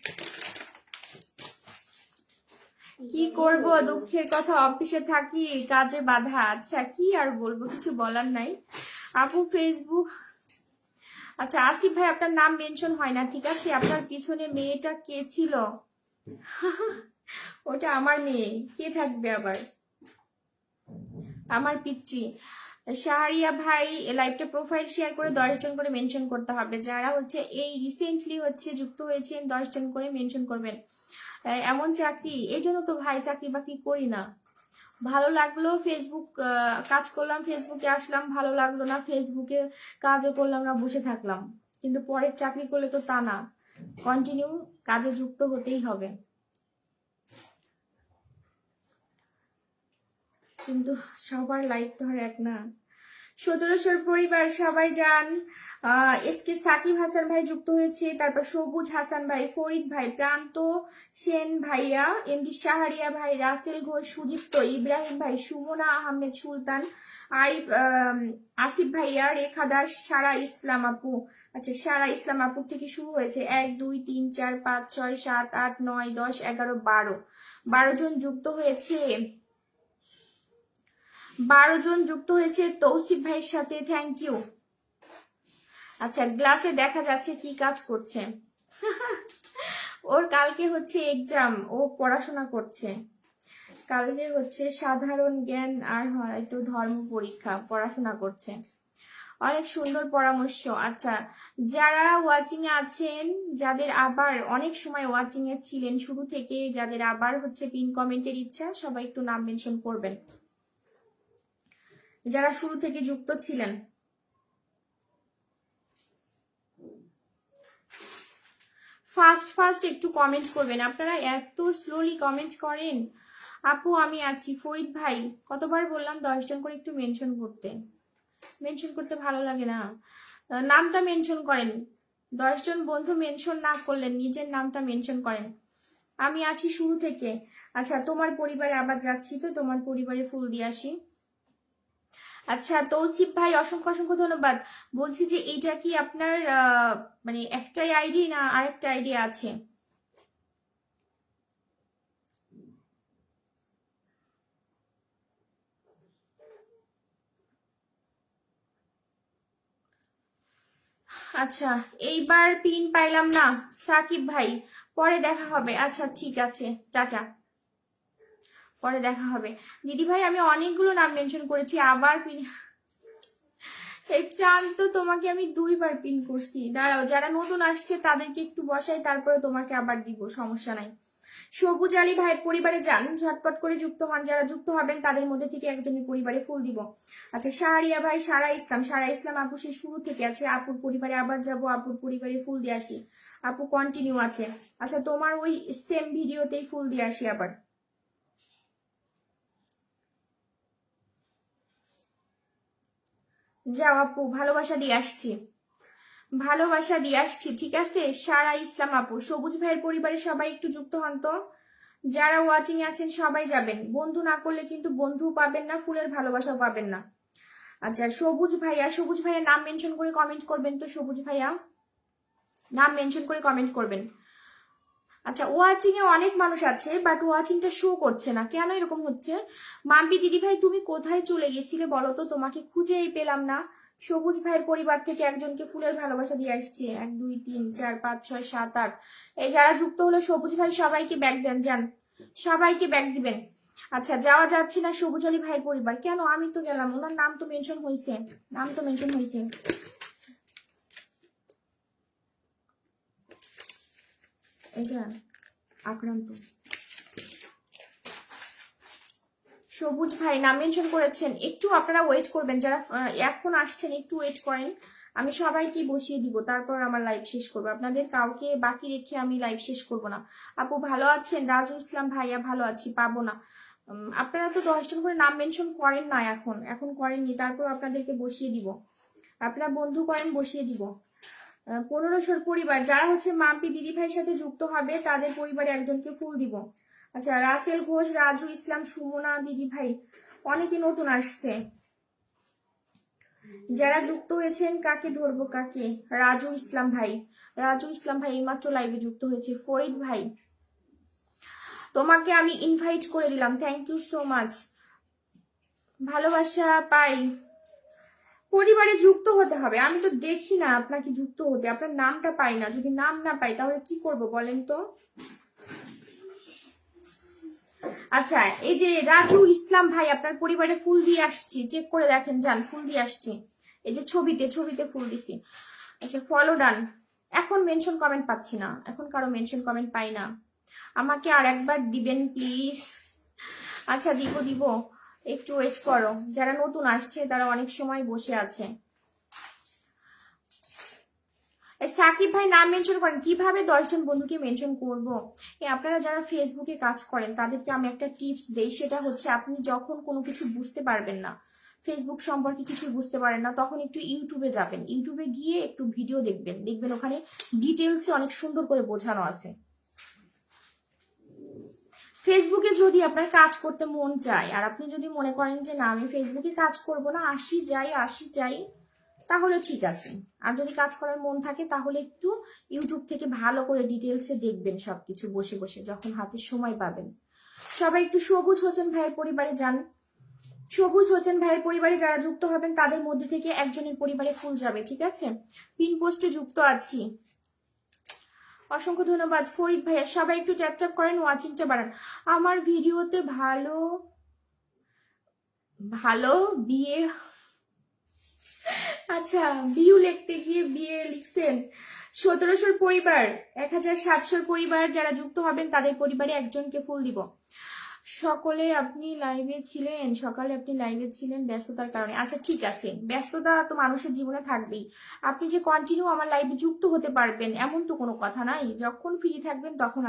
কি করব, দুঃখের কথা, অফিসে থাকি কাজে বাধা। আচ্ছা কি আর বলবো, কিছু বলার নাই আপু। ফেসবুক, আচ্ছা আসিফ ভাই আপনার নাম মেনশন হয় না, ঠিক আছে। আপনার পিছনে মেয়েটা কে ছিল? ওটা আমার মেয়ে, কে থাকবে আবার? আমার পিচ্চি। শাহরিয়া ভাই লাইভটা প্রোফাইল শেয়ার করে 10 জন করে মেনশন করতে হবে। যারা হচ্ছে এই রিসেন্টলি হচ্ছে যুক্ত হয়েছেন 10 জন করে মেনশন করবেন। এমন চাকরি, এই জন্য তো ভাই চাকরি বাকরি করি না। ভালো লাগলো ফেসবুক কাজ করলাম, ফেসবুকে আসলাম, ভালো লাগলো না ফেসবুকে কাজও করলাম না, বসে থাকলাম। কিন্তু পরের চাকরি করলে তো তা না, কন্টিনিউ কাজে যুক্ত হতেই হবে। কিন্তু সবার লাইফ তো আর এক না। 1700 পরিবার সবাই যান। এসকে সাকিব হাসান ভাই যুক্ত হয়েছে, তারপর সবুজ হাসান ভাই, ফরিদ ভাই, প্রান্ত সেন ভাইয়া, এমডি শাহরিয়া ভাই, রাসেল ঘোষ, সুদীপ্ত, ইব্রাহিম ভাই, সুমনা আহমেদ সুলতান, আরিফ, আসিফ ভাইয়া, রেখা দাস, সারা ইসলাম আপু। আচ্ছা, সারা ইসলাম আপুর থেকে শুরু হয়েছে 1 2 3 4 5 6 7 8 9 10 11 12 জন যুক্ত হয়েছে। 12 জন যুক্ত হয়েছে তৌসিফ ভাইয়ের সাথে, থ্যাংক ইউ। আচ্ছা, গ্লাসে দেখা যাচ্ছে কি কাজ করছে। ওর কালকে হচ্ছে এক্সাম, ও পড়াশোনা করছে। কালকে হচ্ছে সাধারণ জ্ঞান আর হয়তো ধর্ম পরীক্ষা, পড়াশোনা করছে। অনেক সুন্দর পরামর্শ। আচ্ছা, যারা ওয়াচিং এ আছেন, যাদের আবার অনেক সময় ওয়াচিং এ ছিলেন শুরু থেকে, যাদের আবার হচ্ছে পিন কমেন্টের ইচ্ছা, সবাই একটু নাম মেনশন করবেন যারা শুরু থেকে যুক্ত ছিলেন। ফাস্ট একটু কমেন্ট করবেন। আপনারা এত স্লোলি কমেন্ট করেন। আপু আমি আছি, ফরিদ ভাই, কতবার বললাম 10 জন করে একটু মেনশন করতে। মেনশন করতে ভালো লাগে না, নামটা মেনশন করেন। 10 জন বন্ধু মেনশন না করলেন, নিজের নামটা মেনশন করেন। আমি আছি শুরু থেকে। আচ্ছা, তোমার পরিবারে আবার যাচ্ছি, তো তোমার পরিবারে ফুল দিয়ে আসি। আচ্ছা, তৌসিফ ভাই অসংখ্য অসংখ্য ধন্যবাদ। বলছি যে এইটা কি আপনার মানে একটাই আইডি না আরেকটা আইডি আছে? আচ্ছা, এইবার পিন পাইলাম না সাকিব ভাই, পরে দেখা হবে। আচ্ছা ঠিক আছে, টাটা, পরে দেখা হবে। দিদি ভাই আমি অনেকগুলো নাম মেনশন করেছি, আবার পিন। এই প্রান্ত, তোমাকে আমি 2বার পিন করছি। দাঁড়াও, যারা নতুন আসছে তাদেরকে একটু বসাই, তারপরে তোমাকে আবার দিব, সমস্যা নাই। সবুজ আলী ভাইয়ের পরিবারে যান, ঝটপট করে যুক্ত হন। যারা যুক্ত হবেন তাদের মধ্যে থেকে একজনের পরিবারে ফুল দিব। আচ্ছা, শাহরিয়া ভাই, সারা ইসলাম আপু সে শুরু থেকে আছে। আপুর পরিবারে আবার যাব, আপুর পরিবারে ফুল দিয়ে আসি। আপু কন্টিনিউ আছে। আচ্ছা, তোমার ওই সেম ভিডিওতেই ফুল দিয়ে আসি আবার। যাও আপু, ভালোবাসা দিয়ে আসছি, ভালোবাসা দিয়ে আসছি, ঠিক আছে। সারা ইসলাম আপু, সবুজ ভাইয়ের পরিবারে সবাই একটু যুক্ত হন তো। যারা ওয়াচিং আছেন সবাই যাবেন, বন্ধু না করলে কিন্তু বন্ধু পাবেন না, ফুলের ভালোবাসাও পাবেন না। আচ্ছা, সবুজ ভাইয়া নাম মেনশন করে কমেন্ট করবেন তো। সবুজ ভাইয়া নাম মেনশন করে কমেন্ট করবেন। আচ্ছা, ওয়াচিং এ অনেক মানুষ আছে, বাট ওয়াচিংটা শো করছে না, কেন এরকম হচ্ছে? মাম্পি দিদি ভাই তুমি কোথায় চলে গেছিলে বলো তো, তোমাকে খুঁজেই পেলাম না। সবুজ ভাইয়ের পরিবার থেকে একজনকে ফুলের ভালোবাসা দিয়ে আসছে। 1 2 3 4 5 6 7 8, এই যারা যুক্ত হলো সবুজ ভাই সবাইকে ব্যাগ দেন, যান, সবাইকে ব্যাগ দিবেন। আচ্ছা, যাওয়া যাচ্ছে না সবুজ আলী ভাইয়ের পরিবার, কেন? আমি তো গেলাম, ওনার নাম তো মেনশন হয়েছে, নাম তো মেনশন হয়েছে। এটা আক্রান্ত। সবুজ ভাই নাম মেনশন করেছেন, একটু আপনারা ওয়েট করবেন, যারা এখন আসছেন একটু ওয়েট করেন। আমি সবাইকে বসিয়ে দিব, তারপর আমার লাইভ শেষ করবো। আপনাদের কাউকে বাকি রেখে আমি লাইভ শেষ করব না। আপু ভালো আছেন? রাজু ইসলাম ভাইয়া ভালো আছি, পাবো না। আপনারা তো 10 জন করে নাম মেনশন করেন না, এখন করেননি, তারপর আপনাদেরকে বসিয়ে দিব। আপনারা বন্ধু করেন, বসিয়ে দিব। 1500 পরিবার যারা হচ্ছে মাম্পি দিদি ভাইয়ের সাথে যুক্ত হবে তাদের পরিবারে একজনকে ফুল দিব। আচ্ছা, রাসেল ঘোষ, রাজু ইসলাম, সুমনা দিদি ভাই, অনেকে নতুন আসছে। যারা যুক্ত হয়েছেন কাকে ধরবো কাকে? রাজু ইসলাম ভাই এইমাত্র লাইভে যুক্ত হয়েছে। ফরিদ ভাই, তোমাকে আমি ইনভাইট করে দিলাম, থ্যাংক ইউ সো মাচ। ভালোবাসা পাই, পরিবারে যুক্ত হতে হবে। আমি তো দেখি না আপনাকে যুক্ত হতে, আপনার নামটা পাই না। যদি নাম না পাই তাহলে কি করব বলেন তো? আচ্ছা, এই যে রাজু ইসলাম ভাই, আপনার পরিবারে ফুল দিয়ে আসছি, চেক করে দেখেন, যান ফুল দিয়ে আসছি, এই যে ছবিতে ফুল দিছি। আচ্ছা, ফলো ডান। এখন মেনশন কমেন্ট পাচ্ছি না, এখন কারো মেনশন কমেন্ট পাই না, আমাকে আর একবার দিবেন প্লিজ। আচ্ছা, দিব, একটু ওয়েট করো, যারা নতুন আসছে তারা অনেক সময় বসে আছে। সাকিব ভাই নাম মেনশন করেন, কিভাবে 10 জন বন্ধুকে মেনশন করব? আপনারা যারা ফেসবুকে কাজ করেন তাদেরকে আমি একটা টিপস দেই, সেটা হচ্ছে আপনি যখন কোনো কিছু বুঝতে পারবেন না, ফেসবুক সম্পর্কে কিছু বুঝতে পারেন না, তখন একটু ইউটিউবে যাবেন, ইউটিউবে গিয়ে একটু ভিডিও দেখবেন ওখানে ডিটেলসে অনেক সুন্দর করে বোঝানো আছে। ফেসবুকে যদি আপনার কাজ করতে মন চায় আর আপনি যদি মনে করেন যে না আমি ফেসবুকে কাজ করব না, আসি যাই, তাহলে ঠিক আছে। আর যদি কাজ করার মন থাকে তাহলে একটু ইউটিউব থেকে ভালো করে ডিটেলসে দেখবেন সবকিছু, বসে বসে যখন হাতে সময় পাবেন। সবাই একটু সবুজ হোসেন ভাইয়ের পরিবারে যান, সবুজ হোসেন ভাইয়ের পরিবারে যারা যুক্ত হবেন তাদের মধ্যে থেকে একজনের পরিবারে ফুল যাবে, ঠিক আছে? পিন পোস্টে যুক্ত আছি, অসংখ্য ধন্যবাদ। ফরিদ ভাইয়া, সবাই একটু ট্যাপ ট্যাপ করেন, ওয়াচিংটা বাড়ান। আমার ভিডিওতে ভালো ভালো বিয়ে, আচ্ছা বিউ লিখতে গিয়ে বিয়ে লিখছেন। 1700 পরিবার, 1700 পরিবার যারা যুক্ত হবেন তাদের পরিবারে একজনকে ফুল দিব। সকালে আপনি লাইভে ছিলেন ব্যস্ততার কারণে। আচ্ছা ঠিক আছে, ব্যস্ততা তো মানুষের জীবনে থাকবেই, আপনি যে কন্টিনিউ আমার লাইভে যুক্ত হতে পারবেন এমন তো কোনো কথা নাই। যখন ফ্রি থাকবেন তখন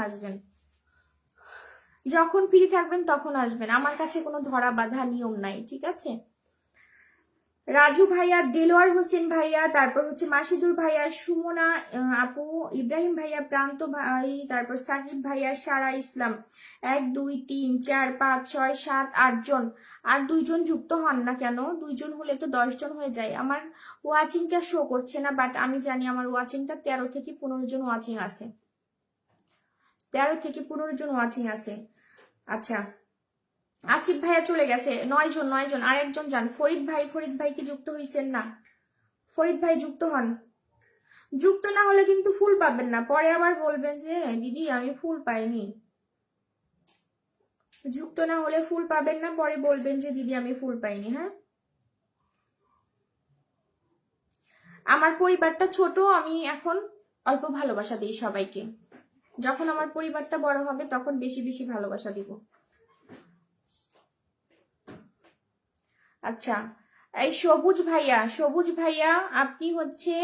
আসবেন, আমার কাছে কোনো ধরা বাঁধা নিয়ম নাই, ঠিক আছে? রাজু ভাইয়া, দেলোয়ার হোসেন ভাইয়া, তারপর হচ্ছে মাসিদুর ভাইয়া, সুমনা আপু, ইব্রাহিম ভাইয়া, প্রান্ত ভাই, তারপর সাকিব ভাইয়া, সারা ইসলাম, 1 2 3 4 5 6 7 8 জন। আর 2 জন যুক্ত হন না কেন? 2 জন হলে তো 10 জন হয়ে যায়। আমার ওয়াচিংটা শো করছে না, বাট আমি জানি আমার ওয়াচিংটা 13 থেকে 15 জন ওয়াচিং আছে, 13 থেকে 15 জন ওয়াচিং আছে। আচ্ছা, আসিফ ভাইয়া চলে গেছে, 9 জন, আর একজন যান। ফরিদ ভাই কি যুক্ত হইছেন না? ফরিদ ভাই যুক্ত হন, যুক্ত না হলে কিন্তু ফুল পাবেন না, পরে আবার বলবেন যে দিদি আমি ফুল পাইনি। যুক্ত না হলে ফুল পাবেন না, পরে বলবেন যে দিদি আমি ফুল পাইনি। হ্যাঁ, আমার পরিবারটা ছোট, আমি এখন অল্প ভালোবাসা দিই সবাইকে, যখন আমার পরিবারটা বড় হবে তখন বেশি বেশি ভালোবাসা দিব। আচ্ছা, এই সবুজ ভাইয়া আপনি হচ্ছে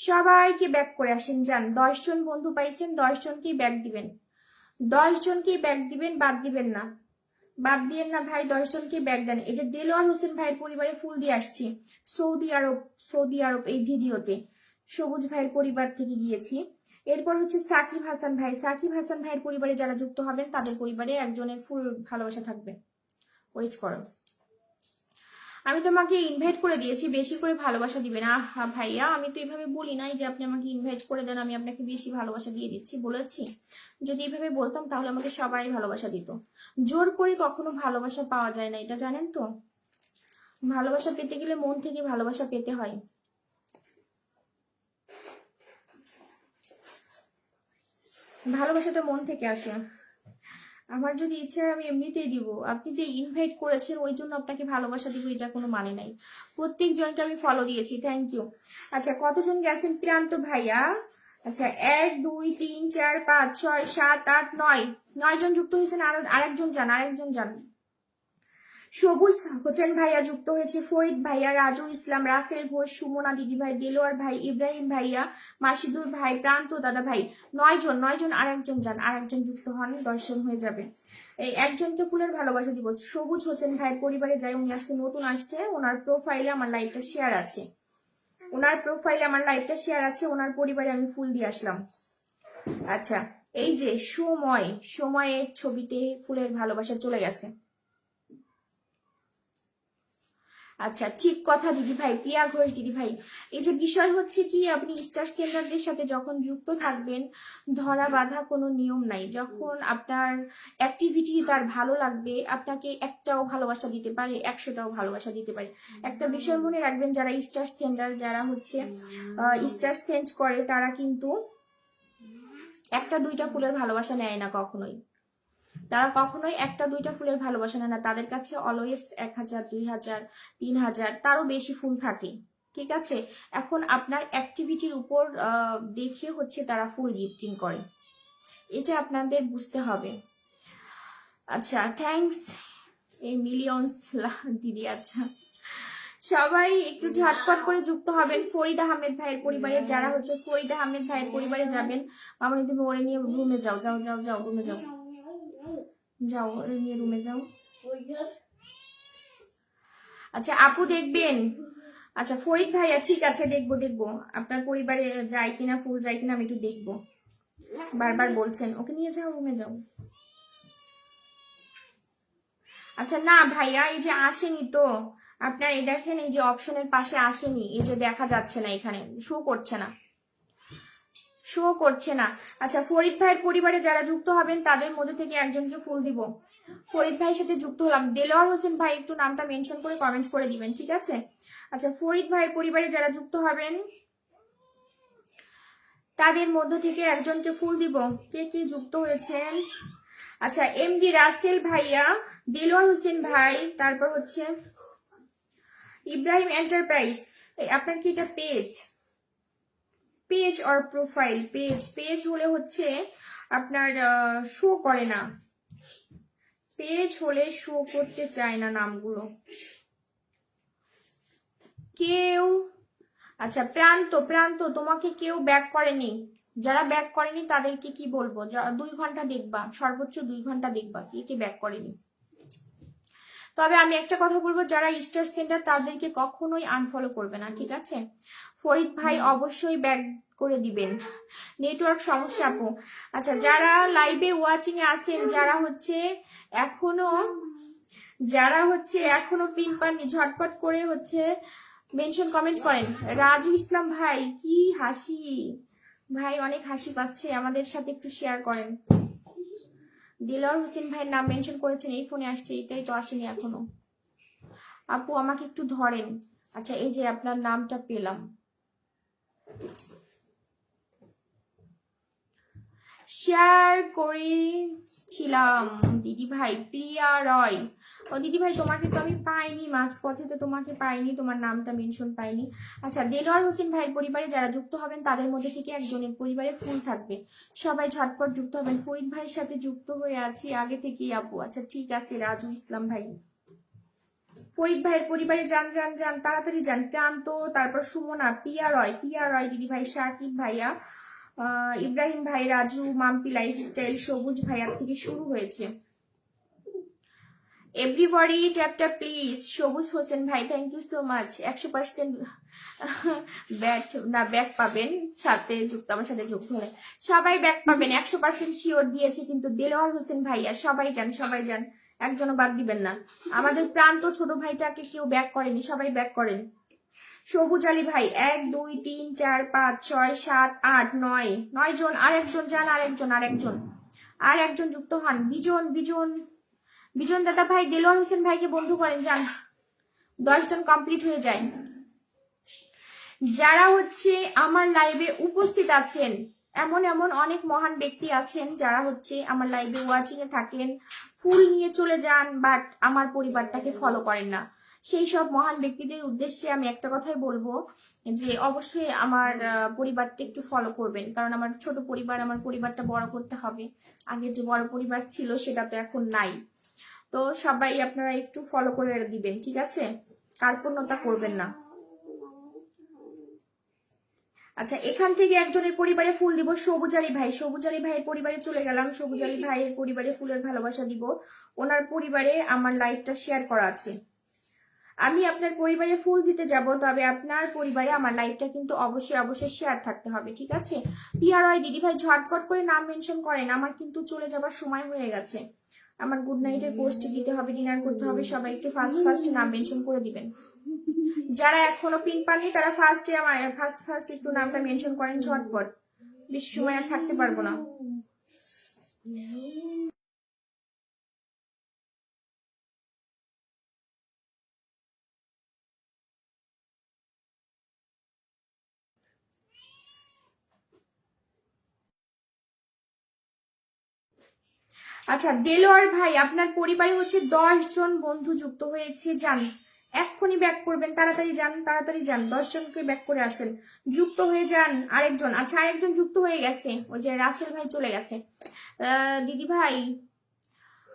সবাইকে ব্যাক করে আসেন, যান। 10 জন বন্ধু পাইছেন, 10 জনকেই ব্যাক দিবেন, 10 জনকেই ব্যাক দিবেন, বাদ দিবেন না, বাদ দিয়েন না ভাই, 10 জনকেই ব্যাক দেন। এই যে দেলোয়ার হোসেন ভাইয়ের পরিবারে ফুল দিয়ে আসছি, সৌদি আরব এই ভিডিওতে সবুজ ভাইয়ের পরিবার থেকে গিয়েছি। এরপর হচ্ছে সাকিব হাসান ভাইয়ের পরিবারে যারা যুক্ত হবেন তাদের পরিবারে একজনের ফুল ভালোবাসা থাকবে। ওয়েট করো, আমি তোমাকে ইনভাইট করে দিয়েছি, বেশি করে ভালোবাসা দিবে না। আহা ভাইয়া, আমি তো এইভাবে বলি নাই যে আপনি আমাকে ইনভাইট করে দেন আমি আপনাকে বেশি ভালোবাসা দিয়ে দিচ্ছি, বলেছি? যদি এইভাবে বলতাম তাহলে আমাকে সবাই ভালোবাসা দিত। জোর করে কখনো ভালোবাসা পাওয়া যায় না, এটা জানেন তো? ভালোবাসা পেতে গেলে মন থেকে ভালোবাসা পেতে হয়। ভালোবাসাটা মন থেকে আসে। আমার যদি ইচ্ছা আমি এমনিতেই দিব, আপনি যে ইনভাইট করেছেন ওই জন্য আপনাকে ভালোবাসা দিব, এটা কোনো মানে নাই। প্রত্যেক জনকে আমি ফলো দিয়েছি, থ্যাংক ইউ। আচ্ছা, কতজন গেছেন? প্রান্ত ভাইয়া, আচ্ছা 1 2 3 4 5 6 7 8 9 জন যুক্ত হয়েছেন। আরেকজন যান। সবুজ হোসেন ভাইয়া যুক্ত হয়েছে, ফরিদ ভাইয়া, রাজু ইসলাম, রাসেল ঘোষ, সুমনা দিদি ভাই, দেলোয়ার ভাই, ইব্রাহিম ভাইয়া, মাসিদুর ভাই, প্রান্ত দাদা ভাই, 9 জন। আরেকজন যান, আরেকজন যুক্ত হন, 10 জন হয়ে যাবে। এই একজনকে ফুলের ভালোবাসা দিব। সবুজ হোসেন ভাইয়ের পরিবারে যাই, উনি আজকে নতুন আসছে, ওনার প্রোফাইলে আমার লাইভটা শেয়ার আছে, ওনার পরিবারে আমি ফুল দিয়ে আসলাম। আচ্ছা, এই যে সময়ের ছবিতে ফুলের ভালোবাসা চলে গেছে। আচ্ছা, ঠিক কথা দিদি ভাই, প্রিয়া ঘোষ দিদি ভাই। এই যে বিষয় হচ্ছে কি, আপনি স্টার সেন্ডারদের সাথে যখন যুক্ত থাকবেন, ধরা বাঁধা কোনো নিয়ম নাই। যখন আপনার অ্যাক্টিভিটি তার ভালো লাগবে, আপনাকে একটাও ভালোবাসা দিতে পারে, 100টাও ভালোবাসা দিতে পারে। একটা বিষয় মনে রাখবেন, যারা স্টার সেন্ডার, যারা হচ্ছে স্টার সেন্ড করে, তারা কিন্তু 1টা 2টা ফুলের ভালোবাসা নেয় না কখনোই। তারা কখনোই একটা দুইটা ফুলের ভালোবাসা না, তাদের কাছে অলওয়েজ 1000 2000 3000 তারও বেশি ফুল থাকে। ঠিক আছে, এখন আপনার অ্যাক্টিভিটির উপর দেখে হচ্ছে তারা ফুল গিফটিং করে, এটা আপনাদের বুঝতে হবে। আচ্ছা, থ্যাঙ্কস এই মিলিয়নস দিদি। আচ্ছা, সবাই একটু ঝটপট করে যুক্ত হবেন। ফরিদ আহমেদ ভাইয়ের পরিবারে যারা হচ্ছে ফরিদ আহমেদ ভাইয়ের পরিবারে যাবেন, মামনি তুমি ওরে নিয়ে রুমে যাও, যাও যাও যাও রুমে যাও, যাও ওরে নিয়ে রুমে যাও। আচ্ছা আপু দেখবেন। আচ্ছা ফরিদ ভাইয়া, ঠিক আছে দেখবো দেখবো আপনার পরিবারে যায় কিনা, ফুল যায় কিনা আমি একটু দেখবো। বারবার বলছেন ওকে নিয়ে যাও, রুমে যাও। আচ্ছা না ভাইয়া, এই যে আসেনি তো আপনার, এই দেখেন এই যে অপশনের পাশে আসেনি, এই যে দেখা যাচ্ছে না, এখানে শো করছে না, শো করছে না। আচ্ছা ফরিদ ভাইয়ের পরিবারে যারা যুক্ত হবেন তাদের মধ্যে থেকে একজনকে ফুল দিব। ফরিদ ভাইয়ের সাথে যুক্ত হলাম। দেলোয়ার হোসেন ভাই একটু নামটা মেনশন করে কমেন্ট করে দিবেন, ঠিক আছে? আচ্ছা ফরিদ ভাইয়ের পরিবারে যারা যুক্ত হবেন তাদের মধ্য থেকে একজনকে ফুল দিব। কে কে যুক্ত হয়েছেন? আচ্ছা এমডি রাসেল ভাইয়া, দেলোয়ার হোসেন ভাই, তারপর হচ্ছে ইব্রাহিম এন্টারপ্রাইজ। আপনার কি এটা page, page or profile? Page, page হলে হচ্ছে আপনার শো করে না, পেজ হলে শো করতে চায় না নামগুলো কেউ। আচ্ছা প্রান্ত, প্রান্ত তোমাকে কেউ ব্যাক করেনি, যারা ব্যাক করেনি তাদেরকে কি বলবো, 2 ঘন্টা দেখবা, সর্বোচ্চ 2 ঘন্টা দেখবা কে কে ব্যাক করেনি। তবে আমি একটা কথা বলবো, যারা স্টার সেন্টার তাদেরকে কখনোই আনফলো করবে না, ঠিক আছে? ফরিদ ভাই অবশ্যই ব্যাক করে দিবেন, নেটওয়ার্ক সমস্যা আপু। আচ্ছা যারা লাইভে ওয়াচিং এ আছেন, যারা হচ্ছে এখনো পিন পাননি, ঝটপট করে হচ্ছে মেনশন কমেন্ট করেন। রাজু ইসলাম ভাই, কি হাসি ভাই, অনেক হাসি পাচ্ছে, আমাদের সাথে একটু শেয়ার করেন। দিলওয়ার হোসেন ভাইয়ের নাম মেনশন করেছেন, এই ফোনে আসছে, এটাই তো আসেনি এখনো। আপু আমাকে একটু ধরেন। আচ্ছা এই যে আপনার নামটা পেলাম, শেয়ার করেছিলাম দিদি ভাই, প্রিয়া রয়। ও দিদি ভাই তোমাকে তো আমি পাইনি, মাঝপথে তো তোমাকে পাইনি, তোমার নামটা মেনশন পাইনি। আচ্ছা দেলোয়ার হোসেন ভাইয়ের পরিবারে যারা যুক্ত হবেন তাদের মধ্যে থেকে একজনের পরিবারে ফুল থাকবে, সবাই ঝটপট যুক্ত হবেন। ফরিদ ভাইয়ের সাথে যুক্ত হয়ে আছি আগে থেকেই আপু। আচ্ছা ঠিক আছে রাজু ইসলাম ভাই, ফরিদ ভাইয়ের পরিবারে যান যান যান, তাড়াতাড়ি যান। প্রান্ত, তারপর সুমনা, পিয়া রয়, পিয়া রয় দিদি ভাই, শাকিব ভাইয়া, ইব্রাহিম ভাই, রাজু, মাম্পি লাইফস্টাইল, সবুজ ভাইয়ার থেকে শুরু হয়েছে। Everybody tap tap please. Sabuj Hossain ভাই thank you so much. 100% back পাবেন সাথে যুক্ত, আমার সাথে যুক্ত হলে সবাই ব্যাক পাবেন, 100% শিওর দিয়েছে কিন্তু। দেলোয়ার হোসেন ভাইয়া সবাই যান, সবাই যান, একজনও বাদ দিবেন না। আমাদের প্রান্ত ছোট ভাইটাকে কেউ ব্যাক করেনি, সবাই ব্যাক করেন। সবুজ আলী ভাই 1 2 3 4 5 6 7 8 9 জন, আরেকজন যান, আরেকজন যুক্ত হন। বিজন দাদা ভাই, দেলোয়ার হোসেন ভাইকে বন্ধু করেন, যান, 10 জন কমপ্লিট হয়ে যায়। যারা হচ্ছে আমার লাইভে উপস্থিত আছেন, এমন এমন অনেক মহান ব্যক্তি আছেন যারা হচ্ছে আমার লাইভে ওয়াচিং এ থাকেন, ফুল নিয়ে চলে যান, বাট আমার পরিবারটাকে ফলো করেন না। সেই সব মহান ব্যক্তিদের উদ্দেশ্যে আমি একটা কথাই বলবো, যে অবশ্যই আমার পরিবারটা একটু ফলো করবেন, কারণ আমার ছোট পরিবার, আমার পরিবারটা বড় করতে হবে। আগে যে বড় পরিবার ছিল সেটা তো এখন নাই। তো সবাই আপনারা একটু ফলো করে দিবেন, ঠিক আছে? কার্পণ্যতা করবেন না। আচ্ছা এখান থেকে একজনের পরিবারে ফুল দিব, সবুজ আলী ভাই। সবুজ আলী ভাইয়ের পরিবারে চলে গেলাম, সবুজ আলী ভাইয়ের পরিবারে ফুলের ভালোবাসা দিব। ওনার পরিবারে আমার লাইভটা শেয়ার করা আছে, আমি আপনার পরিবারে ফুল দিতে যাব, তবে আপনার পরিবারে আমার লাইভটা কিন্তু অবশ্যই শেয়ার থাকতে হবে, ঠিক আছে? পিআরআই দিদি ভাই ঝটপট করে নাম মেনশন করেন, আমার কিন্তু চলে যাবার সময় হয়ে গেছে, আমার গুড নাইটের পোস্ট দিতে হবে, ডিনার করতে হবে। সবাই একটু ফার্স্ট নাম মেনশন করে দিবেন। যারা এখনো পিন পাননি তারা ফার্স্ট একটু নামটা মেনশন করেন ঝটপট, বেশি সময় আর থাকতে পারবো না। আচ্ছা দেলোয়ার ভাই, আপনার পরিবারে হচ্ছে 10 জন বন্ধু যুক্ত হয়েছে, যান এক্ষুনি ব্যাক করবেন, তাড়াতাড়ি যান, তাড়াতাড়ি যান, 10 জনকে ব্যাক করে আসেন, যুক্ত হয়ে যান। আরেকজন, আচ্ছা আরেকজন যুক্ত হয়ে গেছে, ওই যে রাসেল ভাই চলে গেছে। দিদি ভাই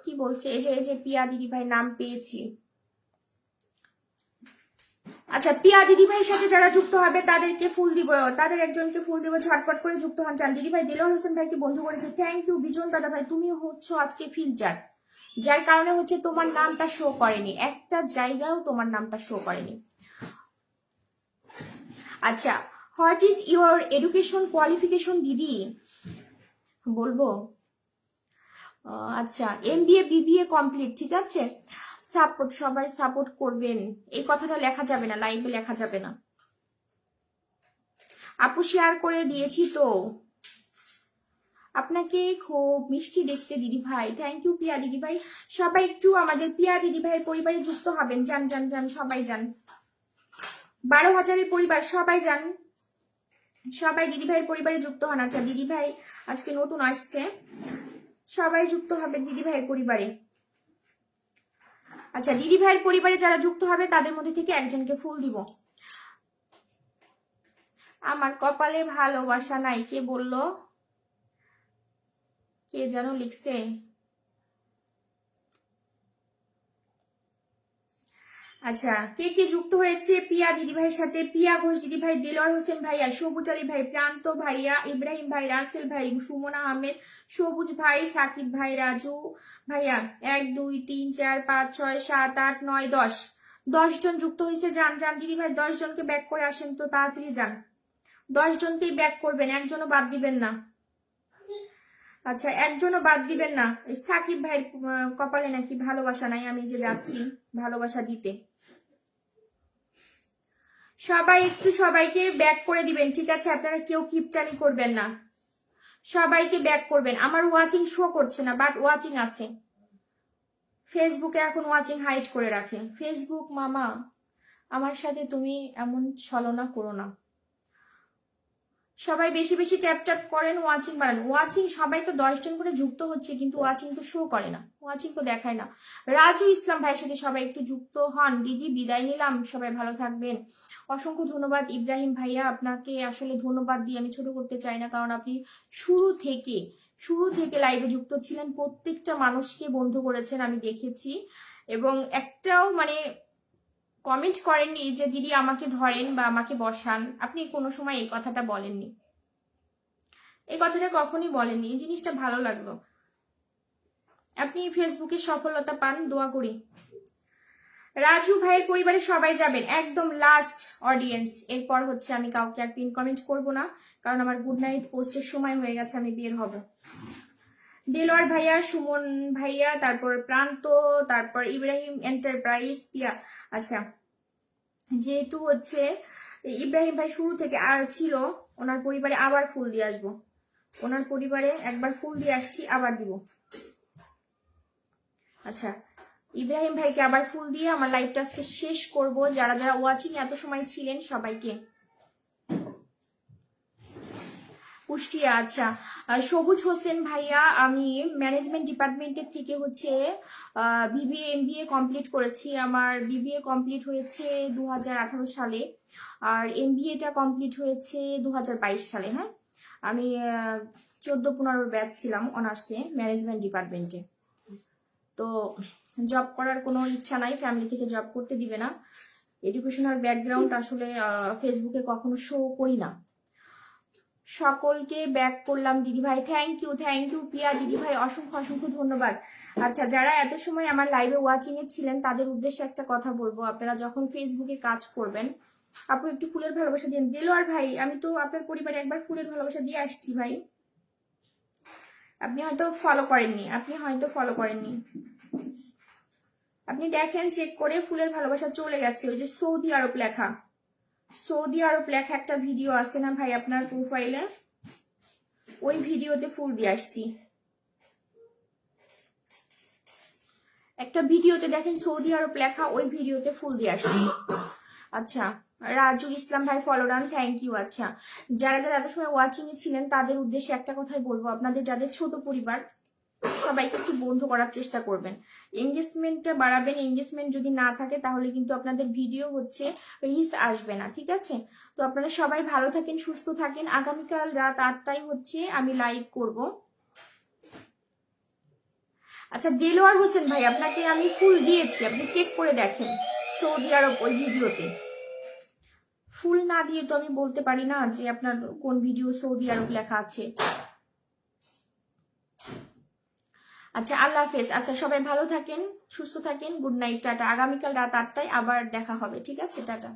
কি বলছে, এই যে পিয়া দিদি ভাই নাম পেয়েছি। আচ্ছা পিয়া দিদি ভাইয়ের সাথে যারা যুক্ত হবে তাদেরকে ফুল দিব, তাদের একজনকে ফুল দিব, ঝটপট করে যুক্ত হন। চান দিদি ভাই দিলওয়ার হোসেন ভাইকে বন্ধু করেছে, থ্যাংক ইউ। বিজন দাদা ভাই তুমি হচ্ছে আজকে ফিল্টার, যার কারণে হচ্ছে তোমার নামটা শো করেনি, একটা জায়গাও তোমার নামটা শো করেনি। আচ্ছা what is your education qualification দিদি, বলবো? আচ্ছা এমবিএ বিবিএ কমপ্লিট, ঠিক আছে। সাপোর্ট, সবাই সাপোর্ট করবেন, এই কথাটা লেখা যাবে না, লাইভে লেখা যাবে না। আপু শেয়ার করে দিয়েছি তো আপনাকে, খুব মিষ্টি দেখতে দিদি ভাই, থ্যাংক ইউ পিয়া দিদি ভাই। সবাই একটু আমাদের পিয়া দিদি ভাইয়ের পরিবারে যুক্ত হবেন, যান যান যান, সবাই যান। 12,000-এর পরিবার, সবাই যান, সবাই দিদি ভাইয়ের পরিবারে যুক্ত হন। আচ্ছা দিদি ভাই আজকে নতুন আসছে, সবাই যুক্ত হবেন দিদি ভাইয়ের পরিবারে। আচ্ছা দিদি ভাইয়ের পরিবারে যারা যুক্ত হবে তাদের মধ্যে থেকে একজনকে ফুল দিব। আমার কপালে ভালোবাসা নাই, কে বললো? কে যেন লিখছে। আচ্ছা কে কে যুক্ত হয়েছে পিয়া দিদি ভাইয়ের সাথে? পিয়া ঘোষ দিদি ভাই, দেলোয়ার হোসেন ভাইয়া, সবুজ আলী ভাই, প্রান্ত ভাইয়া, ইব্রাহিম ভাই, রাসেল ভাই, সুমনা আহমেদ, সবুজ ভাই, সাকিব ভাই, রাজু ভাইয়া, 1 2 3 4 5 6 7 8 9 10, 10 জন যুক্ত হয়েছে, যান যান দিদি ভাই, 10 জনকে ব্যাক করে আসেন তো, তাড়াতাড়ি যান, 10 জনকেই ব্যাক করবেন, একজনও বাদ দিবেন না। আচ্ছা একজনও বাদ দিবেন না। সাকিব ভাইয়ের কপালে নাকি ভালোবাসা নাই, আমি যে যাচ্ছি ভালোবাসা দিতে। সবাই একটু সবাইকে ব্যাক করে দিবেন, ঠিক আছে, আপনারা কেউ কিপটানি করবেন না, সবাইকে ব্যাক করবেন। আমার ওয়াচিং শো করছে না, বাট ওয়াচিং আছে। ফেসবুকে এখন ওয়াচিং হাইড করে রাখে। ফেসবুক মামা আমার সাথে তুমি এমন ছলনা করো না। সবাই বেশি বেশি ট্যাপ ট্যাপ করেন, ওয়াচিং বাড়ান। ওয়াচিং সবাই তো 10 জন করে যুক্ত হচ্ছে, কিন্তু ওয়াচিং তো শো করে না, ওয়াচিং তো দেখায় না। রাজু ইসলাম ভাইয়ের সাথে সবাই একটু যুক্ত হন। দিদি বিদায় নিলাম, সবাই ভালো থাকবেন। অসংখ্য ধন্যবাদ ইব্রাহিম ভাইয়া, আপনাকে আসলে ধন্যবাদ দিয়ে আমি ছোট করতে চাই না, কারণ আপনি শুরু থেকে লাইভে যুক্ত ছিলেন, প্রত্যেকটা মানুষকে বন্ধু করেছেন, আমি দেখেছি। এবং একটাও মানে কমেন্ট করেননি যে দিদি আমাকে ধরেন বা আমাকে বসান, আপনি কোনো সময় এই কথাটা বলেননি, এই কথাটা কখনই বলেননি। এই জিনিসটা ভালো লাগলো। আপনি ফেসবুকে সফলতা পান, দোয়া করি। রাজু ভাইয়ের পরিবারে সবাই যাবেন, একদম লাস্ট অডিয়েন্স, এরপর হচ্ছে আমি কাউকে আর পিন কমেন্ট করবো না, কারণ আমার গুড নাইট পোস্টের সময় হয়ে গেছে, আমি বের হব। দেলোয়ার ভাইয়া, সুমন ভাইয়া, তারপর প্রান্ত, তারপর ইব্রাহিম এন্টারপ্রাইজ, পিয়া। আচ্ছা যেহেতু হচ্ছে ইব্রাহিম ভাই শুরু থেকে আর ছিল, ওনার পরিবারে আবার ফুল দিয়ে আসবো, ওনার পরিবারে একবার ফুল দিয়ে আসছি, আবার দিব। আচ্ছা ইব্রাহিম ভাইকে আবার ফুল দিয়ে আমার লাইভটা আজকে শেষ করব। যারা যারা ওয়াচিং এত সময় ছিলেন সবাইকে কুষ্টিয়া। আচ্ছা সবুজ হোসেন ভাইয়া, আমি ম্যানেজমেন্ট ডিপার্টমেন্টের থেকে হচ্ছে বিবিএ এমবিএ কমপ্লিট করেছি। আমার বিবিএ কমপ্লিট হয়েছে 2018 সালে, আর এমবিএটা কমপ্লিট হয়েছে 2022 সালে। হ্যাঁ আমি 14-15 ব্যাচ ছিলাম অনার্সে ম্যানেজমেন্ট ডিপার্টমেন্টে। তো জব করার কোনো ইচ্ছা নাই, ফ্যামিলি থেকে জব করতে দিবে না। এডুকেশনাল ব্যাকগ্রাউন্ড আসলে ফেসবুকে কখনো শো করি না। সকলকে ব্যাক করলাম দিদি ভাই, থ্যাংক ইউ পিয়া দিদি ভাই, অসংখ্য অসংখ্য ধন্যবাদ। আচ্ছা যারা এত সময় আমার লাইভে ওয়াচিং এ ছিলেন তাদের উদ্দেশ্যে একটা কথা বলবো, আপনারা যখন ফেসবুকে কাজ করবেন আপু একটু ফুলের ভালোবাসা দিন। দেলোয়ার ভাই আমি তো আপনার পরিবারে একবার ফুলের ভালোবাসা দিয়ে আসছি ভাই, আপনি হয়তো ফলো করেননি, আপনি দেখেন চেক করে, ফুলের ভালোবাসা চলে গেছে। ওই যে সৌদি আরব লেখা, সৌদি আরব লেখা একটা ভিডিও আছে না ভাই আপনার প্রোফাইলে, ওই ভিডিওতে ফুল দিয়ে আসছি। একটা ভিডিওতে দেখেন সৌদি আরব লেখা, ওই ভিডিওতে ফুল দিয়ে আসছি। আচ্ছা রাজু ইসলাম ভাই ফলো ডান, থ্যাংক ইউ। আচ্ছা যারা যারা এত সময় ওয়াচিং এ ছিলেন তাদের উদ্দেশ্যে একটা কথাই বলবো, আপনাদের যাদের ছোট পরিবার সবাইকে একটু বন্ধ করার চেষ্টা করবেন, এঙ্গেজমেন্টটা বাড়াবেন। এঙ্গেজমেন্ট যদি না থাকে তাহলে কিন্তু আপনাদের ভিডিও হচ্ছে রিচ আসবে না, ঠিক আছে? তো আপনারা সবাই ভালো থাকেন, সুস্থ থাকেন। আগামীকাল রাত 8টায় হচ্ছে আমি লাইভ করব। আচ্ছা দেলোয়ার হোসেন ভাই, আপনাকে আমি ফুল দিয়েছি, আপনি চেক করে দেখেন সৌদি আরব ওই ভিডিওতে। ফুল না দিয়ে তো আমি বলতে পারি না যে আপনার কোন ভিডিও সৌদি আরব লেখা আছে। আচ্ছা আল্লাহ হাফেজ। আচ্ছা সবাই ভালো থাকেন, সুস্থ থাকেন, গুড নাইট, টাটা। আগামীকাল রাত 8টায় আবার দেখা হবে, ঠিক আছে? টাটা।